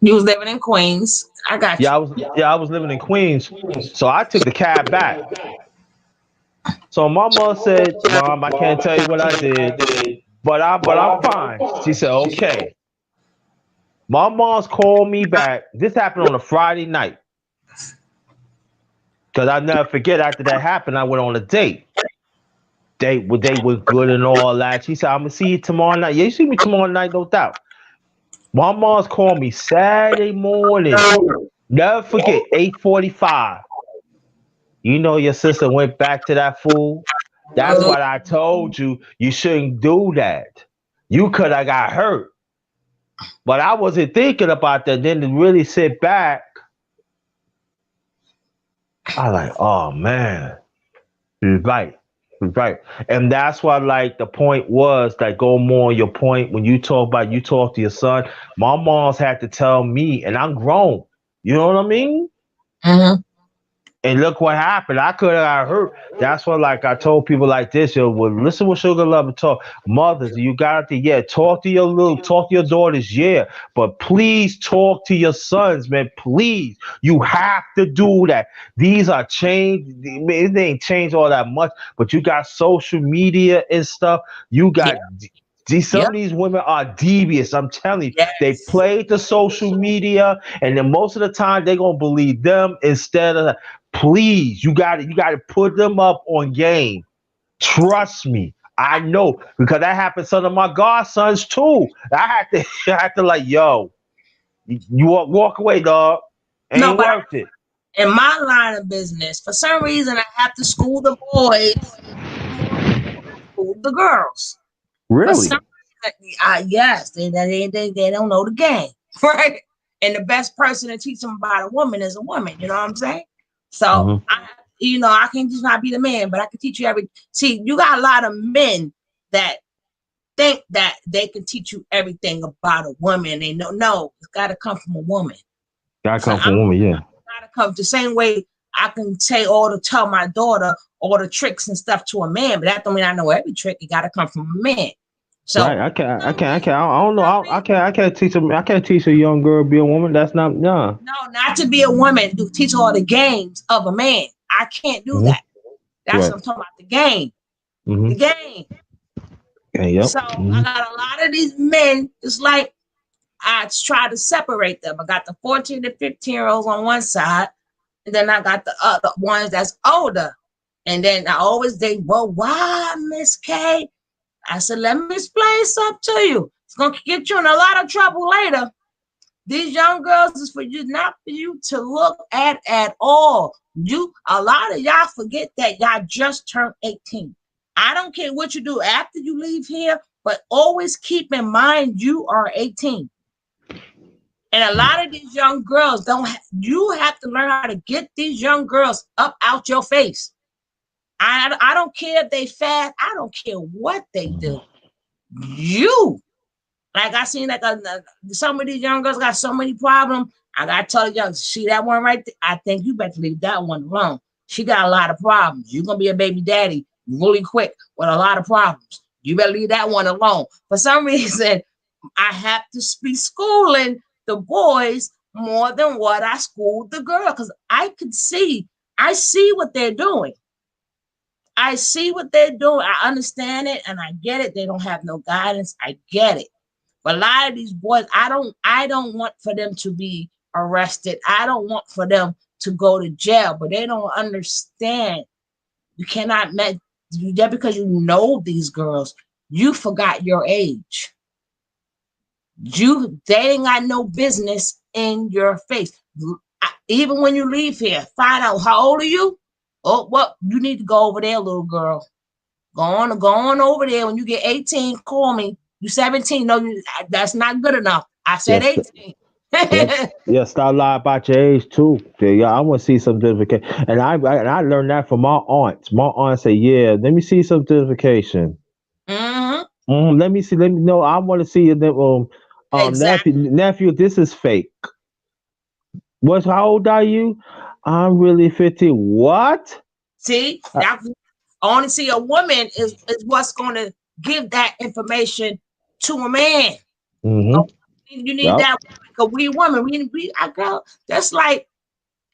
You was living in Queens. I got Yeah, you. I was. Yeah, I was living in Queens. So I took the cab back. So my mom said, "Mom, I can't tell you what I did, but I'm fine." She said, "Okay." My mom's called me back. This happened on a Friday night. Cause I'll never forget after that happened, I went on a date. They were good and all that. She said, I'm gonna see you tomorrow night. Yeah, you see me tomorrow night, no doubt. My mom's called me Saturday morning. Never forget, 8:45. You know your sister went back to that fool. That's what I told you. You shouldn't do that. You could have got hurt. But I wasn't thinking about that. Then to really sit back, I like, oh man. Right. Right. And that's why like the point was like go more on your point when you talk about you talk to your son. My mom's had to tell me, and I'm grown. You know what I mean? Mm-hmm. And look what happened. I could have got hurt. That's why, like I told people like this, yo, well, listen what Sugar Love and talk. Mothers, you got to, yeah, talk to your daughters, yeah. But please talk to your sons, man. Please. You have to do that. These are changed. It ain't changed all that much, but you got social media and stuff. You Yeah. got some Yep. of these women are devious. I'm telling you, they Yes. play the social media, and then most of the time they're gonna believe them instead of. Please, you got to put them up on game. Trust me, I know because that happened to some of my godsons too. I had to like, yo, you walk away, dog. No, Ain't but worth it. in my line of business, for some reason, I have to school the boys more than I school the girls. For Really? some reason, yes, they don't know the game, right? And the best person to teach them about a woman is a woman. You know what I'm saying? So Hmm. I can just not be the man, but I can teach you every. See, you got a lot of men that think that they can teach you everything about a woman. They know no, it's got to come from a woman. Gotta So come from a woman, yeah. gotta come the same way I can say all to tell my daughter all the tricks and stuff to a man, but that don't mean I know every trick. It gotta come from a man. So Right. I don't know. I can't teach a. I can't teach a young girl to be a woman. That's not. Nah. no, not to be a woman to teach all the games of a man. I can't do Hmm. that. That's Right. what I'm talking about. The game. The Hmm. game. Yeah. Yep. So I got a lot of these men, it's like I try to separate them. I got the 14 to 15-year-olds on one side, and then I got the other ones that's older. And then I always think, well, why, Miss K? I said, let me explain something to you. It's gonna get you in a lot of trouble later. These young girls is for you, not for you to look at all. A lot of y'all forget that y'all just turned 18. I don't care what you do after you leave here, but always keep in mind you are 18. And a lot of these young girls you have to learn how to get these young girls up out your face. I don't care if they fast. I don't care what they do. You like I seen some of these young girls got so many problems. I gotta tell you, see that one right there? I think you better leave that one alone. She got a lot of problems. You're gonna be a baby daddy really quick with a lot of problems. You better leave that one alone. For some reason, I have to be schooling the boys more than what I schooled the girl because I see what they're doing. I see what they're doing. I understand it and I get it. They don't have no guidance. I get it. But a lot of these boys, I don't want for them to be arrested. I don't want for them to go to jail, but they don't understand. You cannot met just because you know these girls, you forgot your age. They ain't got no business in your face. Even when you leave here, find out how old are you? Oh, well, you need to go over there, little girl. Go on over there. When you get 18, call me. You 17. No, that's not good enough. I said Yes. 18. Yeah, stop lying about your age too. Yeah, I want to see some certification, and I learned that from my aunts. My aunt say, "Yeah, let me see some certification. Hmm. Let me see. Let me know. I want to see your Exactly. nephew. This is fake. What? How old are you? I'm really 15. What? See, Uh, that only see a woman is what's going to give that information to a man. Oh, mm-hmm. you need Yep. that because we women, we I girl, that's like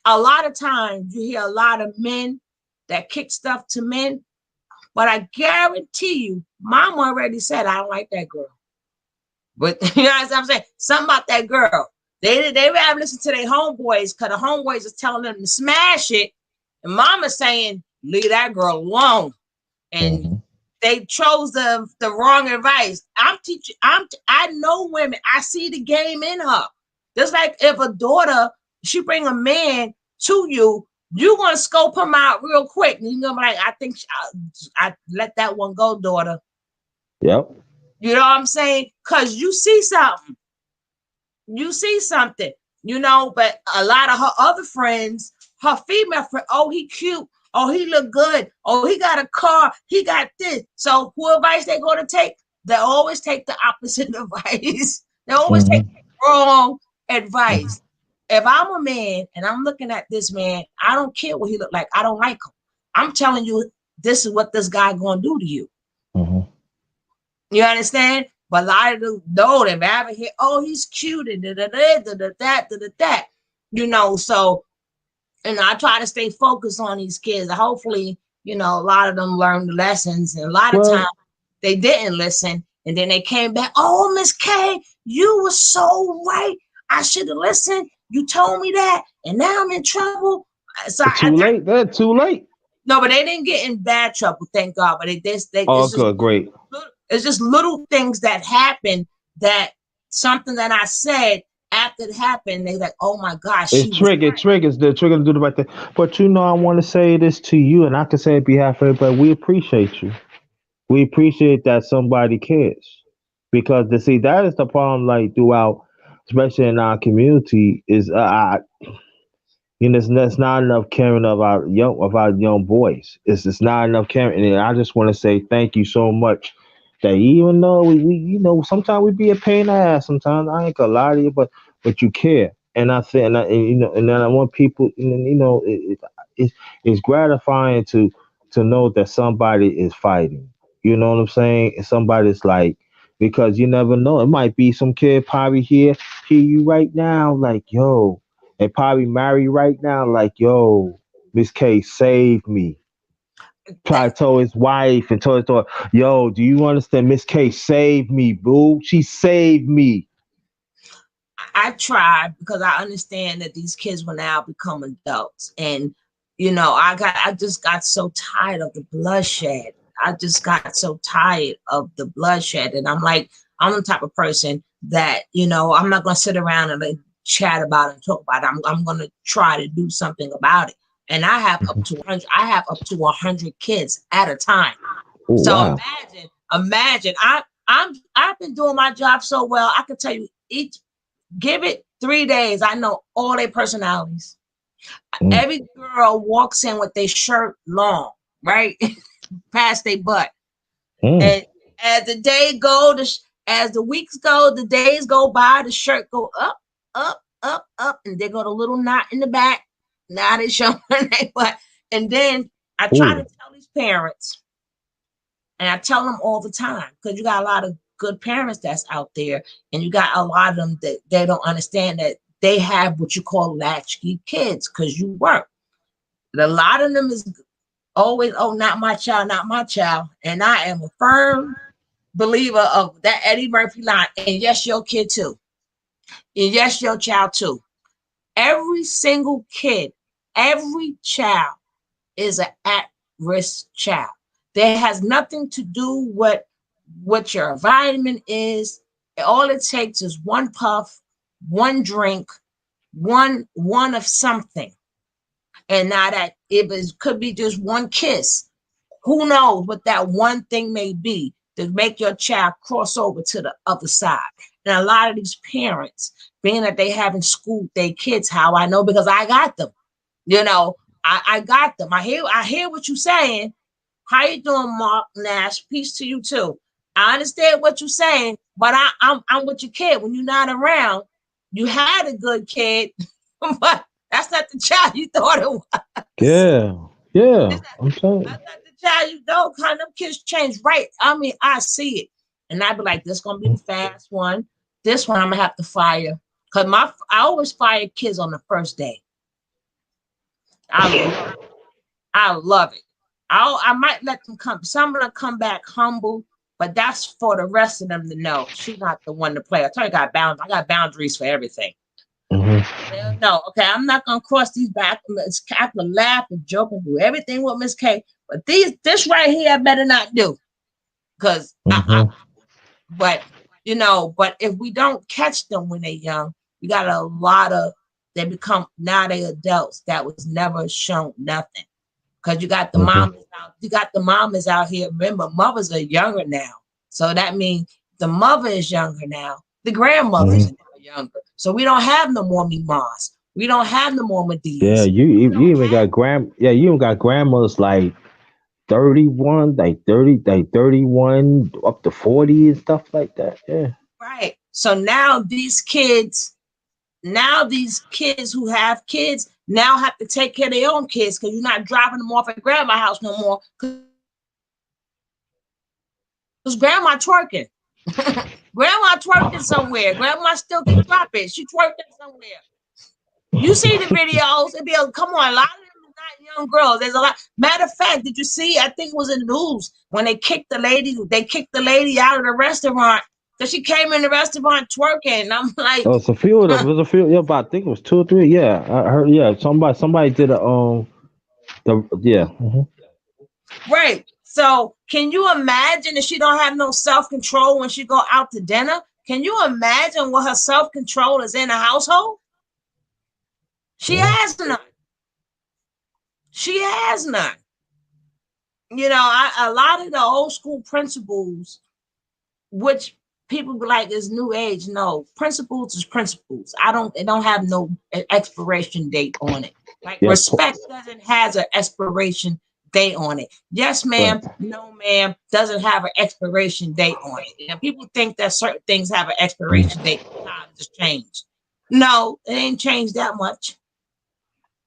a lot of times you hear a lot of men that kick stuff to men, but I guarantee you, mom already said I don't like that girl. But you know what I'm saying? Something about that girl. They rather listen to their homeboys because the homeboys is telling them to smash it. And mama's saying, leave that girl alone. And Mm-hmm. they chose the wrong advice. I'm teaching, I know women. I see the game in her. Just like if a daughter, she bring a man to you, you're gonna scope him out real quick. And you're gonna be like, I think I let that one go, daughter. Yep. You know what I'm saying? Because you see something. You see something, but a lot of her other friends, her female friend, oh, he cute. Oh, he look good. Oh, he got a car. He got this. So who advice they going to take? They always take the opposite advice. They always take Mm-hmm. the wrong advice. If I'm a man and I'm looking at this man, I don't care what he look like. I don't like him. I'm telling you, this is what this guy going to do to you. Mm-hmm. You understand? But a lot of them know them. Ever hear, oh, he's cute and that. So I try to stay focused on these kids. Hopefully, a lot of them learn the lessons, and a lot of times Well, they didn't listen, and then they came back. Oh, Miss K, you were so right. I should have listened. You told me that, and now I'm in trouble. So too late. That's too late. no, but they didn't get in bad trouble, thank God. But Oh, it's just good, great. it's just little things that happen that something that I said after it happened, they like, oh my gosh, she was It triggers the trigger to do the right thing. But I want to say this to you, and I can say it behalf of everybody. We appreciate you. We appreciate that somebody cares, because to see that is the problem. Like throughout, especially in our community, is there's not enough caring of our young boys. It's not enough caring, and I just want to say thank you so much. That even though we sometimes we be a pain in the ass. Sometimes I ain't gonna lie to you, but you care, and I think and then I want people, it's it's gratifying to know that somebody is fighting. You know what I'm saying? And somebody's like, because you never know. It might be some kid probably hear you right now, like yo, and probably marry right now, like, yo, Miss K, save me. Probably that told his wife and told his daughter, yo, do you understand? Miss K, save me, boo. She saved me. I tried because I understand that these kids will now become adults. And I just got so tired of the bloodshed. I just got so tired of the bloodshed. And I'm like, I'm the type of person that, I'm not gonna sit around and like, chat about it and talk about it. I'm gonna try to do something about it. And I have up to 100, I have up to 100 kids at a time. Oh, So wow. imagine I've been doing my job so well. I can tell you each give it 3 days. I know all their personalities. Mm, Every girl walks in with their shirt long, right? Past their butt. mm, And as the day go, as the weeks go, the days go by, the shirt go up, up, up, up, and they got a little knot in the back. Now they showing their butt. And then I try to ooh. tell these parents, and I tell them all the time, because you got a lot of good parents that's out there, and you got a lot of them that they don't understand that they have what you call latchkey kids because you work. And a lot of them is always, oh, not my child, not my child. And I am a firm believer of that Eddie Murphy line. And yes, your kid too. And yes, your child too. Every single kid, every child is an at-risk child. That has nothing to do with what your environment is. All it takes is one puff, one drink, one of something. And now that it could be just one kiss. Who knows what that one thing may be to make your child cross over to the other side. And a lot of these parents, being that they haven't schooled their kids, how I know, because I got them. You know, I got them. I hear what you're saying. How you doing, Mark Nash? Peace to you too. I understand what you're saying, but I'm with your kid. When you're not around, you had a good kid, but that's not the child you thought it was. Yeah, yeah. I'm saying. That's not the child you know. Kind of kids change, right? I mean, I see it, and I'd be like, "This gonna be the fast one. This one I'm gonna have to fire." Cause I always fire kids on the first day. I I love it. I might let them come. Some of them come back humble, but that's for the rest of them to know she's not the one to play. I tell you, I got boundaries for everything. Mm-hmm. No, okay, I'm not gonna cross these back. I can laugh and joke and do everything with Miss K, but this right here, I better not do, because Mm-hmm. but but if we don't catch them when they're young, we got a lot of they become now they adults that was never shown nothing. Because Mm-hmm. you got the mamas out here. Remember, mothers are younger now. So that means the mother is younger now. The grandmothers are Mm-hmm. now younger. So we don't have no more Mimas. We don't have no more Yeah, Medias. We you don't even have got you even got grandmas like 31, like 30, like 31 up to 40 and stuff like that. Yeah. right. So now these kids who have kids now have to take care of their own kids because you're not dropping them off at grandma's house no more because grandma twerking. Grandma twerking somewhere. Grandma still can drop it. She twerking somewhere. You see the videos, it'd be come on, a lot of them are not young girls. There's a lot. Matter of fact, did you see? I think it was in the news when they kicked the lady out of the restaurant because she came in the restaurant twerking. And I'm like, Oh, it's a few of them. It was a few. Yeah, but I think it was two or three. Yeah, I heard. Yeah, somebody did a the yeah. right. So can you imagine if she don't have no self-control when she go out to dinner? Can you imagine what her self-control is in a household? She Yeah. has none. She has none. A lot of the old school principles, which people be like is new age. No, principles is principles. It don't have no expiration date on it. Like Yeah. respect doesn't has an expiration date on it. Yes, Right. ma'am. No, ma'am. Doesn't have an expiration date on it. People think that certain things have an expiration date. Times has changed. No, it ain't changed that much.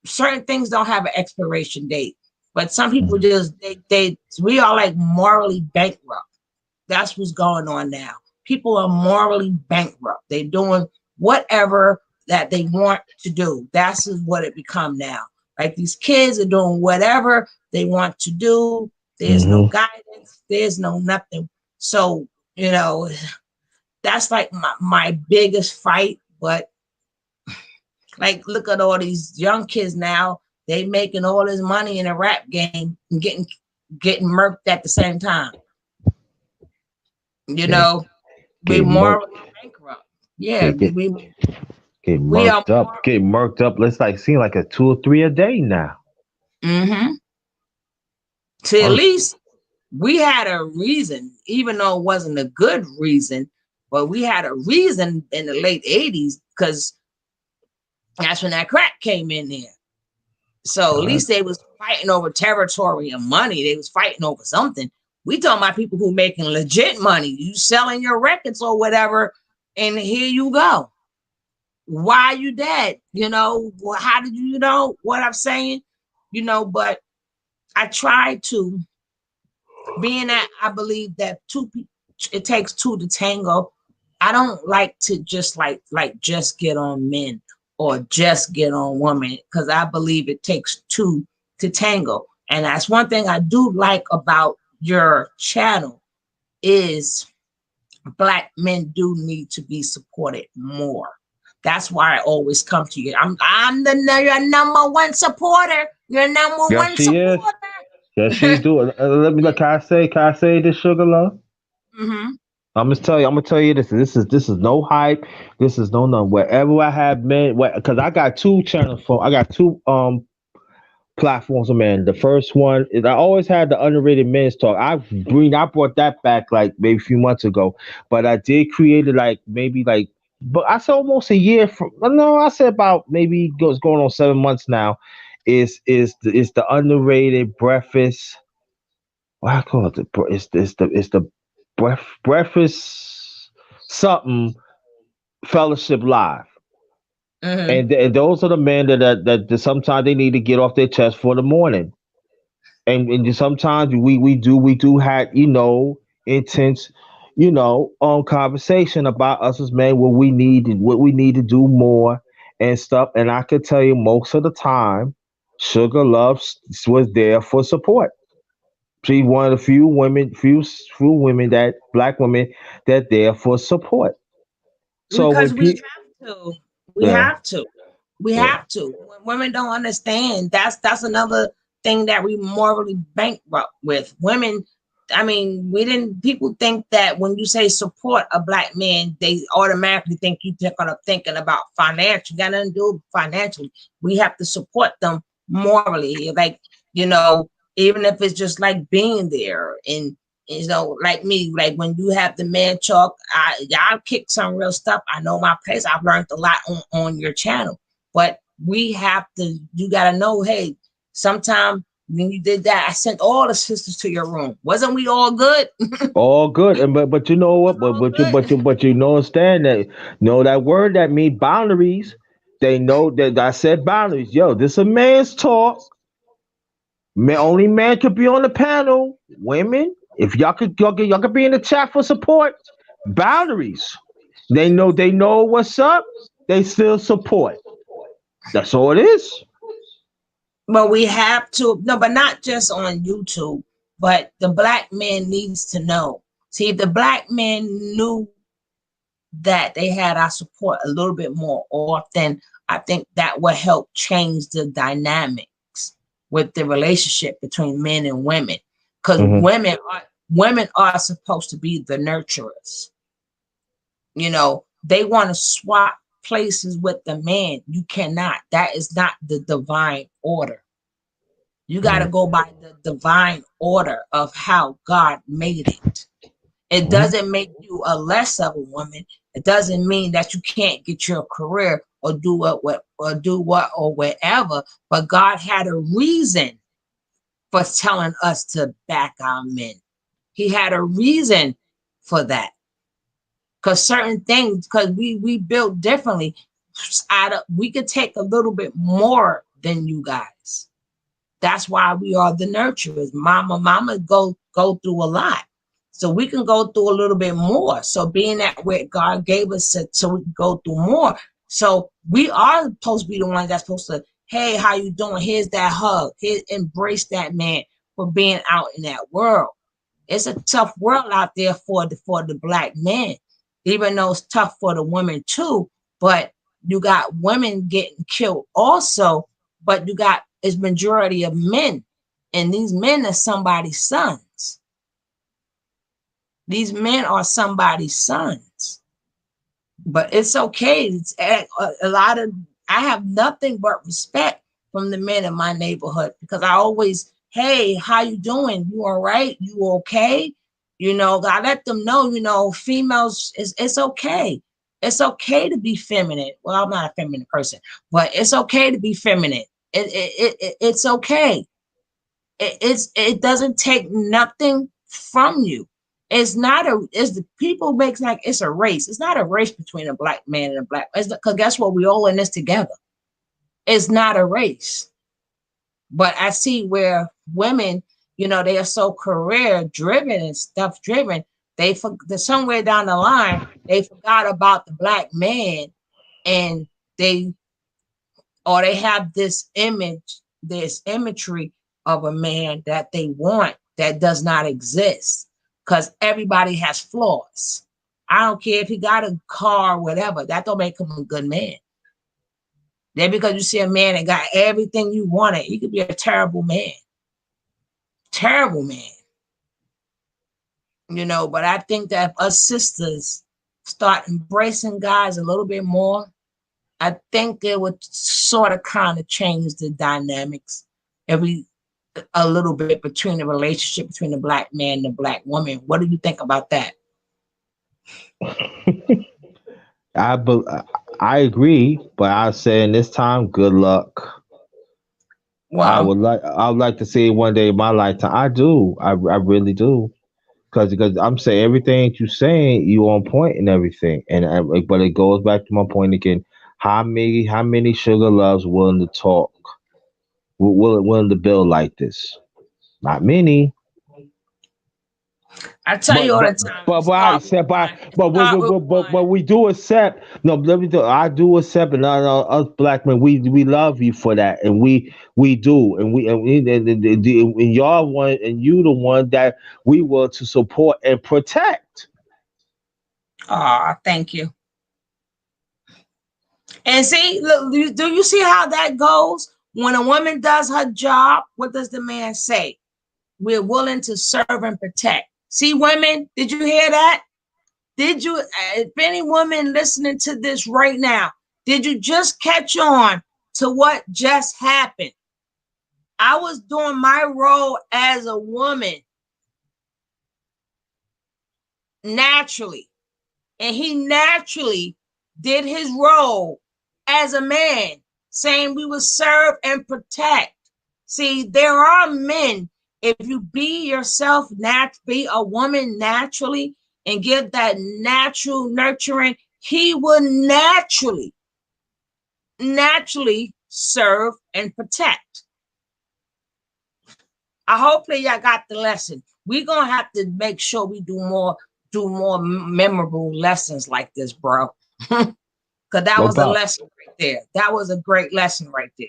Certain things don't have an expiration date, but some people Mhm. just we are like morally bankrupt. That's what's going on now. People are morally bankrupt. They're doing whatever that they want to do. That's what it become now. Like these kids are doing whatever they want to do. There's no Mhm. guidance. There's no nothing. So, you know, that's like my biggest fight. But like, look at all these young kids now. They making all this money in a rap game and getting murked at the same time. You Get know, we get murked. morally bankrupt. Yeah, Get get get we are murked up. more. Get murked up. Let's like seem like a two or three a day now. Mm-hmm. To at Murk. least we had a reason, even though it wasn't a good reason, but we had a reason in the late '80s because that's when that crack came in there. So at Right. least they was fighting over territory and money. They was fighting over something. We talking about people who making legit money. You selling your records or whatever, and here you go. Why you dead? How did you know what I'm saying? But I try to, being that I believe that two people, it takes two to tango. I don't like to just like just get on men or just get on women because I believe it takes two to tango. And that's one thing I do like about your channel is Black men do need to be supported more. That's why I always come to you. I'm your number one supporter. Your number Yes, one she is. supporter. Yes, she do. Let me look. Can I say this, Sugar Love? Mm-hmm. I'm gonna tell you. I'm gonna tell you this. This is no hype. This is no none. Wherever I have men, because I got two channels for. I got two platforms of men. The first one is I always had the underrated men's talk. I brought that back like maybe a few months ago, but I did create it like maybe like but I said almost a year from no, I said about maybe goes going on 7 months now. Is the underrated breakfast? What I call it? It's the breakfast something fellowship live. Mm-hmm. And those are the men that sometimes they need to get off their chest for the morning. And sometimes we do have intense conversation about us as men, what we need to do more and stuff. And I could tell you most of the time, Sugar Loves was there for support. She's one of the few women that black women that there for support. So when Because we people, have to. We yeah, have to. We yeah. have to. When women don't understand, that's another thing that we morally bankrupt with. Women, I mean, we didn't people think that when you say support a black man, they automatically think you're gonna thinking about financial. Got nothing to do with financially. We have to support them morally. Like, you know, even if it's just like being there and like me, like when you have the man talk, y'all kick some real stuff. I know my place. I've learned a lot on your channel. But we have to, you got to know, hey, sometime when you did that, I sent all the sisters to your room. Wasn't we all good? All good, and but you know what? All good. But you know understand that that word that means boundaries. They know that I said boundaries. Yo, this a man's talk. Only man could be on the panel. Women, if y'all could be in the chat for support. Boundaries. They know what's up. They still support. That's all it is. But we have to, no, but not just on YouTube, but the black man needs to know. See, if the black man knew that they had our support a little bit more often, I think that would help change the dynamics with the relationship between men and women. Because Hmm. women are supposed to be the nurturers. They want to swap places with the man. You cannot. That is not the divine order. You got to Hmm. go by the divine order of how God made it. It Hmm. doesn't make you a less of a woman. It doesn't mean that you can't get your career or do what or whatever. But God had a reason for telling us to back our men. He had a reason for that. Because certain things, because we built differently, we could take a little bit more than you guys. That's why we are the nurturers. Mama go through a lot. So we can go through a little bit more. So being that where God gave us it so we can go through more. So we are supposed to be the ones that's supposed to, hey, how you doing? Here's that hug. Embrace that man for being out in that world. It's a tough world out there for the black man, even though it's tough for the women too. But you got women getting killed also, but you got is majority of men, and these men are somebody's sons. These men are somebody's sons. But it's okay. It's a lot of I have nothing but respect from the men in my neighborhood because I always, hey, how you doing? You all right? You okay? I let them know, females it's okay. It's okay to be feminine. Well, I'm not a feminine person, but it's okay to be feminine. It's okay. It doesn't take nothing from you. It's not a it's the people makes like it's a race. It's not a race between a black man and a black. Because guess what? We all in this together. It's not a race. But I see where women, they are so career driven and stuff driven. Somewhere down the line they forgot about the black man, and they they have this imagery of a man that they want that does not exist because everybody has flaws. I don't care if he got a car or whatever, that don't make him a good man. Then because you see a man that got everything you wanted, he could be a terrible man. Terrible man. But I think that if us sisters start embracing guys a little bit more, I think it would sort of kind of change the dynamics a little bit between the relationship between the black man and the black woman. What do you think about that? I be- I agree, but I say in this time, good luck. Well, I would like to see it one day in my lifetime. I do. I really do. Because I'm saying everything you're saying, you on point and everything. But it goes back to my point again. How many sugar loves willing to talk, willing to build like this? Not many. I tell you But all the but time, but it but I start with accept. one. It But start with but one. we do accept. No, let me do. I do accept, and us black men, we love you for that, and we do, and y'all one, and you the one that we were to support and protect. Ah, thank you. And see, look, do you see how that goes? When a woman does her job, what does the man say? We're willing to serve and protect. See, women, did you hear that? Did you, if any woman listening to this right now, did you just catch on to what just happened? I was doing my role as a woman naturally, and he naturally did his role as a man, saying we will serve and protect. See, there are men, if you be yourself, be a woman naturally and give that natural nurturing, he will naturally serve and protect. I hope that y'all got the lesson. We're gonna have to make sure we do more memorable lessons like this, bro. Because that No was a doubt. lesson right there. That was a great lesson right there.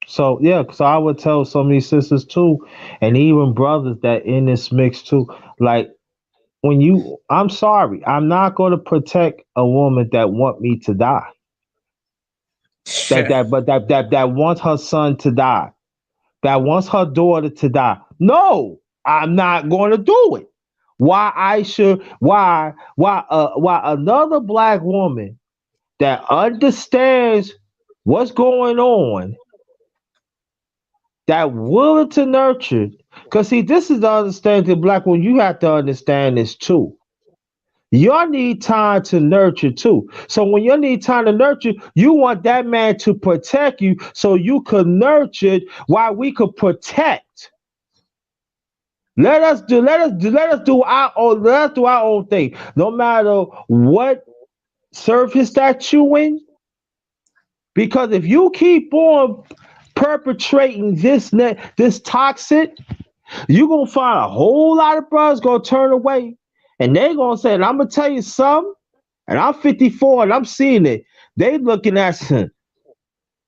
So yeah, so I would tell some of these sisters too, and even brothers that in this mix too. Like I'm sorry, I'm not going to protect a woman that want me to die. Sure. That wants her son to die. That wants her daughter to die. No, I'm not going to do it. Why I should? Why another black woman that understands what's going on, that willing to nurture? Because see, this is the understanding, black woman. You have to understand this too. You need time to nurture too. So when you need time to nurture, you want that man to protect you so you could nurture while we could protect. Let us do our own thing. No matter what surface that you in, because if you keep on perpetrating this toxic, you gonna find a whole lot of brothers gonna turn away, and they gonna say, and I'm gonna tell you something. And I'm 54 and I'm seeing it. They looking at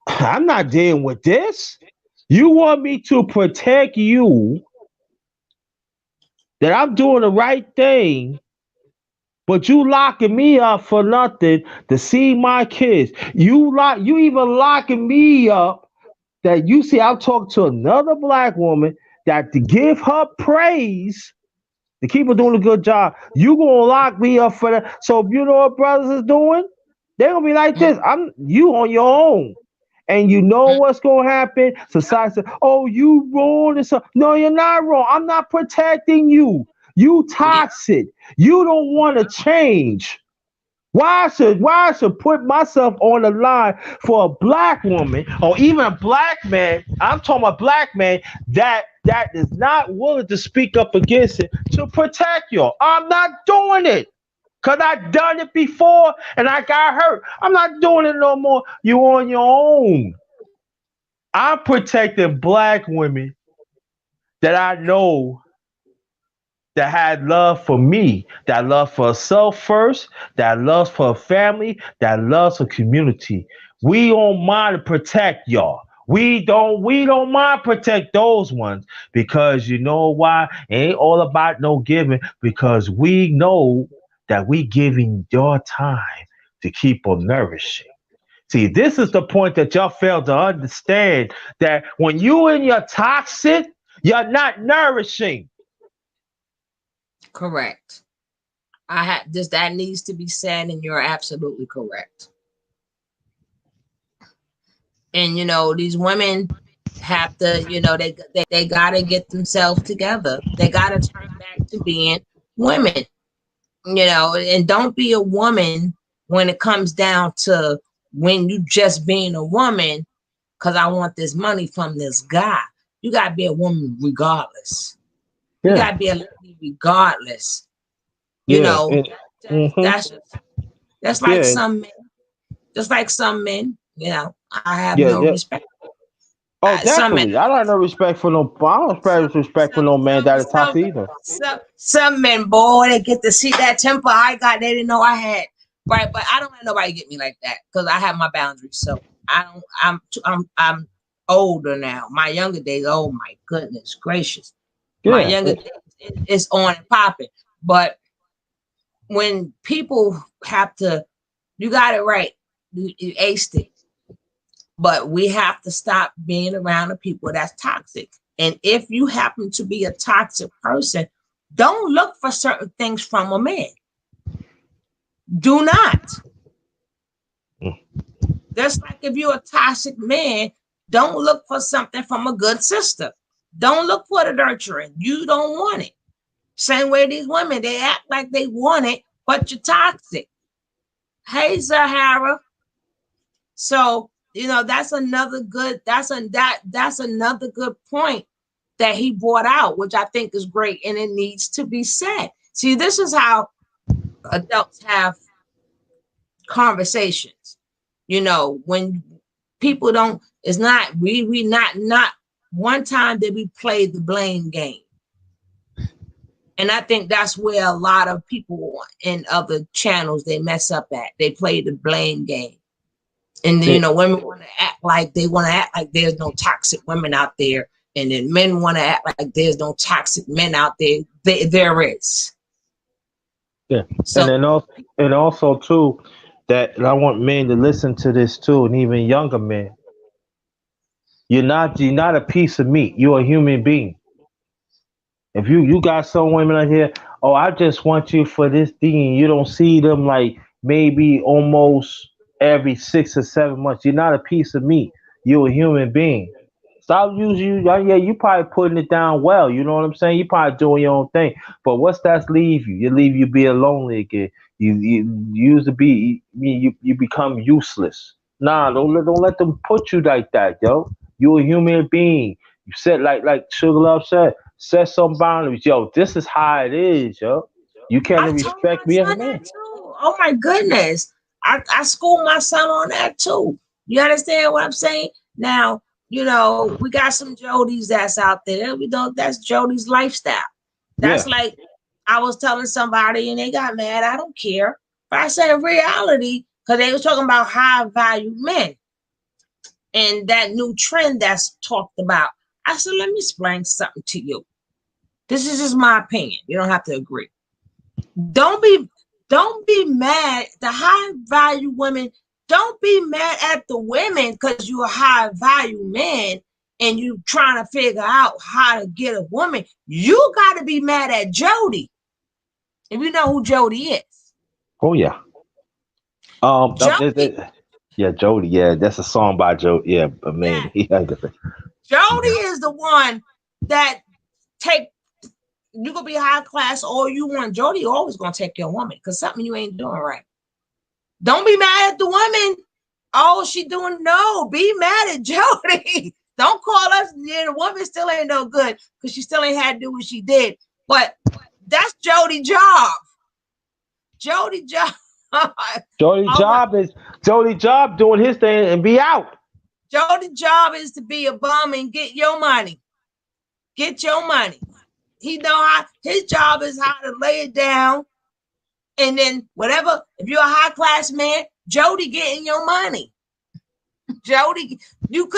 I'm not dealing with this. You want me to protect you, that I'm doing the right thing, but you locking me up for nothing to see my kids. You even locking me up that you see I'm talking to another black woman that to give her praise, to keep her doing a good job. You gonna lock me up for that. So you know what brothers is doing? They're gonna be like this. I'm you on your own. And you know what's gonna happen? Society says, oh, you wrong and so no, you're not wrong. I'm not protecting you. You Yeah. toxic. You don't want to change. Why I should put myself on the line for a black woman or even a black man? I'm talking about black man that is not willing to speak up against it to protect you. I'm not doing it. Cause I done it before and I got hurt. I'm not doing it no more. You on your own. I'm protecting black women that I know that had love for me, that love for herself first, that loves for her family, that loves her community. We don't mind to protect y'all. We don't mind protect those ones because you know why? It ain't all about no giving because we know that we giving your time to keep on nourishing. See, this is the point that y'all fail to understand that when you in your toxic, you're not nourishing. Correct. I had this that needs to be said, and you're absolutely correct. And these women have to, they gotta get themselves together. They gotta turn back to being women. And don't be a woman when it comes down to when you just being a woman because I want this money from this guy. You gotta be a woman regardless. You Yeah. gotta be a lady regardless. Yeah. And, That's like yeah. some men. Just like some men, I have Yeah. no Yeah. respect. Oh, Some men, definitely. I don't have no respect for no. I don't some, respect for no man that is toxic either. some men, boy, they get to see that temper I got. They didn't know I had. Right, but I don't let nobody get me like that because I have my boundaries. So I don't. I'm older now. My younger days, oh my goodness gracious, my Yeah. younger days, it's on and popping. But when people have to, you got it right. You aced it. But we have to stop being around the people that's toxic. And if you happen to be a toxic person, don't look for certain things from a man. Do not. Just like if you're a toxic man, don't look for something from a good sister. Don't look for the nurturing. You don't want it. Same way these women, they act like they want it, but you're toxic. Hey, Zahara. So that's another good. That's another good point that he brought out, which I think is great, and it needs to be said. See, this is how adults have conversations. When people don't, it's not we not one time did we play the blame game. And I think that's where a lot of people in other channels they mess up at. They play the blame game. And then, women want to act like there's no toxic women out there. And then men want to act like there's no toxic men out there. There is. Yeah. So, And also too, that and I want men to listen to this too, and even younger men. You're not a piece of meat. You're a human being. If you got some women out here, oh, I just want you for this thing. You don't see them like maybe almost every 6 or 7 months. You're not a piece of meat. You're a human being. Stop using you. Yeah, you probably putting it down well. You know what I'm saying? You probably doing your own thing. But what's that leave you? You leave you being lonely again. You used to be you become useless. Nah, don't let them put you like that, yo. You a human being. You said like Sugar Love said, set some boundaries. Yo, this is how it is, yo. You can't I told my respect me as a son man. that too. Oh my goodness. I school my son on that too. You understand what I'm saying? Now, we got some Jodies that's out there. We don't, that's Jody's lifestyle. That's Yeah. like I was telling somebody and they got mad. I don't care. But I said in reality, because they was talking about high value men and that new trend that's talked about. I said, let me explain something to you. This is just my opinion. You don't have to agree. Don't be don't be mad. The high value women, don't be mad at the women because you're a high value man and you trying to figure out how to get a woman. You got to be mad at Jody. If you know who Jody is. Oh yeah. Jody, Yeah, Jody. Yeah, that's a song by Joe. Yeah, but man, yeah, he had to. Jody is the one that take you gonna be high class all you want. Jody always gonna take your woman because something you ain't doing right. Don't be mad at the woman. Oh, she doing no. Be mad at Jody. Don't call us. Yeah, the woman still ain't no good because she still ain't had to do what she did. But that's Jody job. Jody job. Jody All right. Job is Jody Job doing his thing and be out. Jody job is to be a bum and get your money. Get your money. He know how his job is how to lay it down. And then whatever, if you're a high class man, Jody getting your money. Jody, you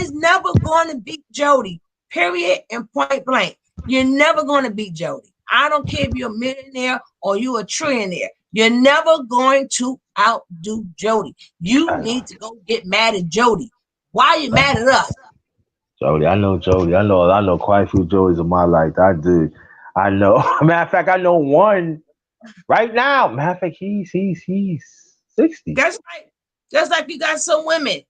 is never going to beat Jody, period and point blank. You're never going to beat Jody. I don't care if you're a millionaire or you're a trillionaire. You're never going to outdo Jody. You need to go get mad at Jody. Why are you mad at us? Jody, I know Jody. I know quite a few Jodys in my life. I do. I know. Matter of fact, I know one right now. Matter of fact, he's 60. Just like you got some women.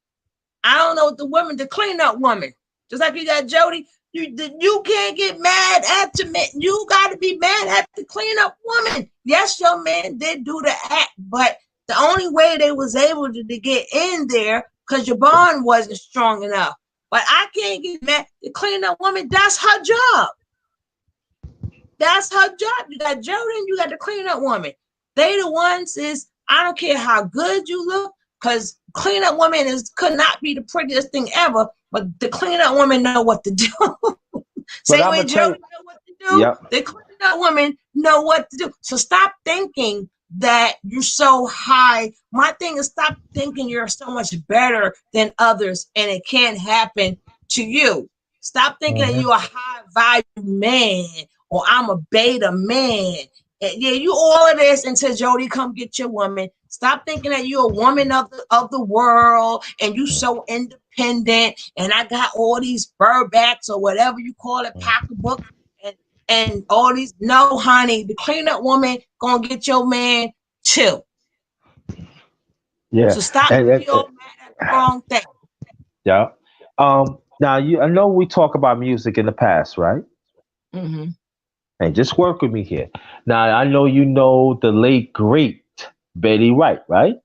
I don't know what the woman, the cleanup woman. Just like you got Jody, you can't get mad at the man. You got to be mad at the cleanup woman. Yes, your man did do the act, but the only way they was able to get in there because your bond wasn't strong enough. But I can't get mad. The cleanup woman, that's her job. That's her job. You got Jody and you got the cleanup woman. They the ones is, I don't care how good you look, because cleanup woman could not be the prettiest thing ever, but the cleanup woman know what to do. Same way Jody know what to do. Yep. The cleanup women know what to do. So stop thinking that you're so high. My thing is stop thinking you're so much better than others and it can't happen to you. Stop thinking that you're a high value man or I'm a beta man. And yeah, you all of this until Jody come get your woman. Stop thinking that you're a woman of the world and you so independent and I got all these Burbacks or whatever you call it, pocketbook and all these. No, honey, the cleanup woman gonna get your man too. Yeah. So stop being all mad at the wrong thing. Yeah. Now I know we talk about music in the past, right? Mm-hmm. And just work with me here. Now I know you know the late great Betty Wright, right?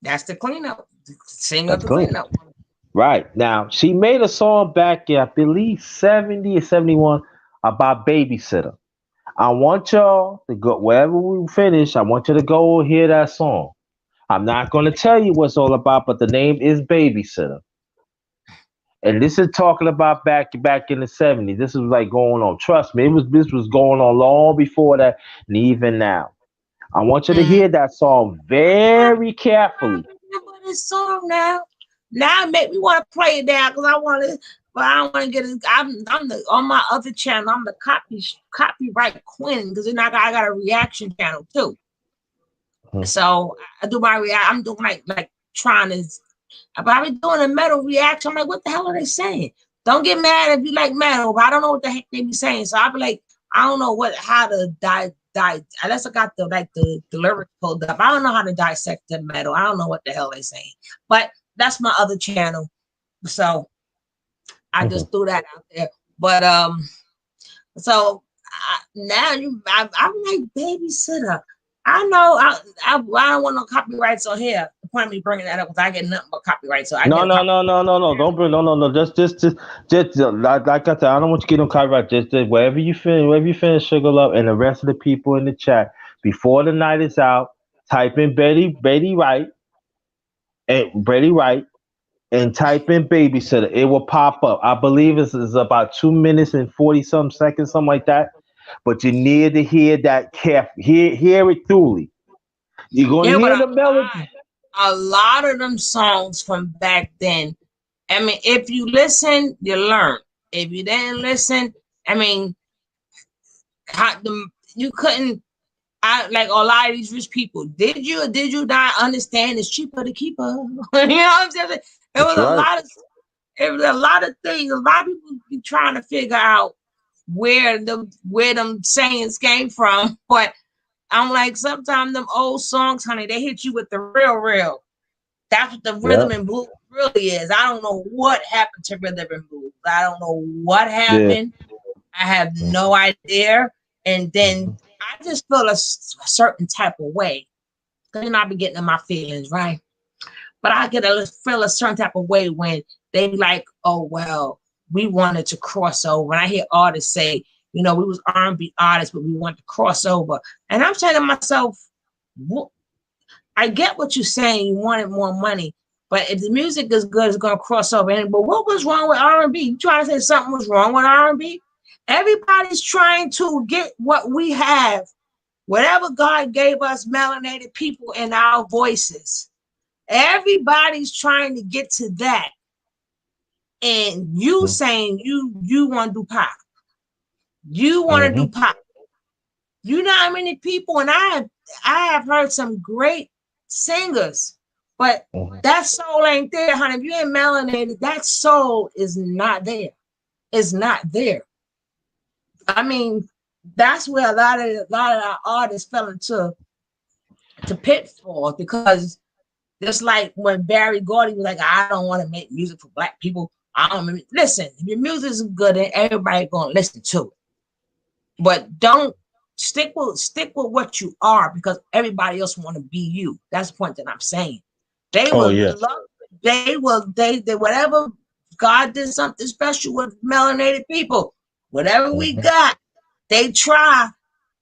That's the cleanup. Singer of the cleanup. Right. Now she made a song back in I believe 70 or 71 about babysitter. I want y'all to go wherever we finish. I want you to go hear that song. I'm not going to tell you what's all about, but the name is Babysitter. And this is talking about back in the 70s. This was like going on. Trust me, this was going on long before that, and even now. I want you to hear that song very carefully. I remember this song now. Now it make me want to play it down because I want to, but I don't want to get it. I'm on my other channel. I'm the copyright queen because then I got a reaction channel too. So I do my I'm doing like trying to. But I be doing a metal reaction. I'm like, what the hell are they saying? Don't get mad if you like metal, but I don't know what the heck they be saying. So I be like, I don't know how to unless I got the lyrics pulled up. I don't know how to dissect the metal. I don't know what the hell they saying. But that's my other channel. So I just threw that out there. But so now I'm like babysitter. I know I don't want no copyrights on here. The point of me bringing that up because I get nothing but copyright. So no. Don't bring no. Just like I said, I don't want you to get no copyright. Just wherever you finish, Sugar Love, and the rest of the people in the chat before the night is out. Type in Betty Wright, and type in babysitter. It will pop up. I believe it's about 2 minutes and 40 some seconds, something like that. But you need to hear that carefully. Hear it thoroughly. You're gonna hear the melody. A lot of them songs from back then. I mean, if you listen, you learn. If you didn't listen, I mean, you couldn't. Like a lot of these rich people. Did you or did you not understand it's cheaper to keep her? You know what I'm saying? It was a lot of things. A lot of people be trying to figure out where them sayings came from. But I'm like, sometimes them old songs, honey, they hit you with the real. That's what the rhythm and blues really is. I don't know what happened to rhythm and blues. I don't know what happened. I have no idea. And then I just feel a certain type of way. Because I be getting in my feelings, right? But I feel a certain type of way when they be like, oh, well, we wanted to cross over. And I hear artists say, we was R&B artists, but we want to cross over. And I'm saying to myself, I get what you're saying. You wanted more money. But if the music is good, it's going to cross over. But what was wrong with R&B? You trying to say something was wrong with R&B? Everybody's trying to get what we have. Whatever God gave us, melanated people in our voices. Everybody's trying to get to that. And you saying you want to do pop. You want to do pop. You know how many people, and I have heard some great singers, but that soul ain't there, honey. If you ain't melanated, that soul is not there. It's not there. I mean, that's where a lot of our artists fell into pitfalls because Just like when Barry Gordy was like, I don't want to make music for black people. I don't listen. If your music is good, then everybody gonna listen to it. But don't stick with what you are, because everybody else want to be you. That's the point that I'm saying. They Oh will yeah. love. They whatever God did something special with melanated people. Whatever we got, they try.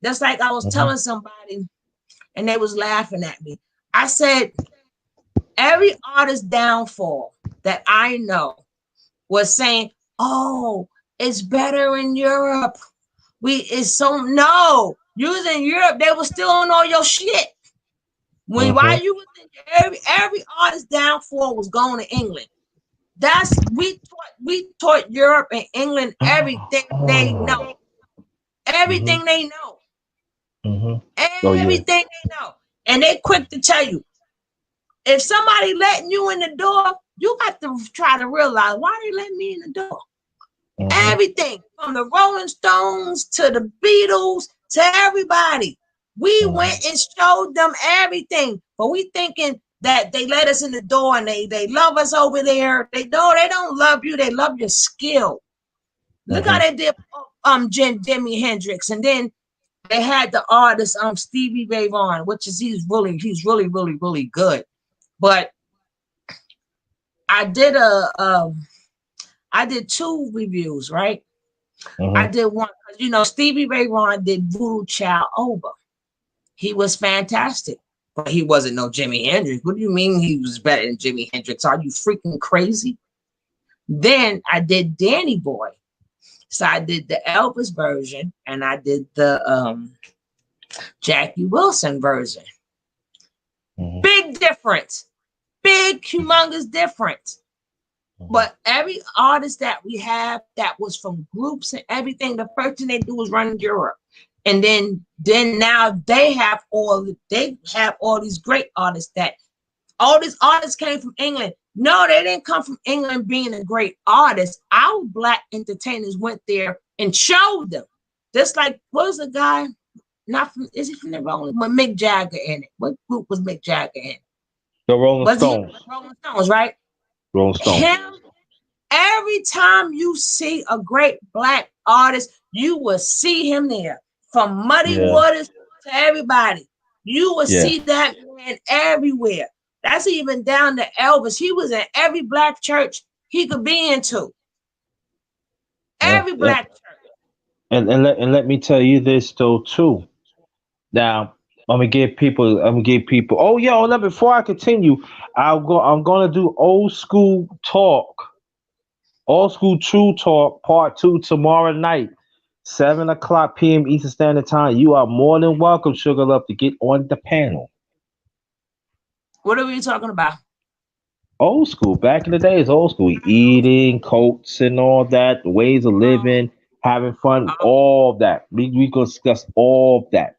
That's like I was telling somebody, and they was laughing at me. I said, every artist downfall that I know was saying, "Oh, it's better in Europe. No. You was in Europe, they were still on all your shit. Why you was in every artist downfall was going to England. We taught Europe and England everything they know. Everything they know. Oh yeah. Everything they know. And they quick to tell you, if somebody letting you in the door, you got to try to realize, why they letting me in the door? Everything from the Rolling Stones to the Beatles to everybody. We went and showed them everything, but we thinking that they let us in the door and they love us over there. They don't love you. They love your skill. Look how they did Jimi Hendrix, and then they had the artist Stevie Ray Vaughan, which is he's really good. But I did I did 2 reviews, right? I did one, Stevie Ray Vaughan did Voodoo Child over. He was fantastic, but he wasn't no Jimi Hendrix. What do you mean he was better than Jimi Hendrix? Are you freaking crazy? Then I did Danny Boy. So I did the Elvis version and I did the Jackie Wilson version. Big difference. Big, humongous difference. But every artist that we have that was from groups and everything, the first thing they do was run Europe. And then now they have all these great artists that all these artists came from England. No, they didn't come from England being a great artist. Our black entertainers went there and showed them. Just like, what was the guy? Is he from the Rolling? But Mick Jagger in it. What group was Mick Jagger in? The Rolling Stones. Rolling Stones, right? Rolling Stones. Every time you see a great black artist, you will see him there. From Muddy Waters to everybody. You will see that man everywhere. That's even down to Elvis. He was in every black church he could be into. Every black church. And let me tell you this though too. Now I'm gonna give people. Oh yeah. Before I continue, I'm gonna do old school talk. Old School True Talk Part 2 tomorrow night, 7:00 p.m. Eastern Standard Time. You are more than welcome, Sugar Love, to get on the panel. What are we talking about? Old school, back in the days, old school, eating, coats and all that, the ways of living, having fun, all that. We gonna discuss all that.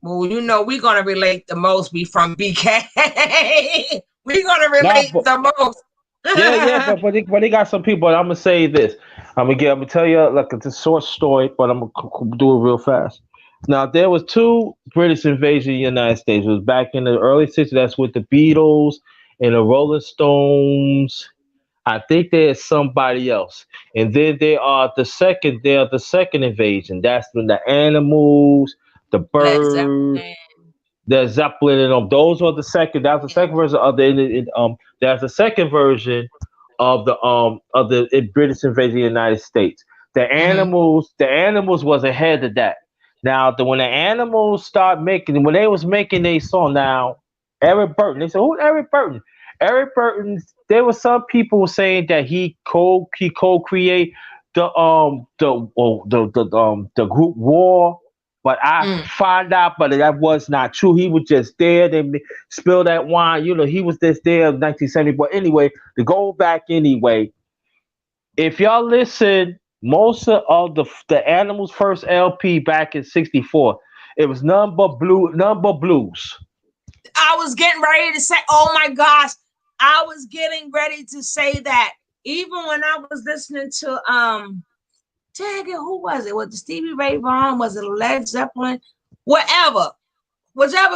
Well, we're gonna relate the most. We from BK. We're gonna relate the most. but they got some people. I'm gonna say this. I'm gonna tell you like it's a short story, but I'm gonna do it real fast. Now there was 2 British invasions of the United States. It was back in the early '60s. That's with the Beatles and the Rolling Stones. I think there's somebody else, and then they are the second. They are the second invasion. That's when the Animals, the Birds, the Zeppelin, and those are the second. That's the second version of the. That's the second version of the British invasion of the United States. The Animals was ahead of that. Now, when the Animals when they was making their song, now Eric Burton, they said, "Who's Eric Burton?" Eric Burton. There were some people saying that he co-create the group War. But I found out, but that was not true. He was just there. They spilled that wine. He was just there in 1970. But anyway, to go back anyway, if y'all listen, most of the Animals' first LP back in '64, it was none but blues. I was getting ready to say, oh my gosh, I was getting ready to say that. Even when I was listening to who was it? Was it Stevie Ray Vaughan? Was it Led Zeppelin? Whichever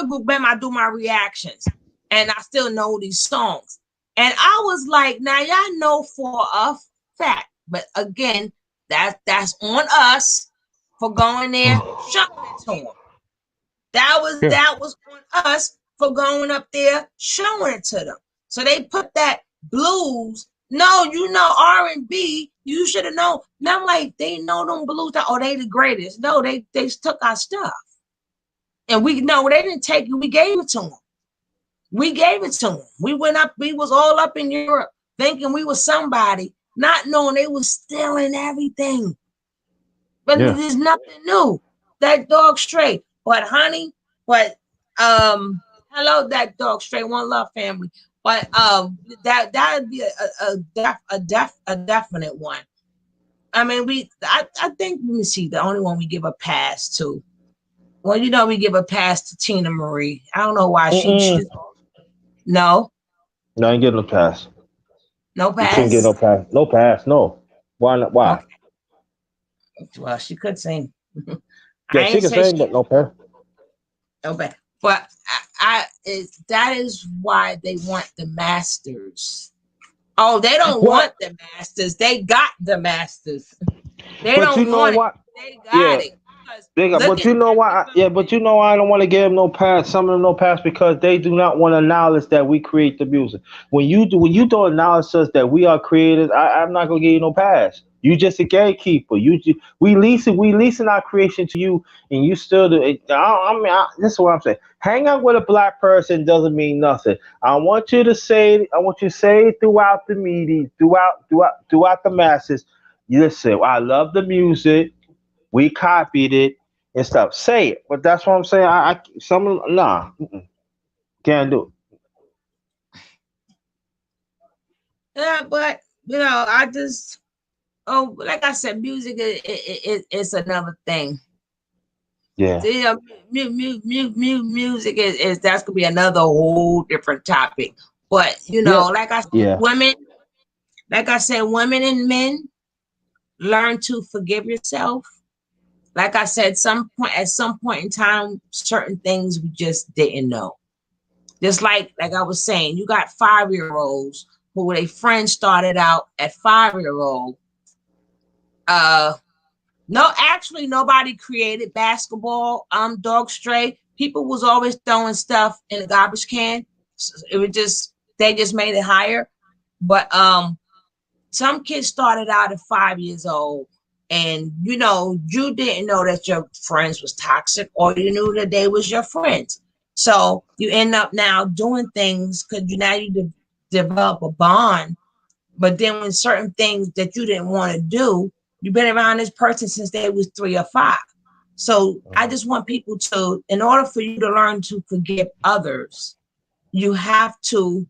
group band I do my reactions. and I still know these songs. And I was like, now y'all know for a fact, but again, that's on us for going there, showing it to them. That was on us for going up there, showing it to them. So they put that blues. No, you know R&B. You should have known. And I'm like, they know them blues. Oh, they the greatest. No, they took our stuff, and we no, they didn't take it. We gave it to them. We gave it to them. We went up. We was all up in Europe, thinking we was somebody, not knowing they was stealing everything. But there's nothing new. That dog straight. But honey, but hello, that dog straight. One love family. But that'd be a definite one. I mean, I think, let me see, the only one we give a pass to. Well, you know, we give a pass to Tina Marie. I don't know why she no. No, I ain't getting no pass. No You shouldn't get pass. no pass. No pass. No. Why not? Why? Okay. Well, she could sing. Yeah, she can sing, but no pass. Okay, but that is why they want the masters. Oh, they don't want the masters. They got the masters. They but don't you know want what? it. They got it. But you know why? But you know I don't want to give them no pass. Some of them no pass because they do not want to acknowledge that we create the music. When you don't acknowledge us that we are creators, I'm not gonna give you no pass. You just a gatekeeper. We leasing our creation to you, and you still do it. This is what I'm saying. Hang out with a black person doesn't mean nothing. I want you to say it throughout the media, throughout the masses. Listen, I love the music. We copied it and stuff. Say it, but that's what I'm saying. Can't do it. Yeah, but I just like I said, music is another thing. Yeah. Music is that's gonna be another whole different topic. But like I said, women, like I said, women and men, learn to forgive yourself. Like I said, at some point in time, certain things we just didn't know. Just like I was saying, you got 5-year-olds who their friends started out at 5-year-old. No, actually, nobody created basketball. Dog stray. People was always throwing stuff in the garbage can. It was they just made it higher. But some kids started out at 5 years old, and you didn't know that your friends was toxic, or you knew that they was your friends. So you end up now doing things because you develop a bond. But then when certain things that you didn't want to do, you've been around this person since they was 3 or 5. So I just want people to, in order for you to learn to forgive others, you have to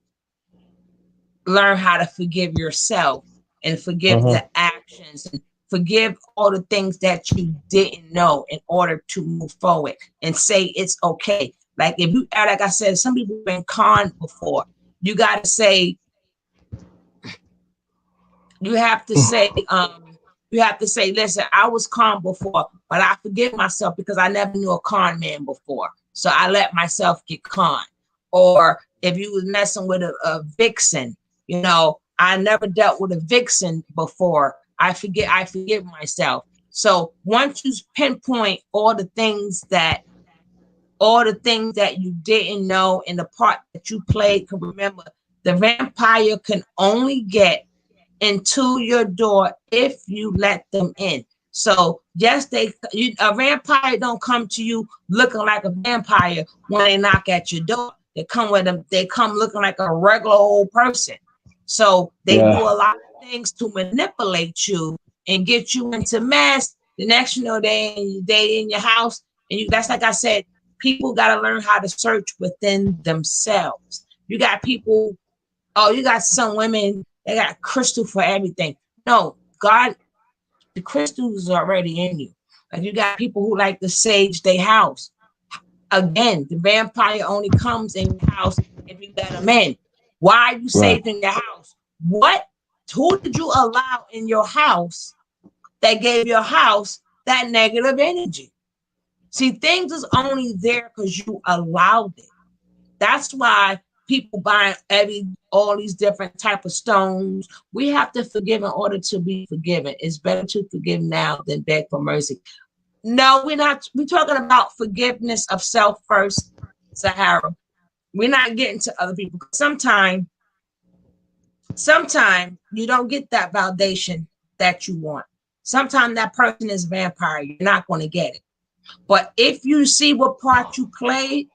learn how to forgive yourself and forgive the actions and forgive all the things that you didn't know in order to move forward and say it's okay. Like like I said, some people have been conned before. You got to say, listen, I was conned before, but I forgive myself because I never knew a con man before. So I let myself get conned. Or if you was messing with a vixen, I never dealt with a vixen before. I forgive myself. So once you pinpoint all the things that you didn't know and the part that you played, can remember, the vampire can only get into your door if you let them in. So yes, a vampire don't come to you looking like a vampire when they knock at your door. They come looking like a regular old person. So they do a lot of things to manipulate you and get you into mess. The next they in your house, and that's like I said, people got to learn how to search within themselves. You got people. You got some women, they got crystal for everything. No, God, the crystal is already in you. Like you got people who like to sage their house. Again, the vampire only comes in your house if you let them in. Why are you saging your house? Who did you allow in your house that gave your house that negative energy? See, things is only there because you allowed it. That's why people buying all these different type of stones. We have to forgive in order to be forgiven. It's better to forgive now than beg for mercy. No, we're not. We're talking about forgiveness of self first, Sahara. We're not getting to other people. Sometimes you don't get that validation that you want. Sometimes that person is a vampire. You're not going to get it. But if you see what part you played,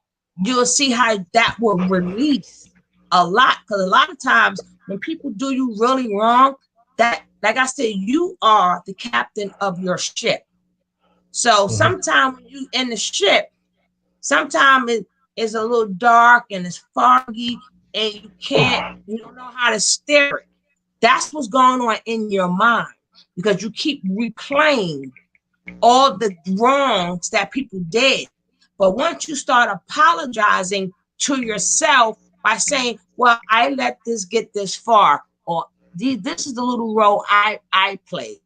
you'll see how that will release a lot. Because a lot of times when people do you really wrong, that, like I said, you are the captain of your ship. So sometimes when you in the ship, sometimes it is a little dark and it's foggy and you don't know how to steer it. That's what's going on in your mind because you keep replaying all the wrongs that people did. But once you start apologizing to yourself by saying, well, I let this get this far, or this is the little role I played.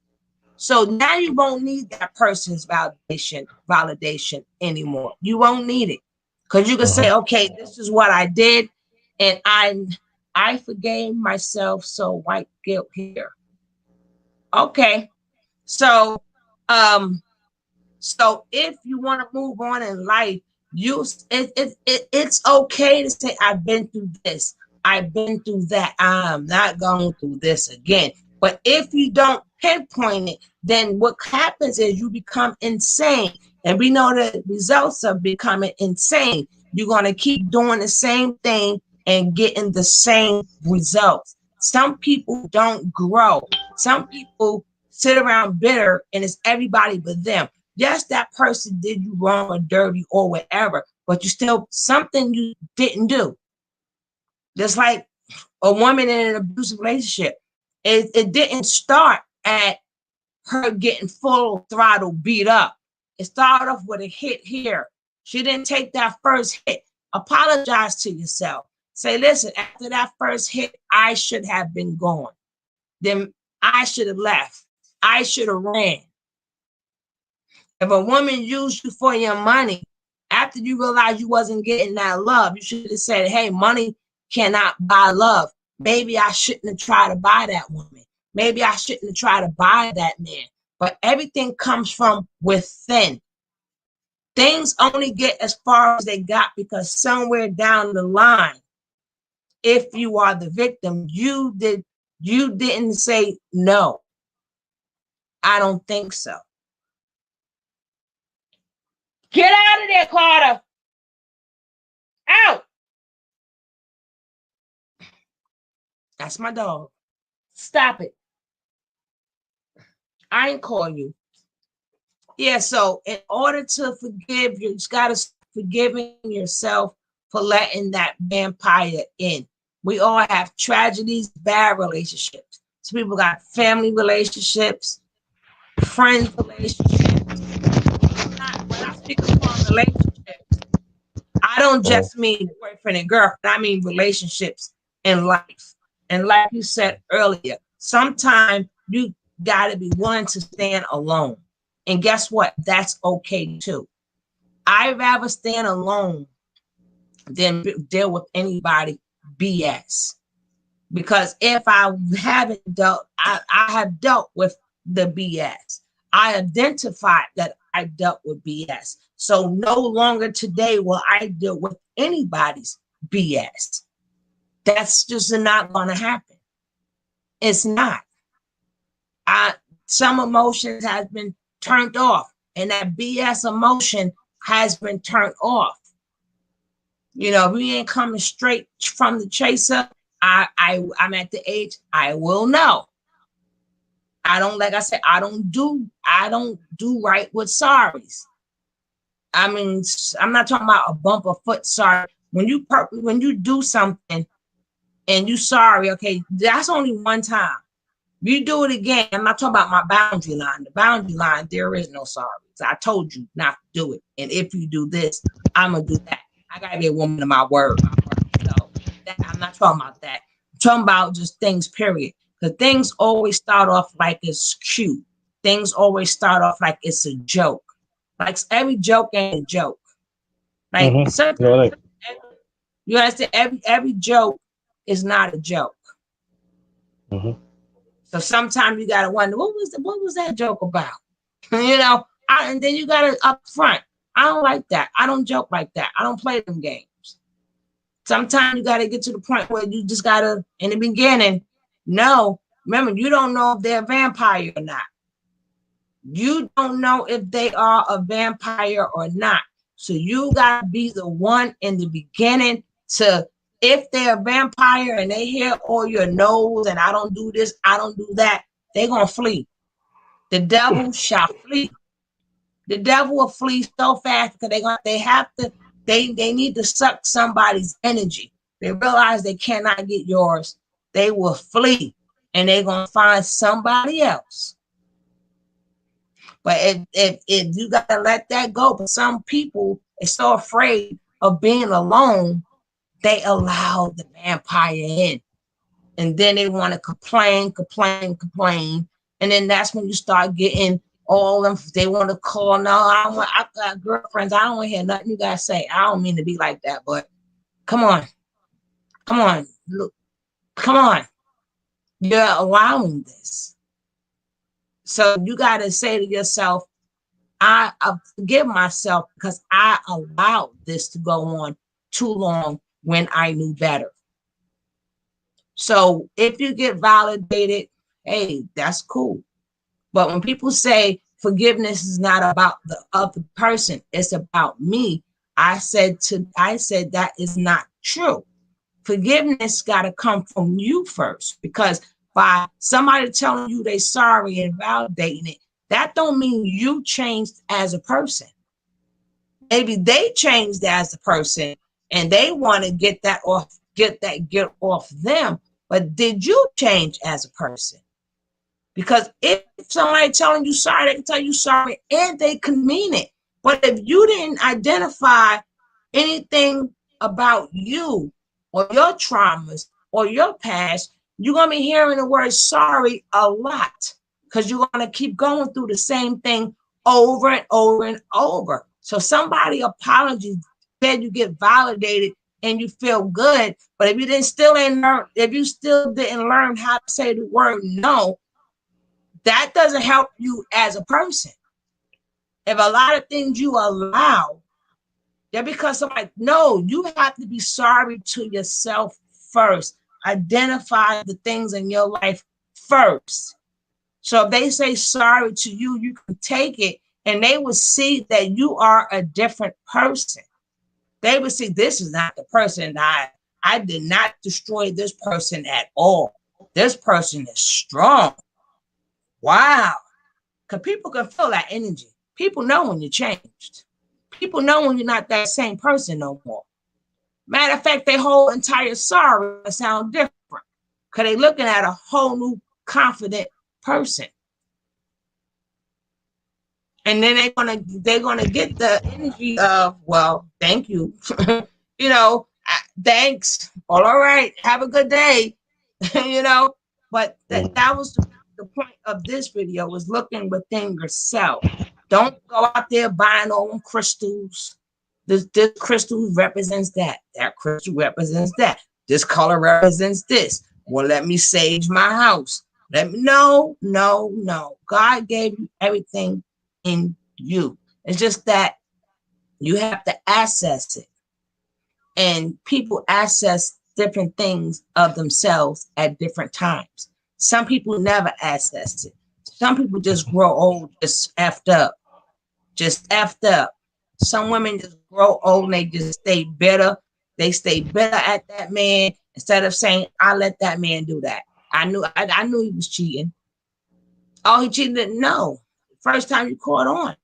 So now you won't need that person's validation anymore. You won't need it because you can say, okay, this is what I did, and I forgave myself. So white guilt here. Okay, so if you want to move on in life, it's okay to say I've been through this, I've been through that, I'm not going through this again. But if you don't pinpoint it, then what happens is you become insane. And we know the results of becoming insane. You're going to keep doing the same thing and getting the same results. Some people don't grow. Some people sit around bitter and it's everybody but them. Yes, that person did you wrong or dirty or whatever, but you still, something you didn't do. Just like a woman in an abusive relationship. It didn't start at her getting full throttle beat up. It started off with a hit here. She didn't take that first hit. Apologize to yourself. Say, listen, after that first hit, I should have been gone. Then I should have left. I should have ran. If a woman used you for your money, after you realized you wasn't getting that love, you should have said, hey, money cannot buy love. Maybe I shouldn't have tried to buy that woman. Maybe I shouldn't have tried to buy that man. But everything comes from within. Things only get as far as they got because somewhere down the line, if you are the victim, you didn't say, no, I don't think so. Get out of there, Carter. Out. That's my dog. Stop it. I ain't call you. Yeah, so in order to forgive, you just got to forgiving yourself for letting that vampire in. We all have tragedies, bad relationships. Some people got family relationships, friends relationships. When I speak about relationships, I don't just mean boyfriend and girlfriend. I mean relationships in life. And like you said earlier, sometimes you got to be willing to stand alone. And guess what? That's okay too. I'd rather stand alone than deal with anybody BS. Because if I haven't dealt, I have dealt with the BS. I identified that I dealt with BS. So no longer today will I deal with anybody's BS. That's just not going to happen. It's not. Some emotions has been turned off, and that BS emotion has been turned off. You know, if we ain't coming straight from the chaser, I'm at the age I will know. I don't, like I said, I don't do right with sorries. I mean, I'm not talking about a bump of foot sorry. When you do something and you sorry, okay, that's only one time. If you do it again, I'm not talking about my boundary line. The boundary line, there is no sorry. So I told you not to do it. And if you do this, I'm going to do that. I got to be a woman of my word. So I'm not talking about that. I'm talking about just things, period. The things always start off like it's cute. Things always start off like it's a joke. Like every joke ain't a joke. Like sometimes You understand? Every joke is not a joke. Mm-hmm. So sometimes you gotta wonder what was that joke about? You know, and then you gotta up front. I don't like that. I don't joke like that. I don't play them games. Sometimes you gotta get to the point where you just gotta, in the beginning, no. Remember, you don't know if they're a vampire or not. You don't know if they are a vampire or not. So you gotta be the one in the beginning to, if they're a vampire and they hear all your no's and I don't do this, I don't do that, they're gonna flee. The devil shall flee. The devil will flee so fast because they need to suck somebody's energy. They realize they cannot get yours. They will flee and they're gonna find somebody else. But if you gotta let that go, but some people are so afraid of being alone, they allow the vampire in. And then they want to complain. And then that's when you start getting all them, they want to call. No, I got girlfriends. I don't want to hear nothing you guys say. I don't mean to be like that, but come on. Look, come on. You're allowing this. So you got to say to yourself, I forgive myself because I allowed this to go on too long when I knew better. So if you get validated, hey, that's cool. But when people say forgiveness is not about the other person, it's about me, I said that is not true. Forgiveness got to come from you first, because by somebody telling you they sorry and validating it, that don't mean you changed as a person. Maybe they changed as a person and they want to get that off them. But did you change as a person? Because if somebody telling you sorry, they can tell you sorry and they can mean it. But if you didn't identify anything about you or your traumas or your past, you're going to be hearing the word sorry a lot, because you're going to keep going through the same thing over and over and over. So somebody apology said you get validated and you feel good, but if you still didn't learn how to say the word no, that doesn't help you as a person. If a lot of things you allow, they're because somebody, no, you have to be sorry to yourself first. Identify the things in your life first. So if they say sorry to you, you can take it and they will see that you are a different person. They would see, this is not the person I did not destroy this person at all. This person is strong. Wow. Because people can feel that energy. People know when you changed. People know when you're not that same person no more. Matter of fact, their whole entire sorry sound different, because they're looking at a whole new confident person. And then they're gonna get the energy of, well, thank you. You know, thanks. All right, have a good day. You know, but that was the point of this video, was looking within yourself. Don't go out there buying all them crystals. This crystal represents that. That crystal represents that. This color represents this. Well, let me sage my house. No. God gave you everything in you. It's just that you have to access it. And people access different things of themselves at different times. Some people never access it. Some people just grow old, just effed up. Some women just grow old and they just stay bitter. They stay bitter at that man instead of saying, I let that man do that. I knew he was cheating. Oh, he cheated? No. First time you caught on.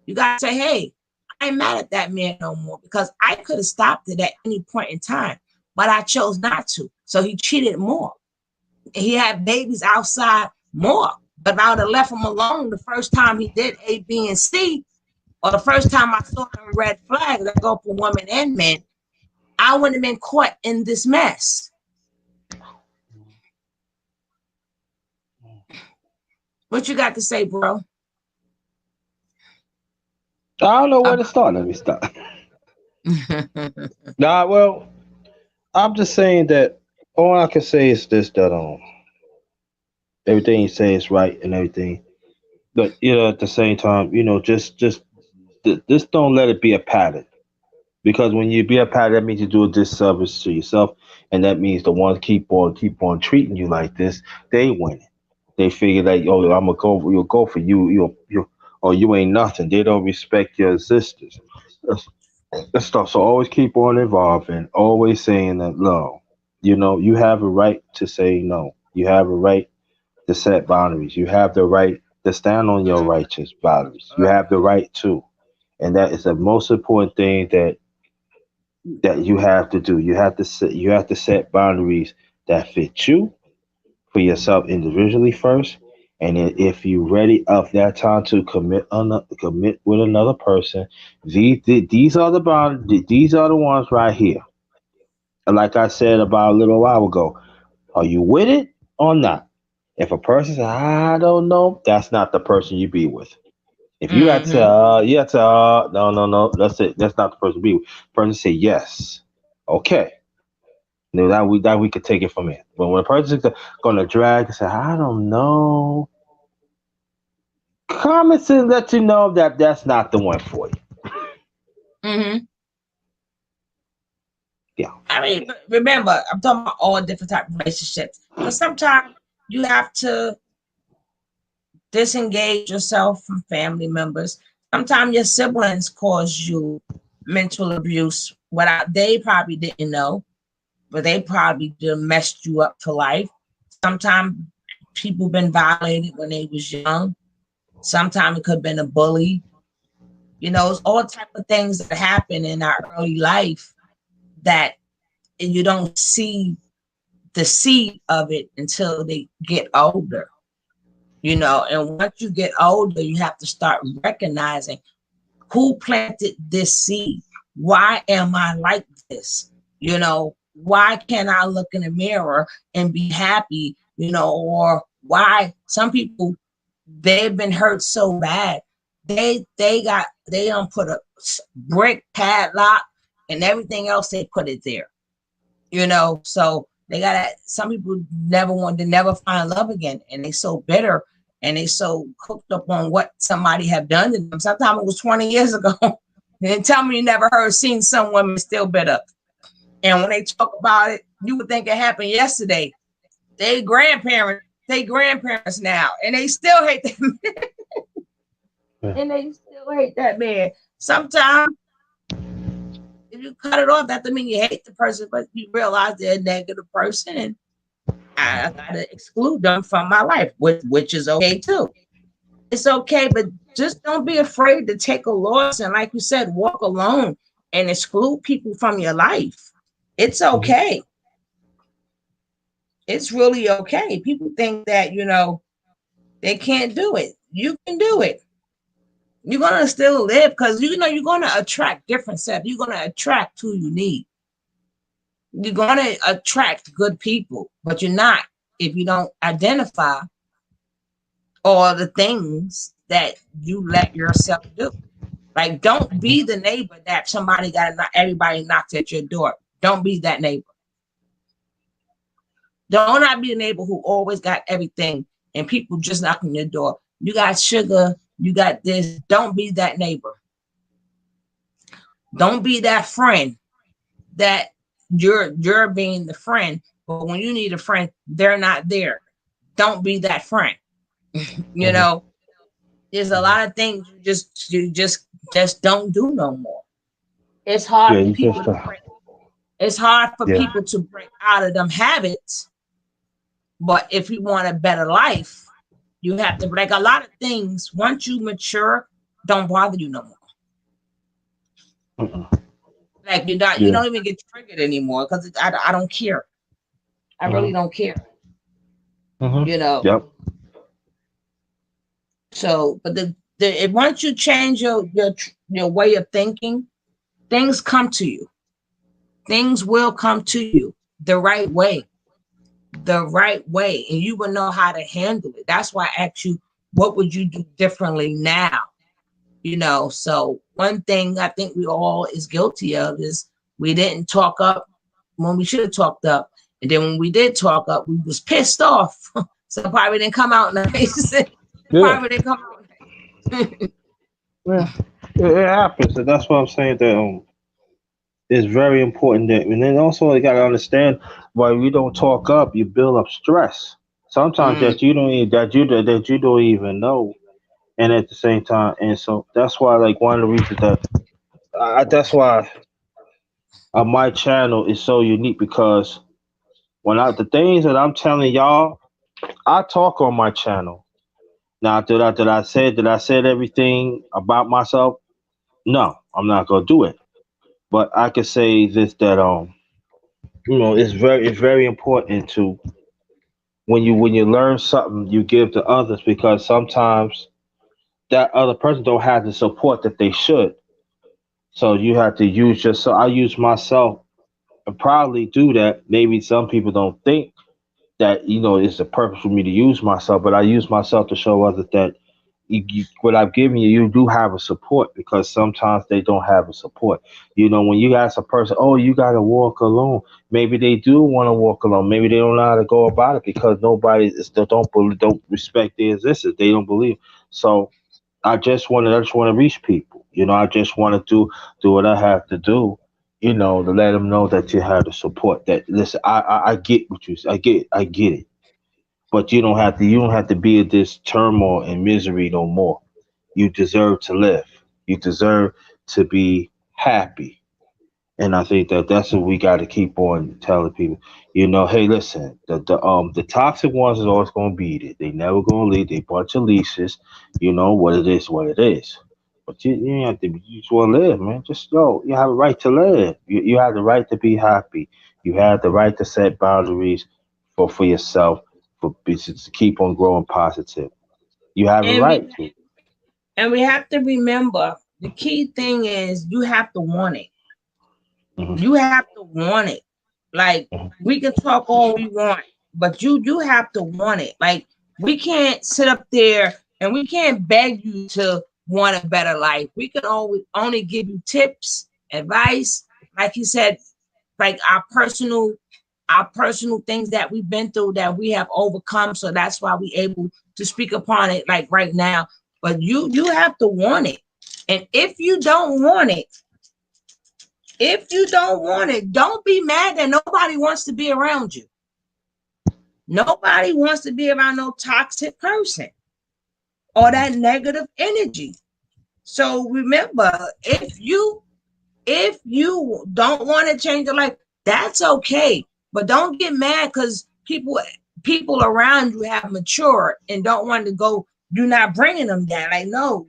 You got to say, hey, I ain't mad at that man no more, because I could have stopped it at any point in time, but I chose not to. So he cheated more. He had babies outside more. But if I would have left him alone the first time he did A, B, and C, or the first time I saw them red flags that go for women and men, I wouldn't have been caught in this mess. What you got to say, bro? I don't know where to start. Let me start. Nah, well, I'm just saying that all I can say is this: that everything you say is right and everything, but at the same time, just don't let it be a pattern. Because when you be a pattern, that means you do a disservice to yourself, and that means the ones keep on treating you like this, they win. They figure that, oh, I'm gonna go, you'll go for you, or you ain't nothing. They don't respect your existence. That's, that's stuff. So always keep on evolving. Always saying that, no, you have a right to say no. You have a right to set boundaries. You have the right to stand on your righteous boundaries. You have the right to, and that is the most important thing that you have to do. You have to set boundaries that fit you for yourself individually first, and then if you're ready of that time to commit with another person, these are the these are the ones right here. And like I said about a little while ago, are you with it or not? If a person says, I don't know, that's not the person you be with. If Mm-hmm. you got to, no, no, no, that's it. That's not the person to be with. Person say yes, okay. Now that we could take it from here. But when a person's gonna drag and say, I don't know, comments and let you know that that's not the one for you. Mm-hmm. Yeah. I mean, remember, I'm talking about all different type of relationships. Because sometimes you have to disengage yourself from family members. Sometimes your siblings cause you mental abuse without they probably didn't know, but they probably just messed you up for life. Sometimes people been violated when they was young. Sometimes it could have been a bully. It's all type of things that happen in our early life that you don't see the seed of it until they get older. And once you get older, you have to start recognizing who planted this seed. Why am I like this? Why can't I look in the mirror and be happy? Or why some people, they've been hurt so bad, they don't put a brick padlock and everything else, they put it there. So they got some people never find love again, and they so bitter and they so hooked up on what somebody have done to them. Sometimes it was 20 years ago. And tell me you never seen some women still bitter. And when they talk about it, you would think it happened yesterday. They grandparents now, and they still hate them. Yeah. And they still hate that man. Sometimes if you cut it off, that doesn't mean you hate the person, but you realize they're a negative person, and I gotta exclude them from my life, which is okay too. It's okay, but just don't be afraid to take a loss and, like you said, walk alone and exclude people from your life. It's Mhm. okay. It's really okay. People think that they can't do it. You can do it. You're gonna still live because you're gonna attract different stuff. You're gonna attract who you need. You're gonna attract good people, but you're not if you don't identify all the things that you let yourself do. Like, don't be the neighbor that everybody knocks at your door. Don't be that neighbor. Don't not be the neighbor who always got everything and people just knocking your door. You got sugar, you got this. Don't be that neighbor. Don't be that friend that you're being the friend, but when you need a friend, they're not there. Don't be that friend. you Mhm. know, there's a Mhm. lot of things you just don't do no more. It's Yeah, hard for you people just to break. It's hard for yeah. people to break out of them habits. But if you want a better life, you have to break a lot of things. Once you mature, don't bother you no more. Mm-mm. Like you Yeah. don't even get triggered anymore because I don't care. I really Mhm. don't care. Mhm. You know. Yep. So, but once you change your way of thinking, things come to you. Things will come to you the right way, and you will know how to handle it. That's why I asked you, what would you do differently now? So one thing I think we all is guilty of is we didn't talk up when we should have talked up. And then when we did talk up, we was pissed off. So probably didn't come out nice. Yeah, Probably didn't come out nice. yeah. It happens, and that's what I'm saying. That it's very important that, and then also you gotta understand why we don't talk up. You build up stress sometimes Mm. that you don't even that you don't even know, and at the same time, and so that's why like one of the reasons that that's why my channel is so unique because when I the things that I'm telling y'all, I talk on my channel. Now, did I said everything about myself? No, I'm not gonna do it. But I can say this that it's very important to when you learn something you give to others because sometimes that other person don't have the support that they should. So you have to use yourself. I use myself and probably do that. Maybe some people don't think that it's the purpose for me to use myself, but I use myself to show others that what I've given you, you do have a support because sometimes they don't have a support. When you ask a person, oh, you got to walk alone, maybe they do want to walk alone. Maybe they don't know how to go about it because nobody don't respect their existence. They don't believe. So I just want to reach people. I just want to do what I have to do. To let them know that you have the support. That listen, I get what I get it. But you don't have to be in this turmoil and misery no more. You deserve to live. You deserve to be happy. And I think that that's what we got to keep on telling people. Hey, listen, the toxic ones is always going to be there. They never going to leave. They bunch of leashes. You know what it is, what it is. But you have to. You just want to live, man. Just you have a right to live. You have the right to be happy. You have the right to set boundaries for yourself, for business to keep on growing positive. You have a and right we to. and we have to remember the key thing is you have to want it. Hmm. You have to want it. Like we can talk all we want, but you have to want it. Like we can't sit up there and we can't beg you to want a better life. We can always only give you tips, advice, like you said, like our personal things that we've been through that we have overcome. So that's why we able to speak upon it like right now. But you have to want it. And if you don't want it, don't be mad that nobody wants to be around you. Nobody wants to be around no toxic person or that negative energy. So remember, if you don't want to change your life, that's okay. But don't get mad because people around you have matured and don't want to go. You're not bringing them down. Like, no,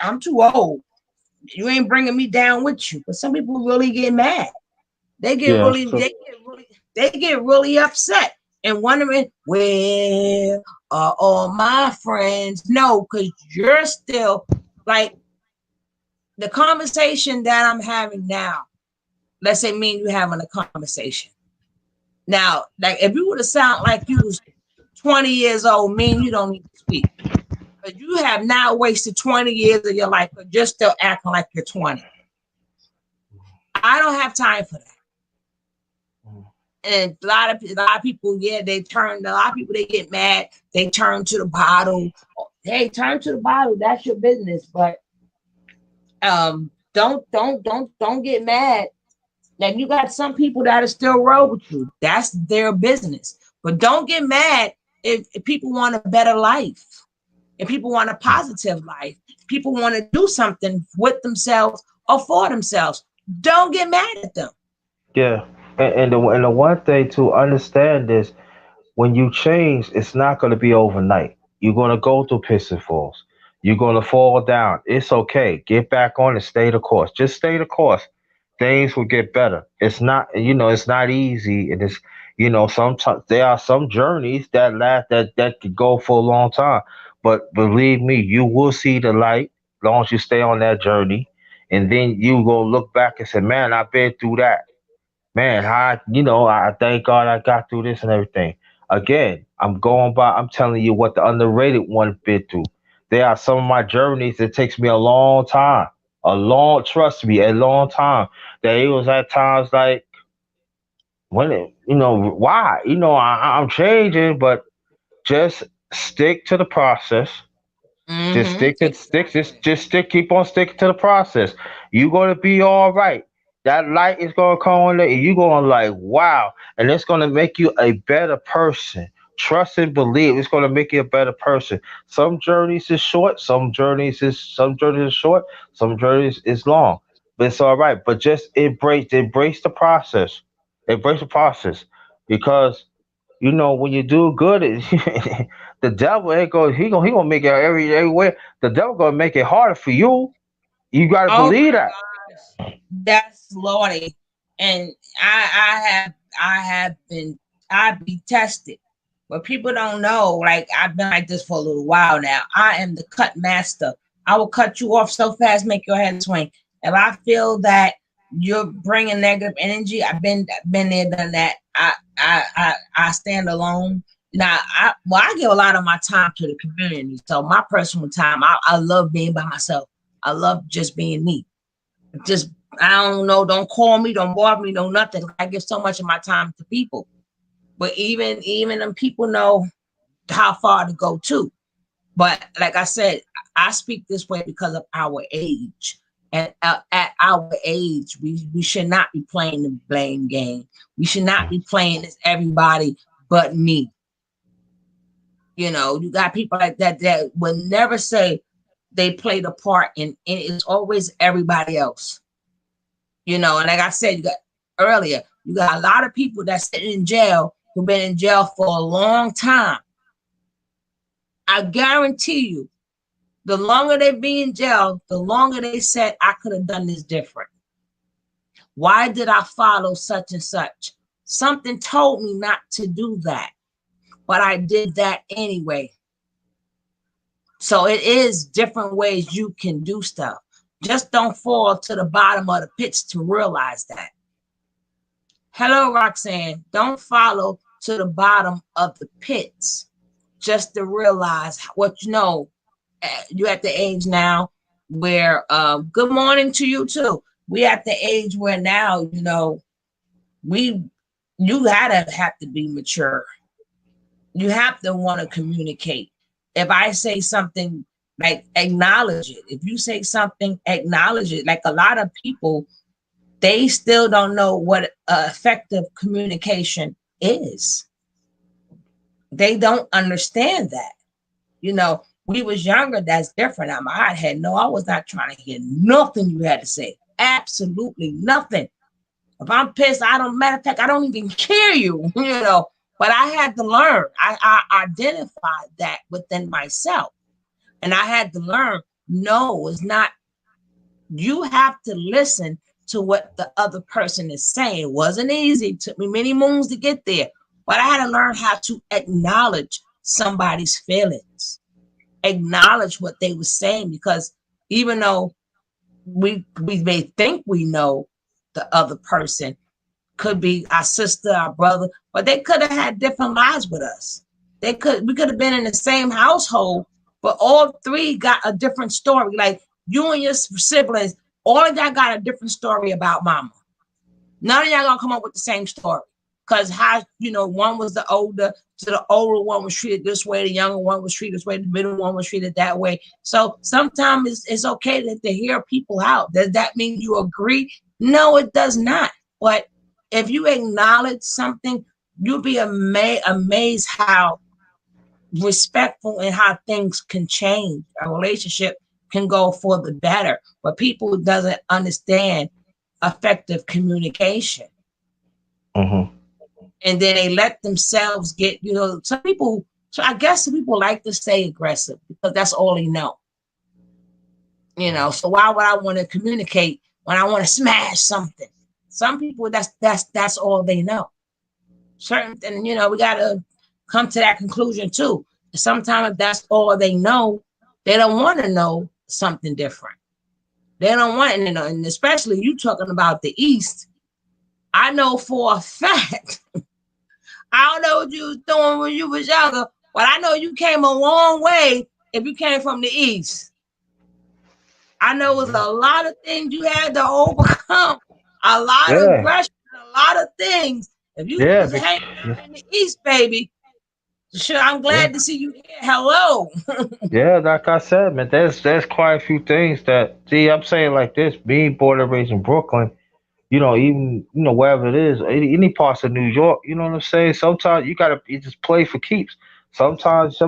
I'm too old. You ain't bringing me down with you. But some people really get mad. They get Yeah. really, So they get really upset and wondering where are all my friends? No, because you're still like the conversation that I'm having now. Let's say me and you having a conversation. Now, like if you would have sound like you was 20 years old, me and you don't need to speak. Because you have now wasted 20 years of your life, but you're still acting like you're 20. I don't have time for that. And a lot of people, yeah, a lot of people they get mad, they turn to the bottle. Hey, turn to the bottle, that's your business. But don't get mad. Like you got some people that are still roll with you. That's their business. But don't get mad if people want a better life. If people want a positive life. People want to do something with themselves or for themselves. Don't get mad at them. yeah, and the one thing to understand is when you change, it's not going to be overnight. You're going to go through piss and falls. You're going to fall down. It's okay. Get back on and stay the course. Just stay the course. Things will get better. It's not easy. And sometimes there are some journeys that last that could go for a long time. But believe me, you will see the light as long as you stay on that journey. And then you go look back and say, man, I've been through that. Man, I thank God I got through this and everything. Again, I'm telling you what the underrated one been through. There are some of my journeys that takes me a long time. Trust me, a long time. That it was at times like when it, you know, why? You know, I'm changing, but just stick to the process. Just Mm-hmm. stick to stick. Just stick. Keep on sticking to the process. You're gonna be all right. That light is gonna come on there, and you're gonna like, wow, and it's gonna make you a better person. Trust and believe. It's gonna make you a better person. Some journeys is short. Some journeys is short. Some journeys is long. But it's all right. But just embrace the process. Embrace the process, because you know when you do good, the devil ain't going. He gonna make it everywhere. The devil gonna make it harder for you. You gotta Oh believe my that. gosh, that's Lordy. And I have been I be tested. But people don't know, like I've been like this for a little while now. I am the cut master. I will cut you off so fast, make your head swing. If I feel that you're bringing negative energy, I've been there, done that. I stand alone. Now, I give a lot of my time to the community. So my personal time, I love being by myself. I love just being me. Just I don't know, don't call me, don't bother me, no nothing. I give so much of my time to people. But even them people know how far to go too. But like I said, I speak this way because of our age. And at our age, we should not be playing the blame game. We should not be playing as everybody but me. You know, you got people like that will never say they played a part in it. It's always everybody else. You know, and like I said, you got earlier, you got a lot of people that sitting in jail who've been in jail for a long time. I guarantee you, the longer they be in jail, the longer they said I could have done this different. Why did I follow such and such? Something told me not to do that, but I did that anyway. So it is different ways you can do stuff. Just don't fall to the bottom of the pits to realize that. Hello, Roxanne. Don't follow to the bottom of the pits just to realize what you know. You're at the age now where, good morning to you too. We at the age where now, you know, we, you gotta have to be mature. You have to want to communicate. If I say something, like acknowledge it. If you say something, acknowledge it. Like a lot of people, they still don't know what effective communication is. They don't understand that. You know, we was younger, that's different. I had no, I was not trying to hear nothing you had to say. Absolutely nothing. If I'm pissed, I don't, matter of fact, I don't even hear you, you know. But I had to learn. I identified that within myself. And I had to learn, no, it's not. You have to listen to what the other person is saying. It wasn't easy. It took me many moons to get there. But I had to learn how to acknowledge somebody's feelings, acknowledge what they were saying, because even though we may think we know the other person, could be our sister, our brother, but they could have had different lives with us. We could have been in the same household, but all three got a different story. Like you and your siblings, all of y'all got a different story about mama. None of y'all gonna come up with the same story. Because how, you know, one was the older, so the older one was treated this way, the younger one was treated this way, the middle one was treated that way. So sometimes it's okay to hear people out. Does that mean you agree? No, it does not. But if you acknowledge something, you'll be amazed how respectful and how things can change. A relationship can go for the better, but people doesn't understand effective communication. Hmm. And then they let themselves get, you know, some people, so I guess some people like to stay aggressive because that's all they know. You know, so why would I want to communicate when I want to smash something? Some people, that's all they know. Certain, and you know, we gotta come to that conclusion too. Sometimes if that's all they know, they don't want to know something different. They don't want to know, and especially you talking about the East. I know for a fact. I don't know what you was doing when you was younger, but I know you came a long way if you came from the East. I know it was a lot of things you had to overcome, a lot of Yeah. aggression, a lot of things. If you Yeah, was hanging out in the East, baby, sure, I'm yeah, glad to see you here. Hello. yeah. Like I said, man, there's quite a few things that. See, I'm saying like this. Being born and raised in Brooklyn, even wherever it is, any parts of New York, you know what I'm saying. Sometimes you just play for keeps. Sometimes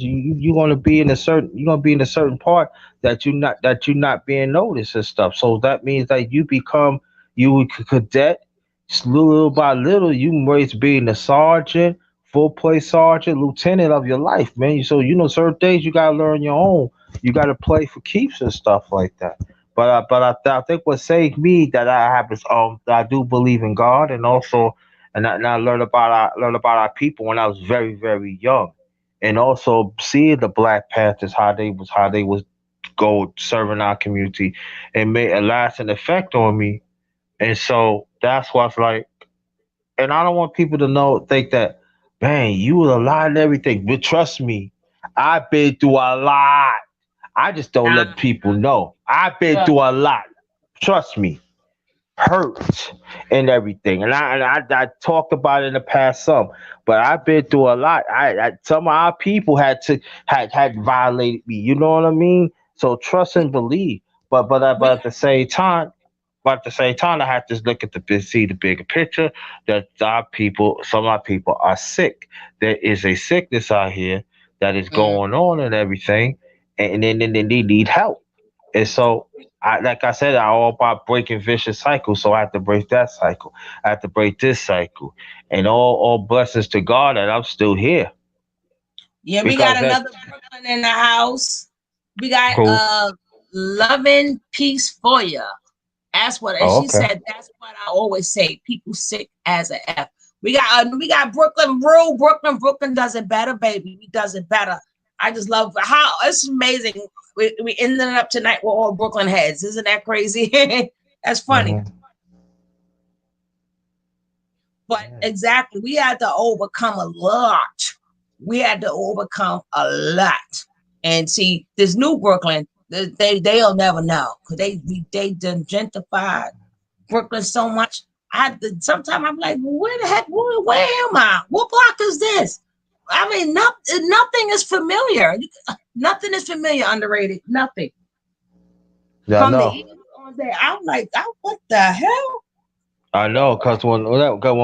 you gonna be in a certain part that you're not being noticed and stuff. So that means that you cadet, little by little, you raise being a sergeant, full play sergeant, lieutenant of your life, man. So certain things you gotta learn your own. You gotta play for keeps and stuff like that. I think what saved me that I have is that I do believe in God, and also and I learned about our people when I was very very young, and also seeing the Black Panthers how they was go serving our community and made a lasting effect on me, and so that's what's like. And I don't want people to think that, man, you was a lot and everything, but trust me, I've been through a lot. I just don't Nah, let people know. I've been look, through a lot. Trust me, hurt and everything. And I talked about it in the past some, but I've been through a lot. Some of our people had violated me. You know what I mean? So trust and believe. But we at the same time. But at the same time, I have to look at see the bigger picture. That some of our people are sick. There is a sickness out here that is mm, going on and everything, and then they need help. And so, like I said, I all about breaking vicious cycles. So I have to break that cycle. I have to break this cycle, and all blessings to God that I'm still here yeah, we got because that another Brooklyn in the house. We got who. loving peace for you. That's what, and Oh, she okay. said that's what I always say. People sick as a F. We got Brooklyn rule. Brooklyn does it better, baby. We does it better. I just love how it's amazing. We ended up tonight with all Brooklyn heads. Isn't that crazy? That's funny. Hmm. But exactly, we had to overcome a lot. We had to overcome a lot. And see, this new Brooklyn, they'll never know because they done gentrified Brooklyn so much. Sometimes I'm like, where the heck, where am I? What block is this? I mean, nothing is familiar. Nothing is familiar, underrated. Nothing. Yeah, I From the know. east on there, I'm like, oh, what the hell? I know, cause when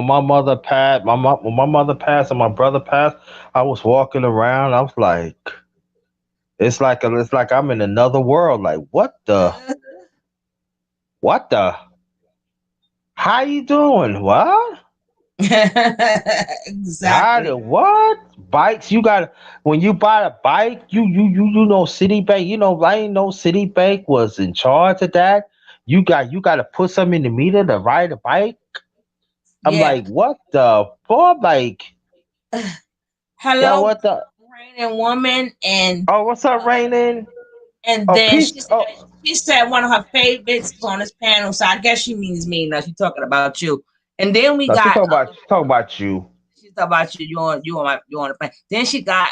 my mother passed, when my mother passed and my brother passed, I was walking around. I was like, it's like I'm in another world. Like, what the, how you doing? What? How the Exactly. what? Bikes? You got when you buy a bike, you know Citibank. I didn't know Citibank was in charge of that. You got to put something in the meter to ride a bike. I'm Yeah. like, what the fuck? Like, yo, Hello, what the? raining woman, Oh, what's up, uh, Raining? and Oh, then peace. Oh, she said one of her favorites was on this panel. So I guess she means me. Now she's talking about you. And then we no, got she talking about you. she's talking about you. You on the panel. Then she got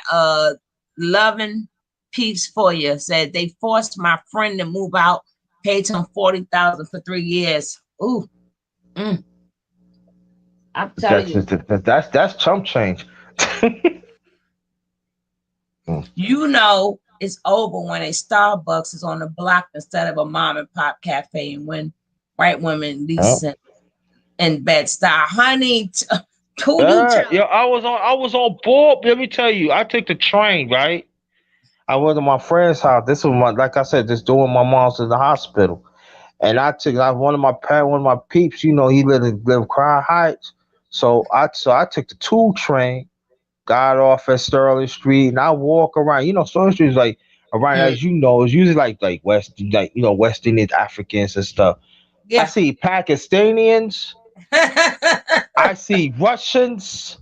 loving peace for you. Said they forced my friend to move out, paid him 40,000 for 3 years. Ooh, mm, I'm telling you. That's chump change. Mm. It's over when a Starbucks is on the block instead of a mom and pop cafe, and when white women Oh. lease in Bed-Stuy. Honey, who you Yeah, telling? I was on board. Let me tell you, I took the train, right? I went to my friend's house. This was like I said, this doing my mom's in the hospital. And one of my peeps, he live Crown Heights. So I took the 2 train, got off at Sterling Street, and I walk around. Sterling Street is like around, Mm, as you know, it's usually like West, like West Indian Africans and stuff. I yeah. see Pakistanians, I see Russians,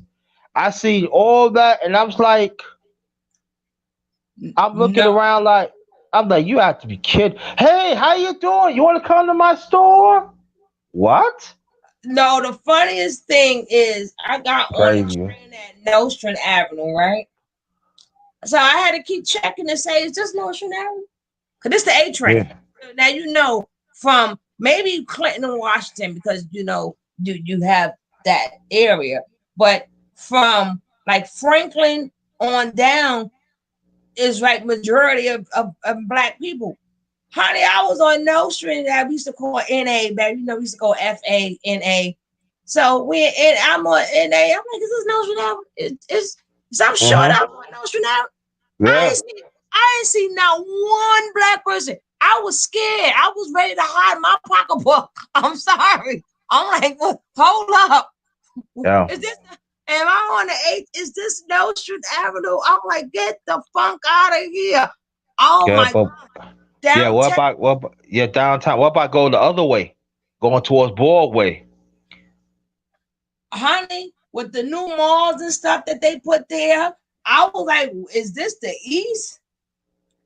I see all that, and I was like, I'm looking No, around like, I'm like, you have to be kidding. Hey, how you doing? You want to come to my store? What? no. The funniest thing is I got on the Crazy. train at Nostrand Avenue, right? So I had to keep checking to say, is this Nostrand Avenue? Because it's the A train. Yeah. So now from maybe Clinton and Washington, because you have that area. But from like Franklin on down is like majority of black people. Honey, I was on Nostrand that we used to call NA, baby. You know, we used to go FANA. So I'm on NA. I'm like, is this Nostrand? It's I'm short up on Nostrand. Yeah. I ain't see not one black person. I was scared. I was ready to hide my pocketbook. I'm sorry. I'm like, well, hold up. Yeah. Is this? Am I on the 8th? Is this Nostrand Avenue? I'm like, get the funk out of here. Oh Yeah, my but God. Downtown. yeah, what about downtown? What about go the other way? Going towards Broadway. Honey, with the new malls and stuff that they put there, I was like, is this the east?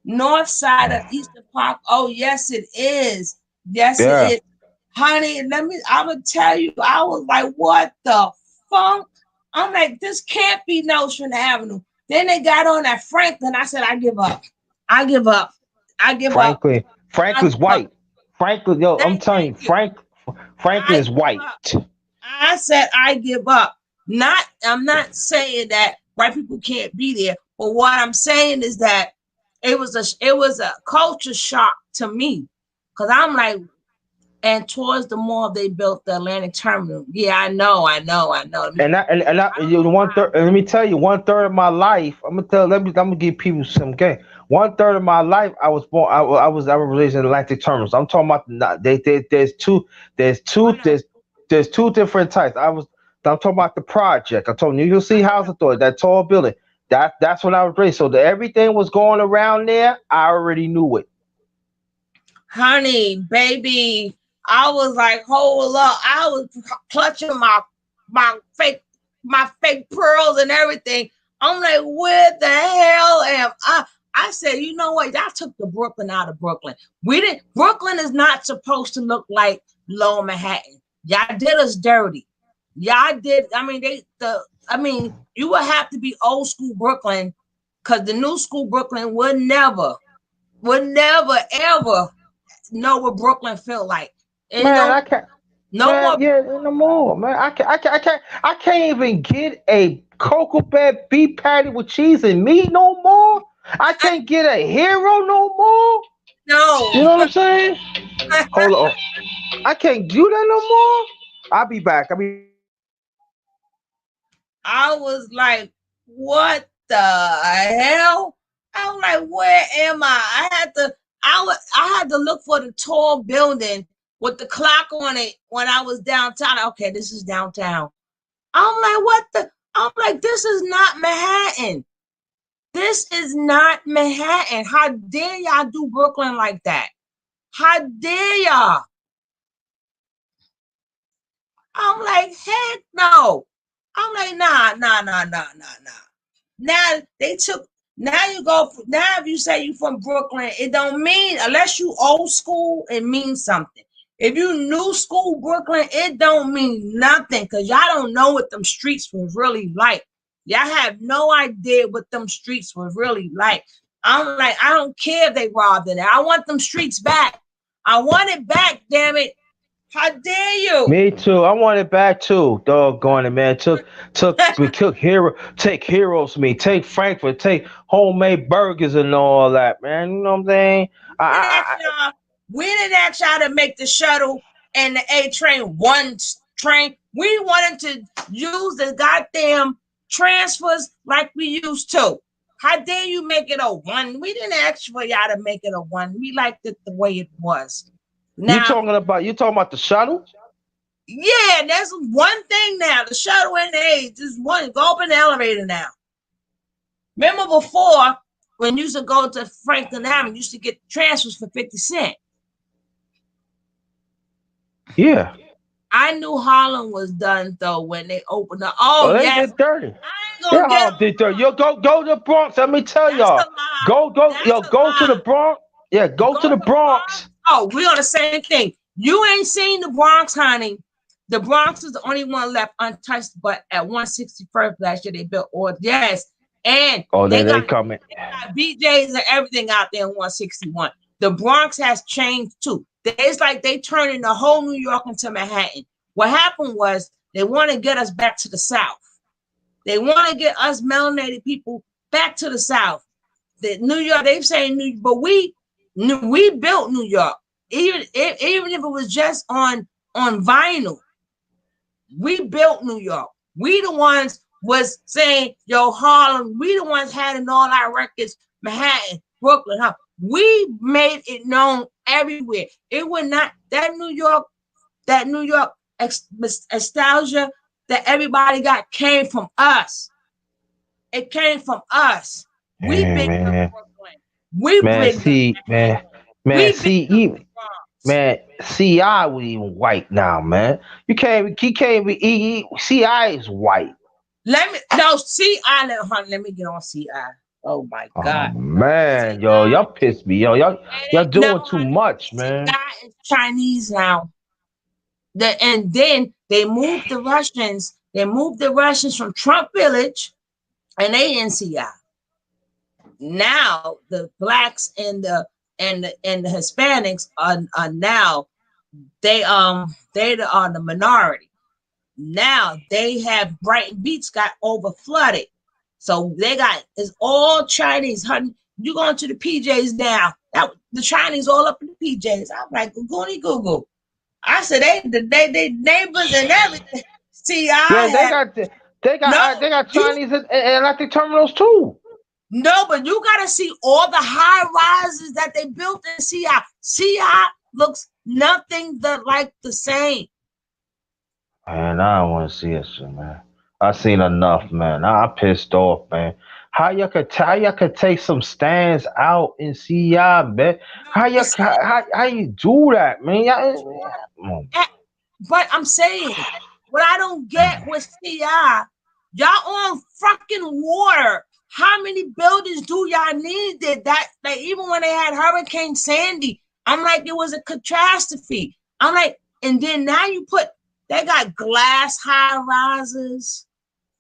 North side of Eastern Park? Oh, yes, it is. Yes, Yeah. it is. Honey, I would tell you, I was like, what the fuck? I'm like, this can't be Nostrand Avenue. Then they got on at Franklin. I said, I give up. I give up. I give up. Franklin's white. Franklin, yo, I'm telling you, Franklin is white. I said, I give up. I'm not saying that white people can't be there, but what I'm saying is that it was a culture shock to me, because I'm like, and towards the mall they built the Atlantic Terminal. Yeah, I know. And you 1/3. And let me tell you, 1/3 of my life. I'm gonna give people some game. 1/3 of my life, I was born. I was raised in Atlantic Terminals. I'm talking about there's two different types. I'm talking about the project. I'm talking New York City Housing Authority, that tall building. That's when I was raised. So everything was going around there. I already knew it. Honey, baby, I was like, hold up. I was clutching my fake pearls and everything. I'm like, where the hell am I? I said, you know what? Y'all took the Brooklyn out of Brooklyn. Brooklyn is not supposed to look like Lower Manhattan. Y'all did us dirty. Y'all did. I mean, you would have to be old school Brooklyn, because the new school Brooklyn would never ever know what Brooklyn felt like. And Man, I can't. No more. Yeah, no more, man. I can't even get a Cocoa Bear beef patty with cheese and meat no more. I can't get a hero no more. No. You know what I'm saying? Hold on. I can't do that no more. I'll be back. I was like, what the hell? I was like, where am I? I had to look for the tall building with the clock on it when I was downtown. Okay, this is downtown. I'm like, this is not Manhattan. This is not Manhattan. How dare y'all do Brooklyn like that? How dare y'all? I'm like, heck no. I'm like, nah. Now if you say you from Brooklyn, it don't mean, unless you old school, it means something. If you new school Brooklyn, it don't mean nothing, because y'all don't know what them streets was really like. Y'all have no idea what them streets was really like. I'm like, I don't care if they robbed it. I want them streets back. I want it back, damn it. How dare you? Me too. I want it back too. Doggone it, man. Take heroes to me. Take Frankfurt. Take homemade burgers and all that, man. You know what I'm saying? We didn't ask y'all to make the shuttle and the A train one train. We wanted to use the goddamn transfers like we used to. How dare you make it a one? We didn't ask for y'all to make it a one. We liked it the way it was. Now, you talking about the shuttle? Yeah, that's one thing now. The shuttle and the A, just one. Go up in the elevator now. Remember before, when you used to go to Franklin Avenue, you used to get transfers for 50 cents. Yeah. I knew Harlem was done though when they opened up. Oh, they yes. did dirty. I ain't gonna Harlem did dirty. Yo, go to the Bronx. Let me tell y'all. Go to the Bronx. Yeah, go to the Bronx. Oh, we on the same thing. You ain't seen the Bronx, honey. The Bronx is the only one left untouched, but at 161st last year they built yes. And they coming. They got BJs and everything out there in 161. The Bronx has changed too. It's like they turning the whole New York into Manhattan. What happened was They want to get us back to the South. They want to get us melanated people back to the South. The New York, they've saying New, but we built New York. Even if it was just on vinyl, we built New York. We the ones was saying, yo, Harlem, we the ones had in all our records, Manhattan, Brooklyn, huh? We made it known everywhere. It would not, that New York nostalgia that everybody got came from us. It came from us. We big man. Brooklyn. We Man, big see, man, we see, big even, man, CI was even white now, man. He can't be, CI is white. Let me get on CI. Oh my Oh God. man, yo, CI, y'all pissed me, yo, y'all no, doing too much, man. CI is Chinese now. And then they moved the Russians. They moved the Russians from Trump Village, and they in CI. Now the blacks and the Hispanics are now they are the minority. Now they have Brighton Beach got over flooded, so they got it's all Chinese. Honey, you going to the PJs now? That the Chinese all up in the PJs. I'm like Google. I said they neighbors and everything. See, Yeah, I had they got you Chinese and electric terminals too. no, but you gotta see all the high rises that they built in CI. CI looks nothing like the same. Man, I don't want to see it, shit, man. I seen enough, man. I'm pissed off, man. How y'all could take some stands out in CI, man? How you do that, man? But I'm saying, what I don't get with CI, y'all on fucking water. How many buildings do y'all need that like even when they had Hurricane Sandy, I'm like it was a catastrophe. I'm like, and then now they got glass high rises,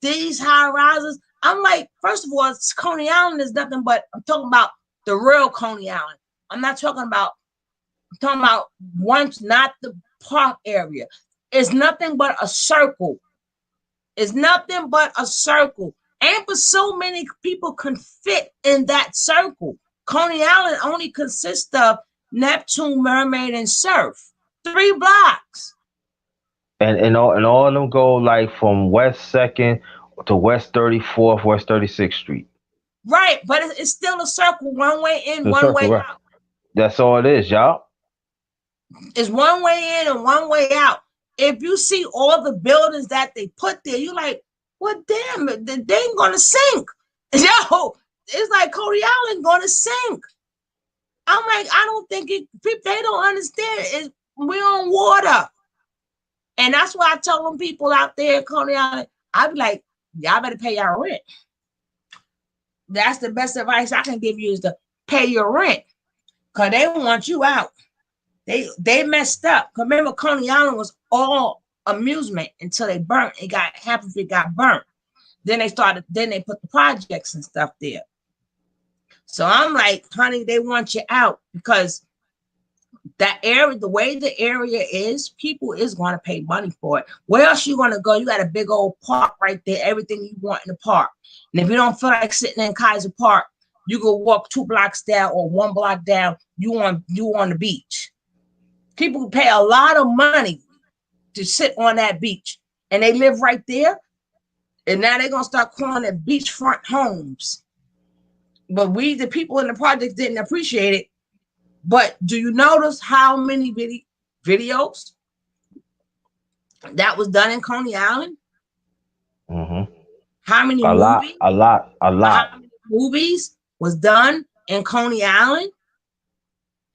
these high rises. I'm like, first of all, Coney Island is nothing but I'm talking about the real Coney Island. I'm talking about once not the park area. It's nothing but a circle. It's nothing but a circle. And but so many people can fit in that circle. Coney Island only consists of Neptune, Mermaid, and Surf. 3 blocks. And all of them go like from West Second to West 34th, West 36th Street. Right, but it's still a circle, one way in, The one circle, way right? out. That's all it is, y'all. It's one way in and one way out. If you see all the buildings that they put there, you're like, well, damn it, they ain't gonna sink. Yo, it's like Coney Island gonna sink. I'm like, I don't think they don't understand. We're on water. And that's why I tell them people out there in Coney Island, I be like, y'all better pay your rent. That's the best advice I can give you is to pay your rent. Cause they want you out. They messed up. Remember, Coney Island was all amusement until they burnt. Half of it got burnt. Then they put the projects and stuff there. So I'm like, honey, they want you out because that area, the way the area is, people is going to pay money for it. Where else you going to go? You got a big old park right there, everything you want in the park. And if you don't feel like sitting in Kaiser Park, you go walk 2 blocks down or 1 block down. You on the beach. People pay a lot of money to sit on that beach, and they live right there. And now they're gonna start calling it beachfront homes. But we, the people in the project, didn't appreciate it. But do you notice how many videos that was done in Coney Island? Mm-hmm. How many a lot. How many movies was done in Coney Island?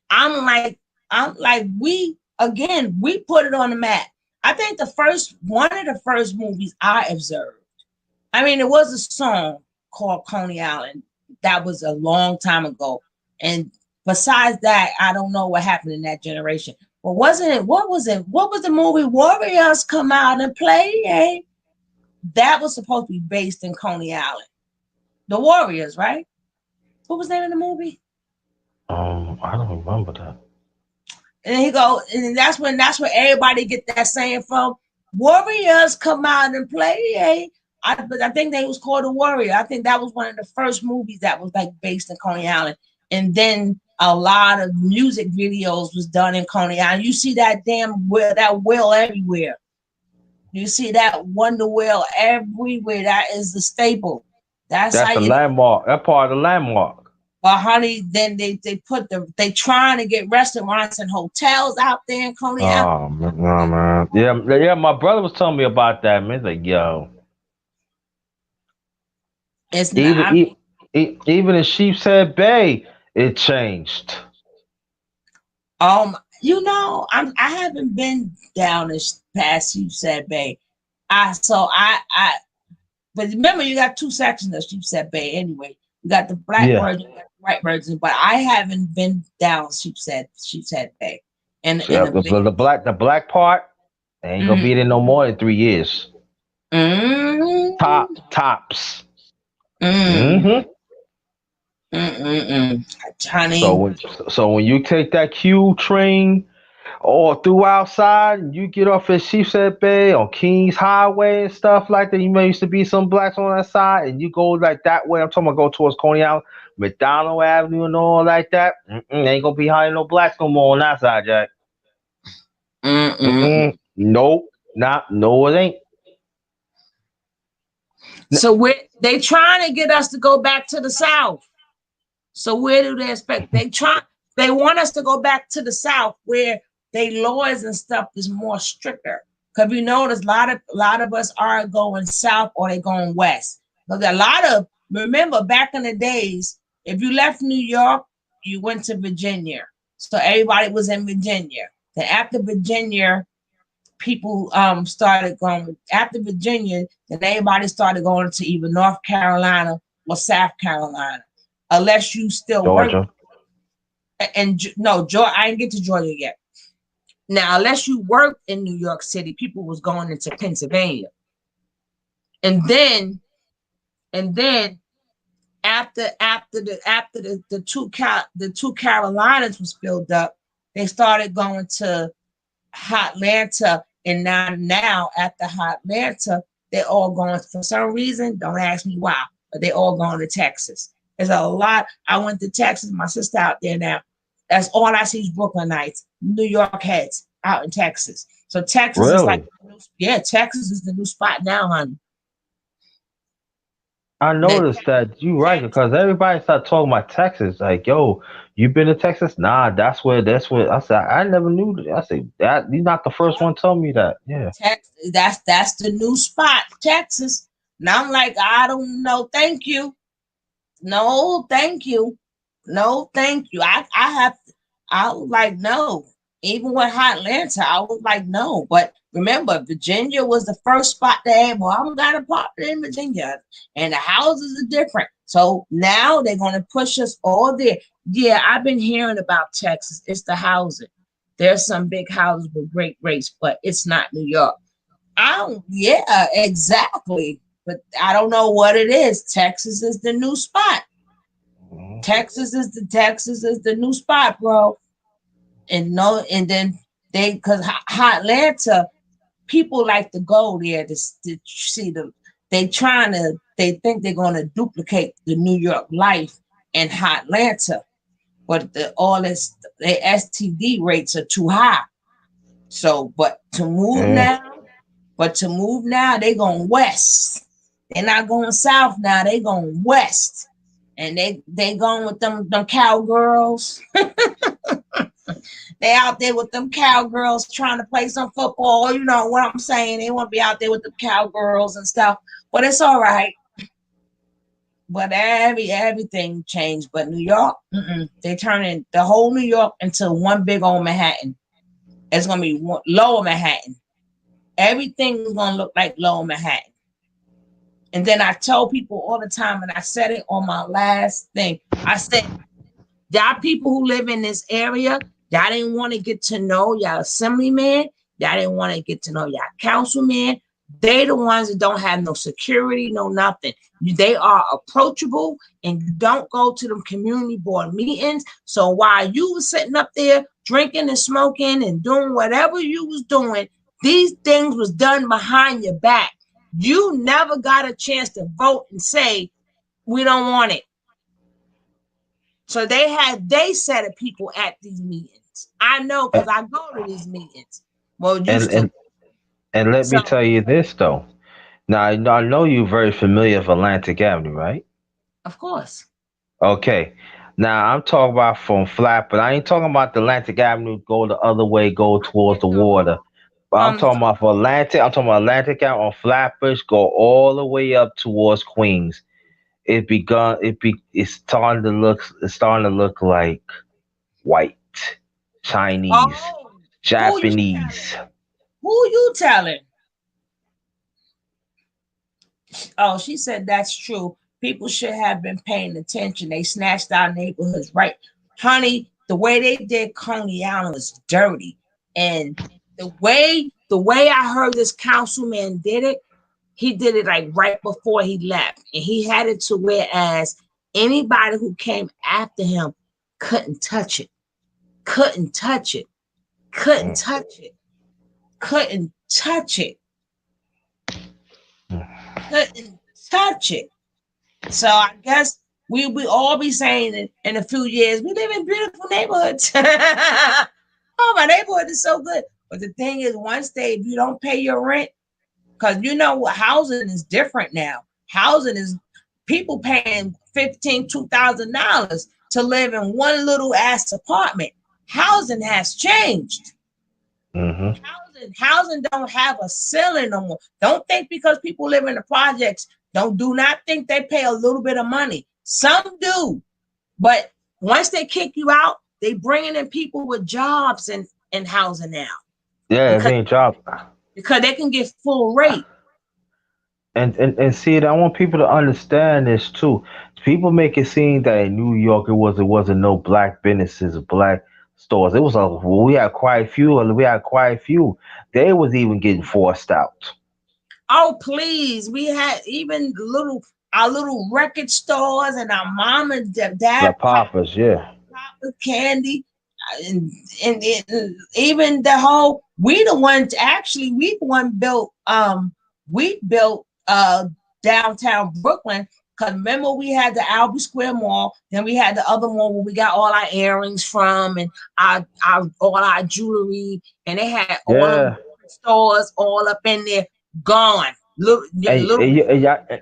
I'm like, we put it on the map. I think one of the first movies I observed. I mean, it was a song called Coney Island. That was a long time ago. And besides that, I don't know what happened in that generation. But what was the movie Warriors Come Out and Play? Eh? That was supposed to be based in Coney Island. The Warriors, right? What was the name of the movie? I don't remember that. And he go, and that's where everybody get that saying from. Warriors come out and play. But I think they was called The Warrior. I think that was one of the first movies that was like based in Coney Island. And then a lot of music videos was done in Coney Island. You see that whale everywhere. You see that Wonder Wheel everywhere. That is the staple. That's how the you. landmark. That part of the landmark. But honey, then they trying to get restaurants and hotels out there in Coney Island. Oh man. Yeah. My brother was telling me about that. Man, he's like, yo, It's even not. even in Sheepshead Bay, it changed. I haven't been down this past Sheepshead Bay. I but remember you got two sections of Sheepshead Bay anyway. You got the black Yeah. version, you got the white version, but I haven't been down Sheepshead Bay. And So the black part ain't gonna be there no more in 3 years. mm, Tops. mm, Mm-hmm. Honey, So when you take that Q train or through outside and you get off at Sheepshead Bay on Kings Highway and stuff like that, you may used to be some blacks on that side, and you go like that way. I'm talking about go towards Coney Island, McDonald Avenue, and all like that. Ain't gonna be hiding no blacks no more on that side, Jack. Nope, no, it ain't. So they trying to get us to go back to the South. So where do they expect? They want us to go back to the South where they laws and stuff is more stricter. Because we notice a lot of us are going south or they going west. But remember back in the days, if you left New York, you went to Virginia. So everybody was in Virginia. Then after Virginia, people started going after Virginia, then everybody started going to either North Carolina or South Carolina. Unless you still Georgia. Work. And no, Georgia, I didn't get to Georgia yet. Now, unless you worked in New York City, people was going into Pennsylvania. And then after the two Carolinas was filled up, they started going to Atlanta. And now after Atlanta, they're all going for some reason. Don't ask me why, but they all going to Texas. There's a lot. I went to Texas. My sister out there now. That's all I see is Brooklynites, New York heads out in Texas. So Texas is like, Texas is the new spot now, honey. I noticed that you're right because everybody started talking about Texas. Like, yo, you been to Texas? Nah, that's where. I said, I never knew that. I said, that you're not the first one to tell me that. Yeah. Texas, that's the new spot, Texas. And I'm like, I don't know. Thank you. No, thank you. No, thank you. I was like, no. Even with Atlanta, I was like, no. But remember, Virginia was the first spot to have. Well, I'm got a apartment in Virginia, and the houses are different. So now they're going to push us all there. Yeah, I've been hearing about Texas. It's the housing. There's some big houses with great rates, but it's not New York. Yeah, exactly. But I don't know what it is. Texas is the new spot. Texas is the new spot, bro. And then because Atlanta, people like to go there to see them. They think they're gonna duplicate the New York life in Atlanta, but the STD rates are too high. So, but to move now, they going west. They're not going south now. They going west, and they going with them cowgirls. They out there with them cowgirls trying to play some football. You know what I'm saying? They want to be out there with the cowgirls and stuff. But it's all right. But everything changed. But New York, they turning the whole New York into one big old Manhattan. It's gonna be lower Manhattan. Everything is gonna look like lower Manhattan. And then I tell people all the time, and I said it on my last thing. I said, y'all people who live in this area, y'all didn't want to get to know y'all assemblyman. Y'all didn't want to get to know y'all councilman. They the ones that don't have no security, no nothing. They are approachable, and you don't go to them community board meetings. So while you was sitting up there drinking and smoking and doing whatever you was doing, These things was done behind your back. You never got a chance to vote and say, we don't want it. So they had they set of people at these meetings. I know because I go to these meetings. Well, and used to. and and let me So, tell you this though. Now I know you're very familiar with Atlantic Avenue, right? of course. Okay. Now I'm talking about from Flat, but I ain't talking about the Atlantic Avenue go the other way, go towards the water. But I'm From talking about for Atlantic. I'm talking about Atlantic Avenue on Flatbush, go all the way up towards Queens. It's starting to look. It's starting to look like white, Chinese, oh, who you telling? Japanese. Who you telling? Oh, she said that's true. People should have been paying attention. They snatched our neighborhoods, right? Honey, the way they did Coney Island was dirty. And the way I heard this councilman did it, he did it like right before he left. And he had it to whereas anybody who came after him couldn't touch it, couldn't touch it, couldn't Mm, touch it, couldn't touch it, couldn't touch it. So I guess we all be saying in a few years, we live in beautiful neighborhoods. Oh, my neighborhood is so good. But the thing is, once if you don't pay your rent, because you know what, housing is different now. Housing is people paying $2,000 to live in one little ass apartment. Housing has changed. mm-hmm. Housing don't have a ceiling no more. Don't think because people live in the projects, do not think they pay a little bit of money. Some do, but once they kick you out, they bringing in people with jobs in housing now Yeah, it because ain't job. they can get full rate. And see it. I want people to understand this too. People make it seem that in New York it wasn't no black businesses, black stores. It was a we had quite a few. We had quite a few. They was even getting forced out. Oh, please. We had even our little record stores and our mom and The dad poppers, yeah, pop candy. And, even the whole we the one built we built downtown Brooklyn because remember we had the Albert Square Mall, then we had the other mall where we got all our earrings from and our all our jewelry, and they had all of yeah. the stores all up in there gone.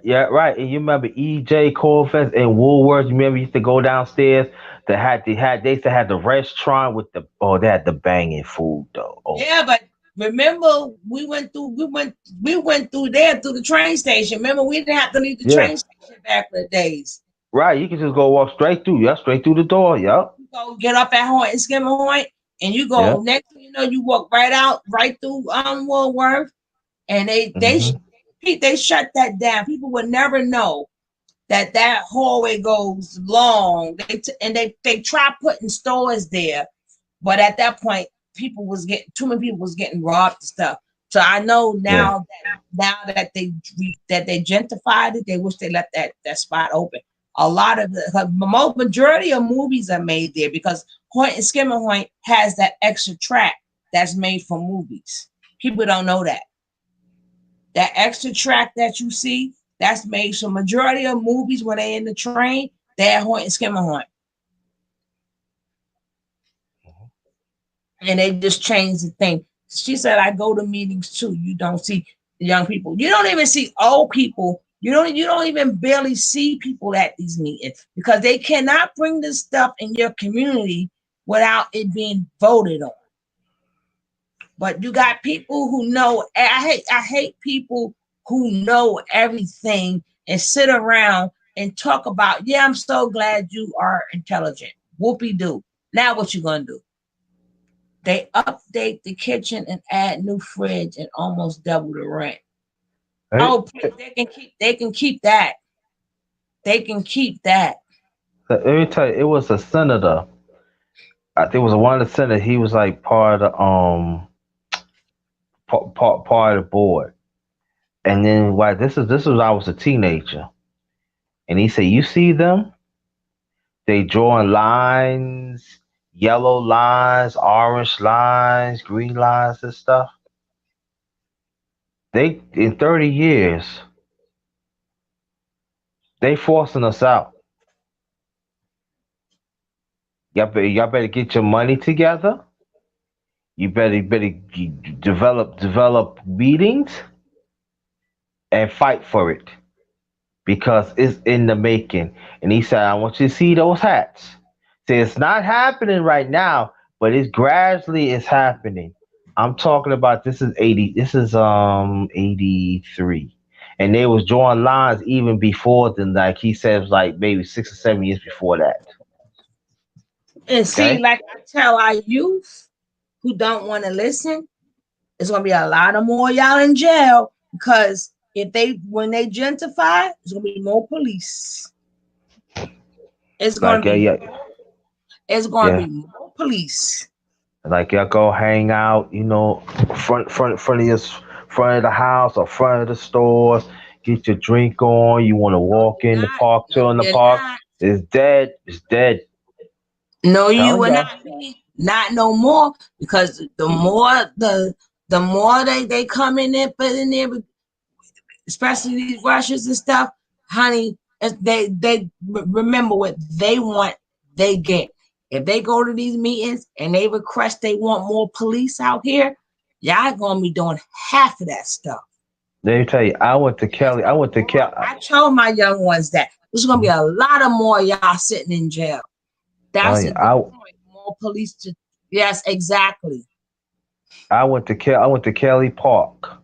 Yeah, right. And you remember EJ Corvette and Woolworths? You remember you used to go downstairs. They used to have the restaurant with they had the banging food though. Oh, Yeah, but remember we went through there through the train station. Remember we didn't have to leave the yeah, train station back in the days. right. You can just go walk straight through. Yeah, straight through the door. Yep. You go get up at Hoyt and Skim Hoyt, and you go Yep. next thing you know you walk right out right through Woolworth, and Hmm. they shut that down. People would never know that hallway goes long. They try putting stores there, but at that point, too many people was getting robbed and stuff. So I know Yeah. now that they gentrified it, they wish they left that spot open. A lot of the majority of movies are made there because Hoyt and Skimmerhoyt has that extra track that's made for movies. People don't know that. That extra track that you see, that's made. So majority of movies when they in the train, they're Hoyt and Skimmerhoyt. And they just changed the thing. She said, I go to meetings too. You don't see the young people. You don't even see old people. You don't even barely see people at these meetings because they cannot bring this stuff in your community without it being voted on. But you got people who know. I hate people who know everything and sit around and talk about, yeah, I'm so glad you are intelligent. Whoopie doo. Now what you gonna do? They update the kitchen and add new fridge and almost double the rent. Right. Oh, please, they can keep that. They can keep that. Let me tell you, it was a senator. I think it was one of the senators. He was like part of the part of the board. And then why this is when I was a teenager. And he said, "You see them? They drawing lines, yellow lines, orange lines, green lines, and stuff." They in 30 years, they forcing us out. Y'all better get your money together. You better develop meetings and fight for it because it's in the making. And he said, I want you to see those hats. See, it's not happening right now, but it's gradually it's happening. I'm talking about this is 80, this is 83. And they was drawing lines even before then, like he says, like maybe 6 or 7 years before that. And see, Okay? like I tell our youth who don't want to listen, it's gonna be a lot of more y'all in jail because if they when they gentrify, it's gonna be more police. It's gonna Like be yeah, it's gonna yeah. be more police. Like y'all go hang out, front of your front of the house or front of the stores, get your drink on. You want to No, walk you're in the not. park, No, chill in the you're park. not. It's dead. It's dead. No, you Telling will y'all. not be. Not no more. Because the more they come in there, put in there, especially these rushes and stuff, honey, they remember what they want, they get. If they go to these meetings and they request they want more police out here, y'all gonna be doing half of that stuff. Let me tell you, I went to It's Kelly. I gonna be went to more. Kelly. I told my young ones that there's gonna be a lot of more y'all sitting in jail. That's a good point. More police to yes, exactly. I went to Kelly Park.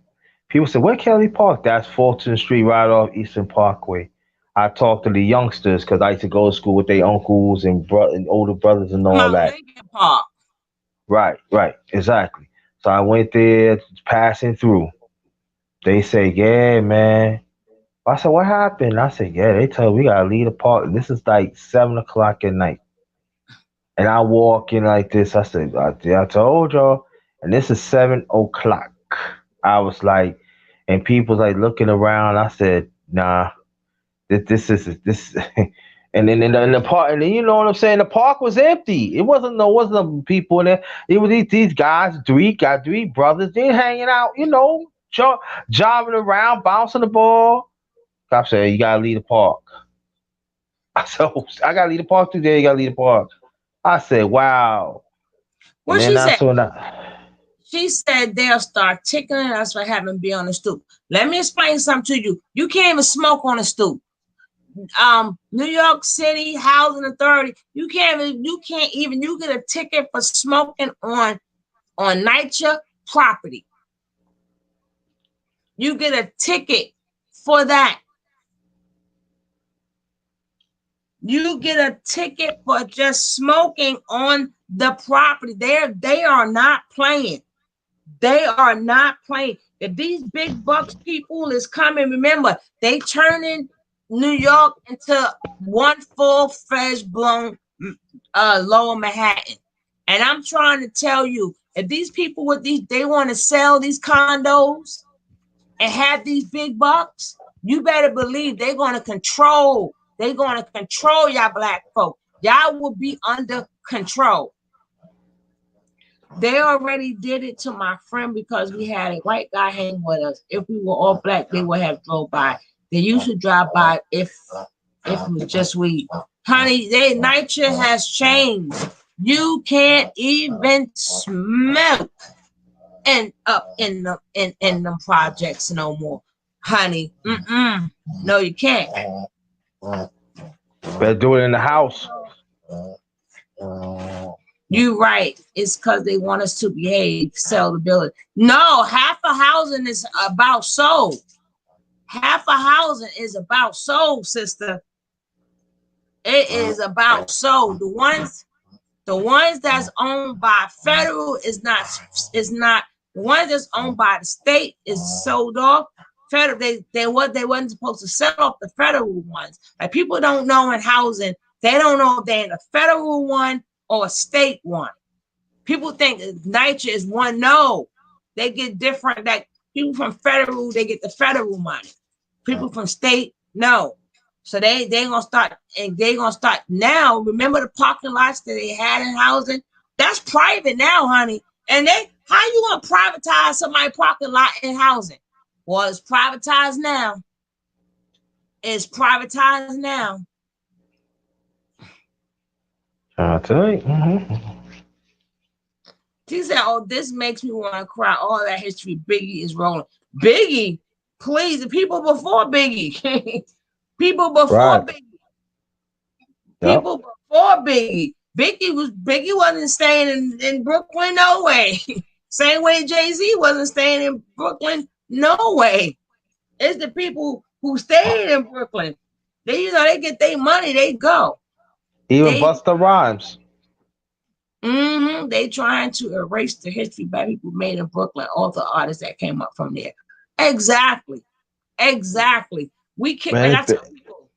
People say, where Kelly Park? That's Fulton Street, right off Eastern Parkway. I talked to the youngsters because I used to go to school with their uncles and older brothers and Come all out that. Lincoln Park. Right, exactly. So I went there, passing through. They say, yeah, man. I said, what happened? I said, yeah, they told me we gotta leave the park. This is like 7 o'clock at night. And I walk in like this. I said, I told y'all. And this is 7 o'clock. I was like, and people like looking around. I said, nah, this is this. And then in the park, and then you know what I'm saying. The park was empty. It wasn't no people in there. It was these guys, three brothers. They hanging out, jobbing around, bouncing the ball. Cop said, you gotta leave the park. I said, oh, I gotta leave the park today. You gotta leave the park. I said, wow. And What then she said? that's when I, She said they'll start tickling us for having been on the stoop. Let me explain something to you. You can't even smoke on the stoop. New York City Housing Authority, you can't even you get a ticket for smoking on NYCHA property. You get a ticket for that. You get a ticket for just smoking on the property. They are not playing. They are not playing. If these big bucks people is coming, remember, they turning New York into one full-fledged blown lower Manhattan. And I'm trying to tell you, if these people with these, they want to sell these condos and have these big bucks, you better believe they're going to control. They're going to control y'all black folk. Y'all will be under control. They already did it to my friend because we had a white guy hang with us. If we were all black, they would have drove by. They used to drive by if it was just weed. Honey, NYCHA has changed. You can't even smoke up in them projects no more. Honey, no, you can't. better do it in the house. You right. It's because they want us to behave, sell the building. No, half of housing is about soul. Half of housing is about soul, sister. It is about soul. The ones that's owned by federal is not the ones that's owned by the state is sold off. Federal, they wasn't supposed to sell off the federal ones. Like people don't know in housing, they don't know if they're in a federal one or a state one. People think NYCHA is one. No, they get different. Like people from federal, they get the federal money. People from state, no. So they gonna start now. Remember the parking lots that they had in housing? That's private now, honey. And how you gonna privatize somebody's parking lot in housing? Well, it's privatized now. It's privatized now. I tell you. She said, "Oh, this makes me want to cry. All that history Biggie is rolling. Biggie, please, the people before Biggie, people before Right. Biggie, Yep. people before Biggie. Biggie wasn't staying in Brooklyn, no way. Same way Jay-Z wasn't staying in Brooklyn, no way. It's the people who stayed in Brooklyn. They, they get their money, they go. Even They Busta Rhymes. They trying to erase the history by people made in Brooklyn, all the artists that came up from there. Exactly. We can, and I tell people,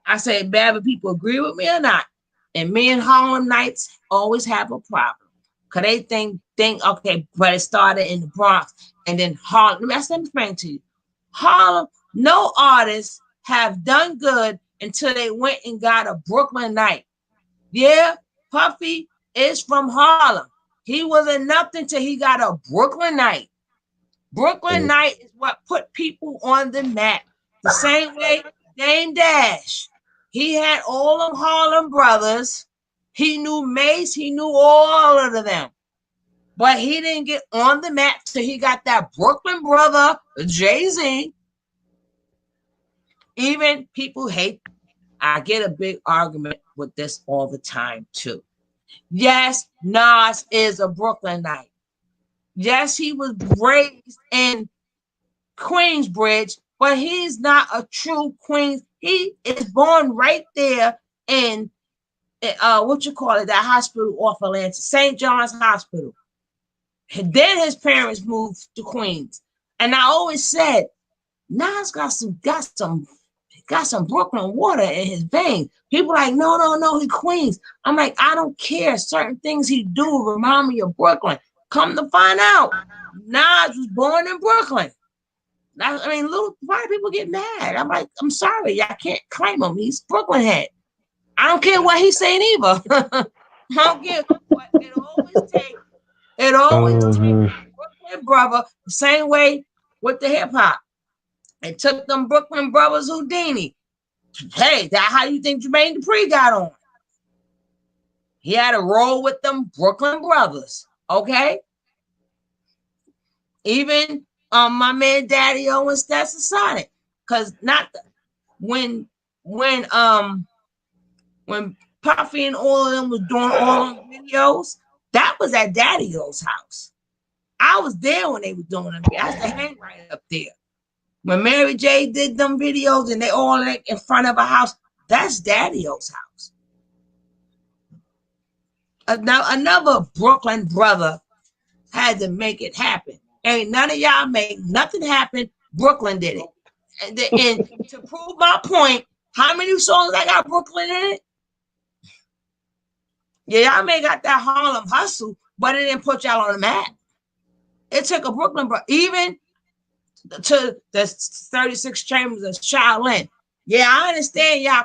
I say, whether people agree with me or not, and me and Harlem Nights always have a problem. Because they think, okay, but it started in the Bronx and then Harlem. Let me explain to you. Harlem, no artists have done good until they went and got a Brooklyn night. Yeah, Puffy is from Harlem. He wasn't nothing till he got a Brooklyn night. Brooklyn night is what put people on the map. The same way Dame Dash. He had all them Harlem brothers. He knew Mace. He knew all of them. But he didn't get on the map till he got that Brooklyn brother, Jay-Z. Even people hate. I get a big argument with this all the time too. Yes, Nas is a Brooklynite. Yes, he was raised in Queensbridge, but he's not a true Queens. He is born right there in that hospital off Atlanta, St. John's Hospital. And then his parents moved to Queens. And I always said, Nas got some Brooklyn water in his veins. People like, no, he Queens. I'm like, I don't care. Certain things he do remind me of Brooklyn. Come to find out, Nas was born in Brooklyn. I mean, why do people get mad? I'm like, I'm sorry, I can't claim him. He's Brooklyn head. I don't care what he's saying either. I don't care what it always takes. It always takes Brooklyn brother, the same way with the hip hop. It took them Brooklyn brothers Houdini. Hey, that's how you think Jermaine Dupri got on. He had to roll with them Brooklyn brothers. Okay. Even my man Daddy O and Stetsasonic. Because when Puffy and all of them was doing all those videos, that was at Daddy O's house. I was there when they were doing them. I used to hang right up there. When Mary J did them videos and they all in front of a house, that's Daddy O's house. Another Brooklyn brother had to make it happen. Ain't none of y'all make nothing happen. Brooklyn did it. And to prove my point, how many songs I got Brooklyn in it? Yeah, y'all may got that Harlem hustle, but it didn't put y'all on the map. It took a Brooklyn brother, even to the 36 Chambers of Shaolin. Yeah, I understand y'all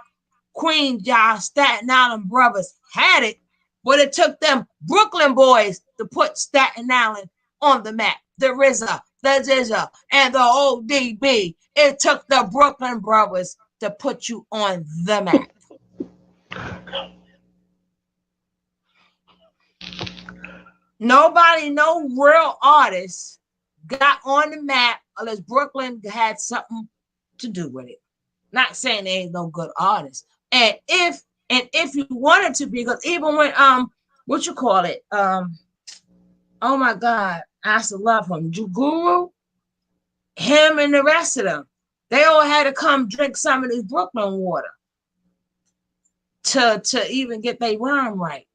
Queens, y'all Staten Island brothers had it, but it took them Brooklyn boys to put Staten Island on the map. The RZA, the ZZA, and the ODB. It took the Brooklyn brothers to put you on the map. Nobody, no real artists got on the map unless Brooklyn had something to do with it. Not saying there ain't no good artists. And if you wanted to be, because even when oh my God, I used to love him. Guru, him and the rest of them, they all had to come drink some of this Brooklyn water to even get their rhyme right.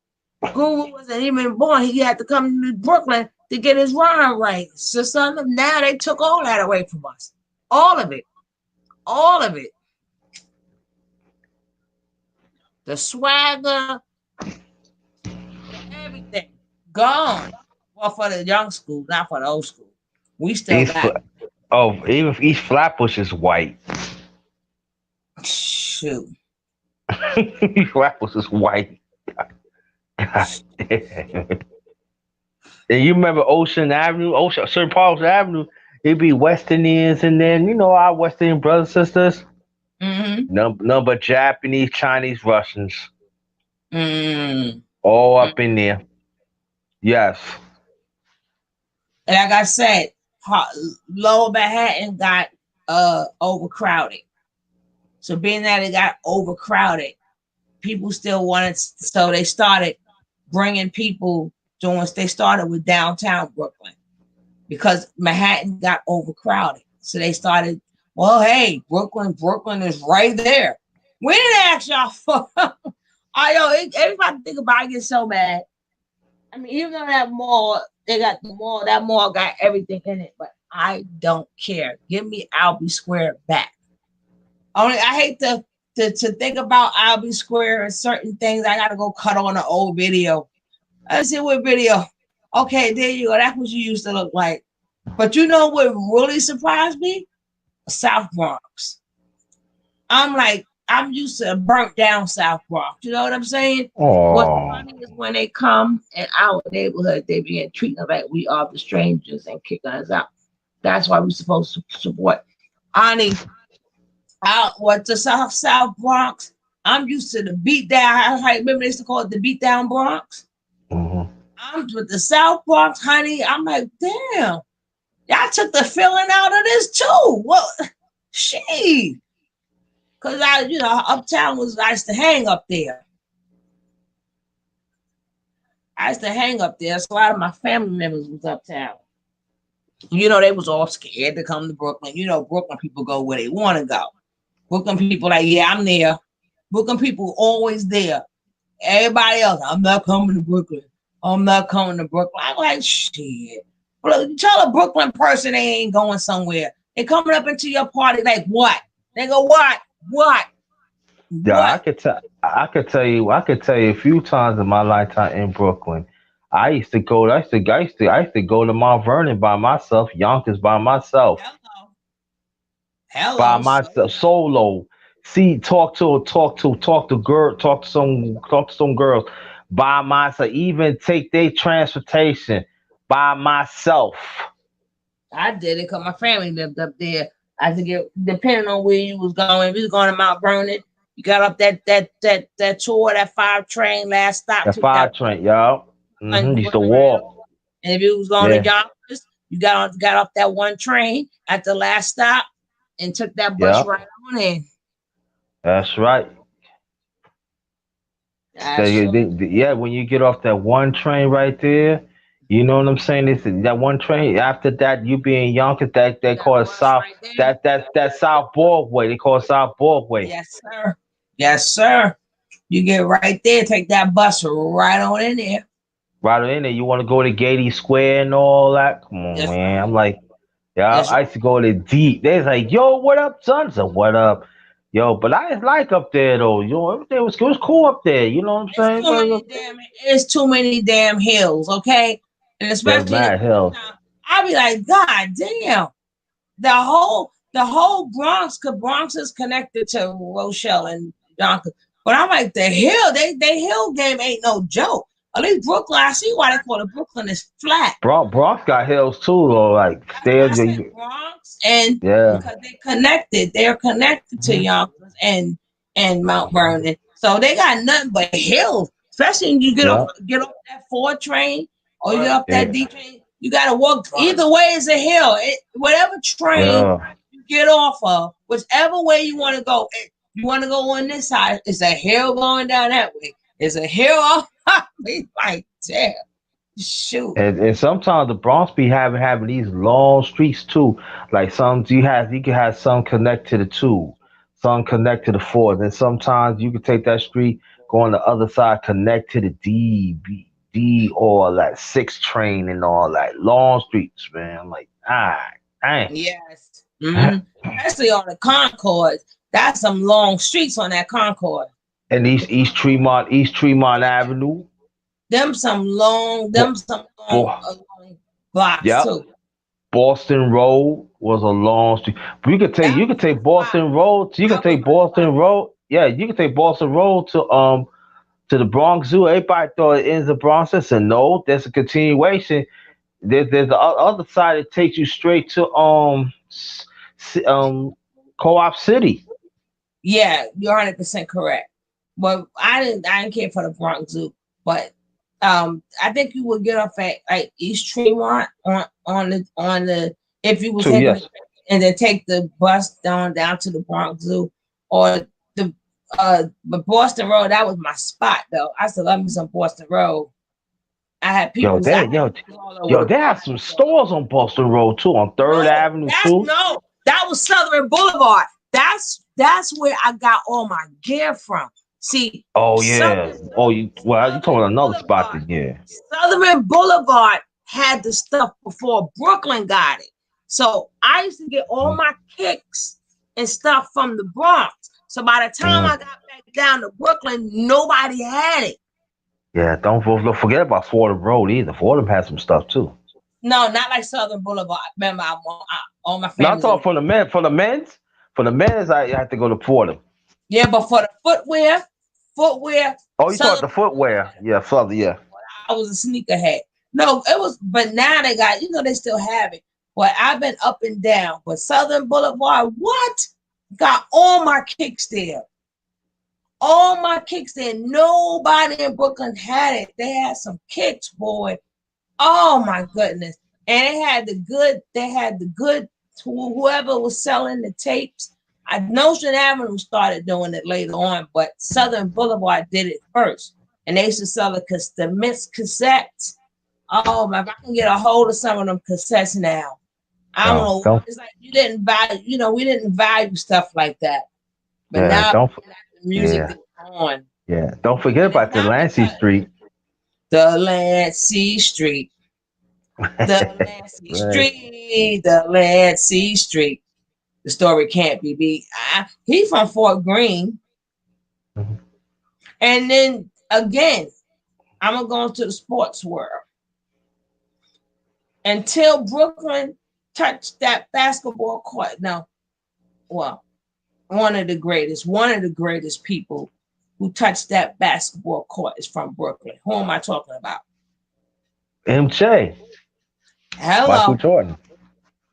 Guru wasn't even born. He had to come to Brooklyn to get his rhyme right. So now they took all that away from us. All of it. All of it. The swagger, everything. Gone. Well, for the young school, not for the old school. We still got even East Flatbush is white. Shoot. East Flatbush is white. And you remember Ocean Avenue, St. Paul's Avenue? it be West Indians, and then our West Indian brothers and sisters, Mm-hmm. none but Japanese, Chinese, Russians, Mm. all up in there. Yes. Like I said, Lower Manhattan got overcrowded. So being that it got overcrowded, people still wanted, so they started bringing people doing. They started with downtown Brooklyn because Manhattan got overcrowded. So they started, well, hey, Brooklyn is right there. We didn't ask y'all for. I know everybody think about it, I get so mad. I mean, even though that mall, they got the mall, that mall got everything in it, but I don't care. Give me Albee Square back. Only I hate to think about Albee Square and certain things. I gotta go cut on an old video. I said, what video? Okay, there you go. That's what you used to look like. But you know what really surprised me? South Bronx. I'm like, I'm used to a burnt down South Bronx. You know what I'm saying? What's Oh. funny is when they come in our neighborhood, they begin treating us like we are the strangers and kicking us out. That's why we're supposed to support. Ani, out what the South Bronx. I'm used to the beat down. I remember they used to call it the beat down Bronx. Mm-hmm. I'm with the South Bronx, honey. I'm like, damn, y'all took the feeling out of this too. Well, she, because uptown I used to hang up there. So a lot of my family members was uptown. They was all scared to come to Brooklyn. Brooklyn people go where they want to go. Brooklyn people like, yeah, I'm there. Brooklyn people always there. Everybody else, I'm not coming to Brooklyn. I'm not coming to Brooklyn. I'm like, shit. Tell a Brooklyn person they ain't going somewhere. They coming up into your party like what? They go, what? What? Yeah, I could tell you a few times in my lifetime in Brooklyn. I used to go to Mount Vernon by myself, Yonkers by myself, Hello. by Hello. myself, solo. See, talk to some girls by myself. Even take their transportation by myself. I did it because my family lived up there. I had to get, depending on where you was going. If you was going to Mount Vernon, you got up that tour, that 5 train, last stop, The took that five train, y'all. one, Used went to right walk. over. And if you was going to Yeah, Yonkers, you got off that one train at the last stop and took that bus yeah, right on in. that's right. So That's true. yeah, when you get off that one train right there, you know what I'm saying? This that one train. After that, you be in Yonkers. That they That call it bus South. right there. That South Broadway. They call it South Broadway. Yes, sir. Yes, sir. You get right there, take that bus right on in there. Right in there. You want to go to Gaiety Square and all that? Come on, That's man. I'm right. like, yeah, That's I right. used to go to deep. They's like, yo, what up, son? So what up? Yo, but I just like up there though. Everything was cool up there. You know what I'm It's saying? too many damn. It's too many damn hills. Okay, and There's especially in the mad hills. wintertime, I be like, God damn, the whole Bronx. Cause Bronx is connected to Rochelle and Yonkers. But I'm like, the hill. They hill game ain't no joke. At least Brooklyn. I see why they call it Brooklyn is flat. Bronx got hills too, though. Like That's why I stairs. said Bronx, and Yeah. because they're connected to Mhm. Yonkers and Mount Vernon, so they got nothing but hills. Especially when you Yeah. get off that 4 train or you get off that Yeah. D train, you got to walk. Either way is a hill. Whatever train Yeah. you get off of, whichever way you want to go, you want to go on this side, it's a hill going down that way. It's a hill off. Like damn, shoot. And sometimes the Bronx be having these long streets too. Like some you can have some connect to the two, some connect to the four. Then sometimes you can take that street, go on the other side, connect to the D or that 6 train and all that. Long streets, man. I'm like, dang. Yes. Mm-hmm. Especially on the Concord. That's some long streets on that Concord. And The East Tremont Avenue. them Bo- some long, Bo- long blocks yep. too. Boston Road was a long street. That You could was a take spot. Boston Road. You could That was take a spot. Boston Road. Yeah, you could take Boston Road to the Bronx Zoo. Everybody thought it ends the Bronx. I said no. There's a continuation. there's the other side that takes you straight to Co-op City. Yeah, you're 100% correct. But I didn't care for the Bronx Zoo, but I think you would get off at like East Tremont on the if you was Too, taking yes. it and then take the bus down to the Bronx Zoo or the but Boston Road, that was my spot though. I still love me some Boston Road. I had Yo, people they I yo, had all over yo, the they have some stores on Boston Road too, on Third no, Avenue that's too. no, that was Southern Boulevard. That's where I got all my gear from. See, Oh yeah. Southern Oh, you talking Southern about another spot Boulevard, then? Yeah. Southern Boulevard had the stuff before Brooklyn got it. So I used to get all my kicks and stuff from the Bronx. So by the time I Mm. got back down to Brooklyn, nobody had it. Yeah. Don't forget about Fordham Road either. Fordham has some stuff too. No, not like Southern Boulevard. Remember, all my Now I'm family's talking in. for the men. For the men's, I have to go to Fordham. Yeah, but for the footwear, Oh, you talking Southern the footwear? Yeah, further. Yeah. I was a sneakerhead. No, it was, but now they got, they still have it. But I've been up and down. But Southern Boulevard, what? Got all my kicks there. All my kicks there. Nobody in Brooklyn had it. They had some kicks, boy. Oh my goodness. And they had the good whoever was selling the tapes. I Nostrand Avenue started doing it later on, but Southern Boulevard did it first. And they used to sell the mixed cassettes. Oh my, if I can get a hold of some of them cassettes now. I don't No, know. don't. It's like you didn't value, we didn't value stuff like that. But Yeah, now don't. the music Yeah, is on. yeah. Don't forget And it's about the not Lancy because Street. the Lancey Street. The Lancey Right. Street, the Lancey Street. The story can't be beat. He from Fort Greene. Mhm. And then again, I'm gonna go into the sports world. Until Brooklyn touched that basketball court. Now, well, one of the greatest people who touched that basketball court is from Brooklyn. Who am I talking about? MJ, Michael Hello. Jordan.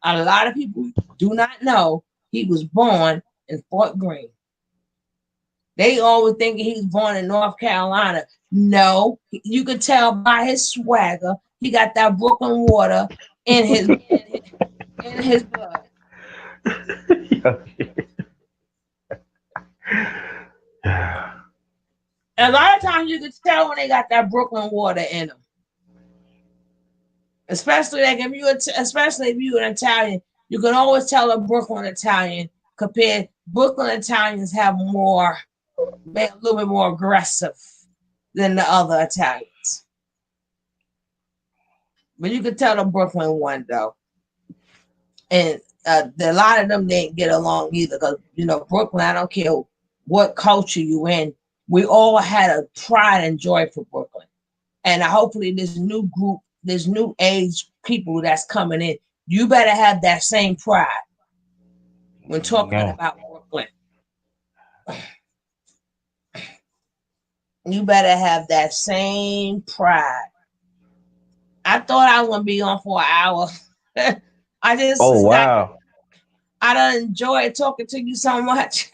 A lot of people do not know he was born in Fort Greene. They always thinking he was born in North Carolina. No, you could tell by his swagger. He got that Brooklyn water in his blood. And a lot of times you could tell when they got that Brooklyn water in them. Especially especially if you're an Italian, you can always tell a Brooklyn Italian compared. Brooklyn Italians have a little bit more aggressive than the other Italians. But you could tell the Brooklyn one though, and a lot of them didn't get along either because Brooklyn. I don't care what culture you in, we all had a pride and joy for Brooklyn, and hopefully this new group, this new age people that's coming in, you better have that same pride when talking No. about Brooklyn. You better have that same pride. I thought I was gonna be on for an hour. Oh wow. I don't enjoy talking to you so much.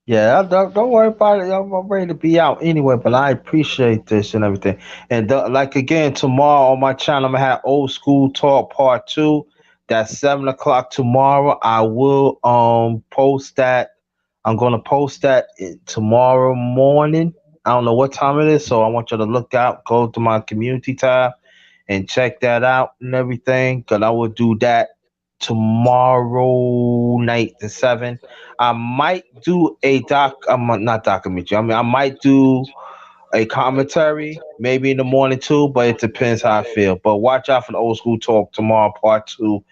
Yeah, don't worry about it. I'm ready to be out anyway, but I appreciate this and everything. And like again, tomorrow on my channel, I'm gonna have Old School Talk Part 2. That's 7 o'clock tomorrow. I will post that. I'm gonna post that tomorrow morning. I don't know what time it is, so I want you to look out, go to my community tab and check that out and everything. Cause I will do that tomorrow night at 7. I might do a not documentary. I mean, I might do a commentary maybe in the morning too, but it depends how I feel. But watch out for the Old School Talk tomorrow, Part 2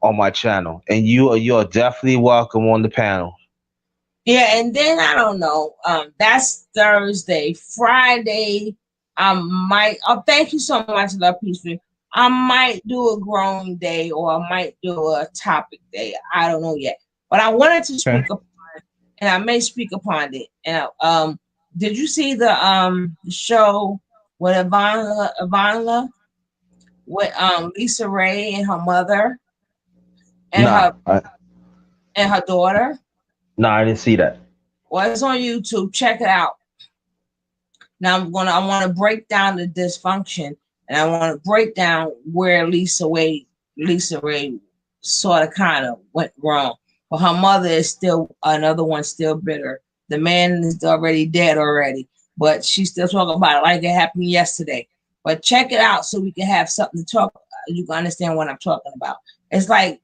on my channel. And you're definitely welcome on the panel. Yeah, and then I don't know. That's Thursday. Friday, I might. Oh, thank you so much, Love Peaceful. I might do a growing day, or I might do a topic day. I don't know yet, but I wanted to Okay. speak upon, and I may speak upon it. And did you see the show with Ivanka? with Lisa Ray and her mother and Nah, her daughter. I didn't see that. Well, it's on YouTube. Check it out. Now I want to break down the dysfunction, and I want to break down where Lisa Ray sort of kind of went wrong. But her mother is still another one, still bitter. The man is already dead already, but she's still talking about it like it happened yesterday. But check it out so we can have something to talk. You can understand what I'm talking about. It's like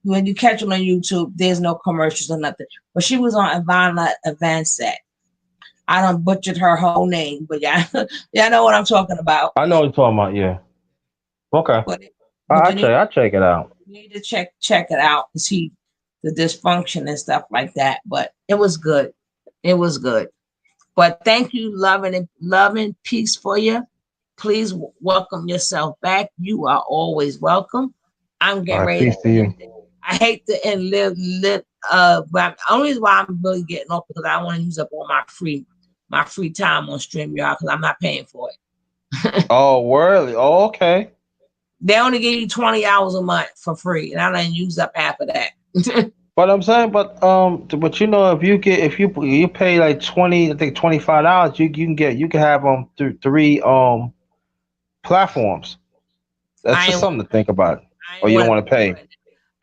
when you catch it on YouTube, there's no commercials or nothing. But she was on Ivana Avancet. I don't butchered her whole name, but yeah, yeah, I know what I'm talking about. I know what you're talking about. Yeah. Okay. But but you I check it out. need to check it out and see the dysfunction and stuff like that. But it was good. It was good. But thank you, love and peace for you. Please welcome yourself back. You are always welcome. I'm getting All right. ready Peace to to you. end it. I hate to end live but only reason why I'm really getting off because I want to use up all my free time on StreamYard because I'm not paying for it. Oh, really? Oh, okay. They only give you 20 hours a month for free, and I done use up half of that. But I'm saying, but you know, if you pay like 20, I think $25, you can have through three platforms. That's I just ain't something to think about. I Or ain't you don't want want to pay.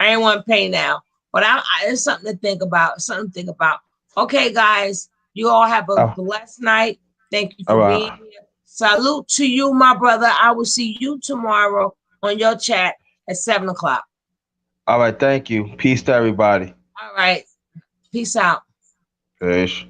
I ain't want to pay now, but it's something to think about. Something to think about. Okay, guys, you all have a Oh, blessed night. Thank you all for being right. here. Salute to you, my brother. I will see you tomorrow on your chat at 7 o'clock. All right. Thank you. Peace to everybody. All right. Peace out. Peace.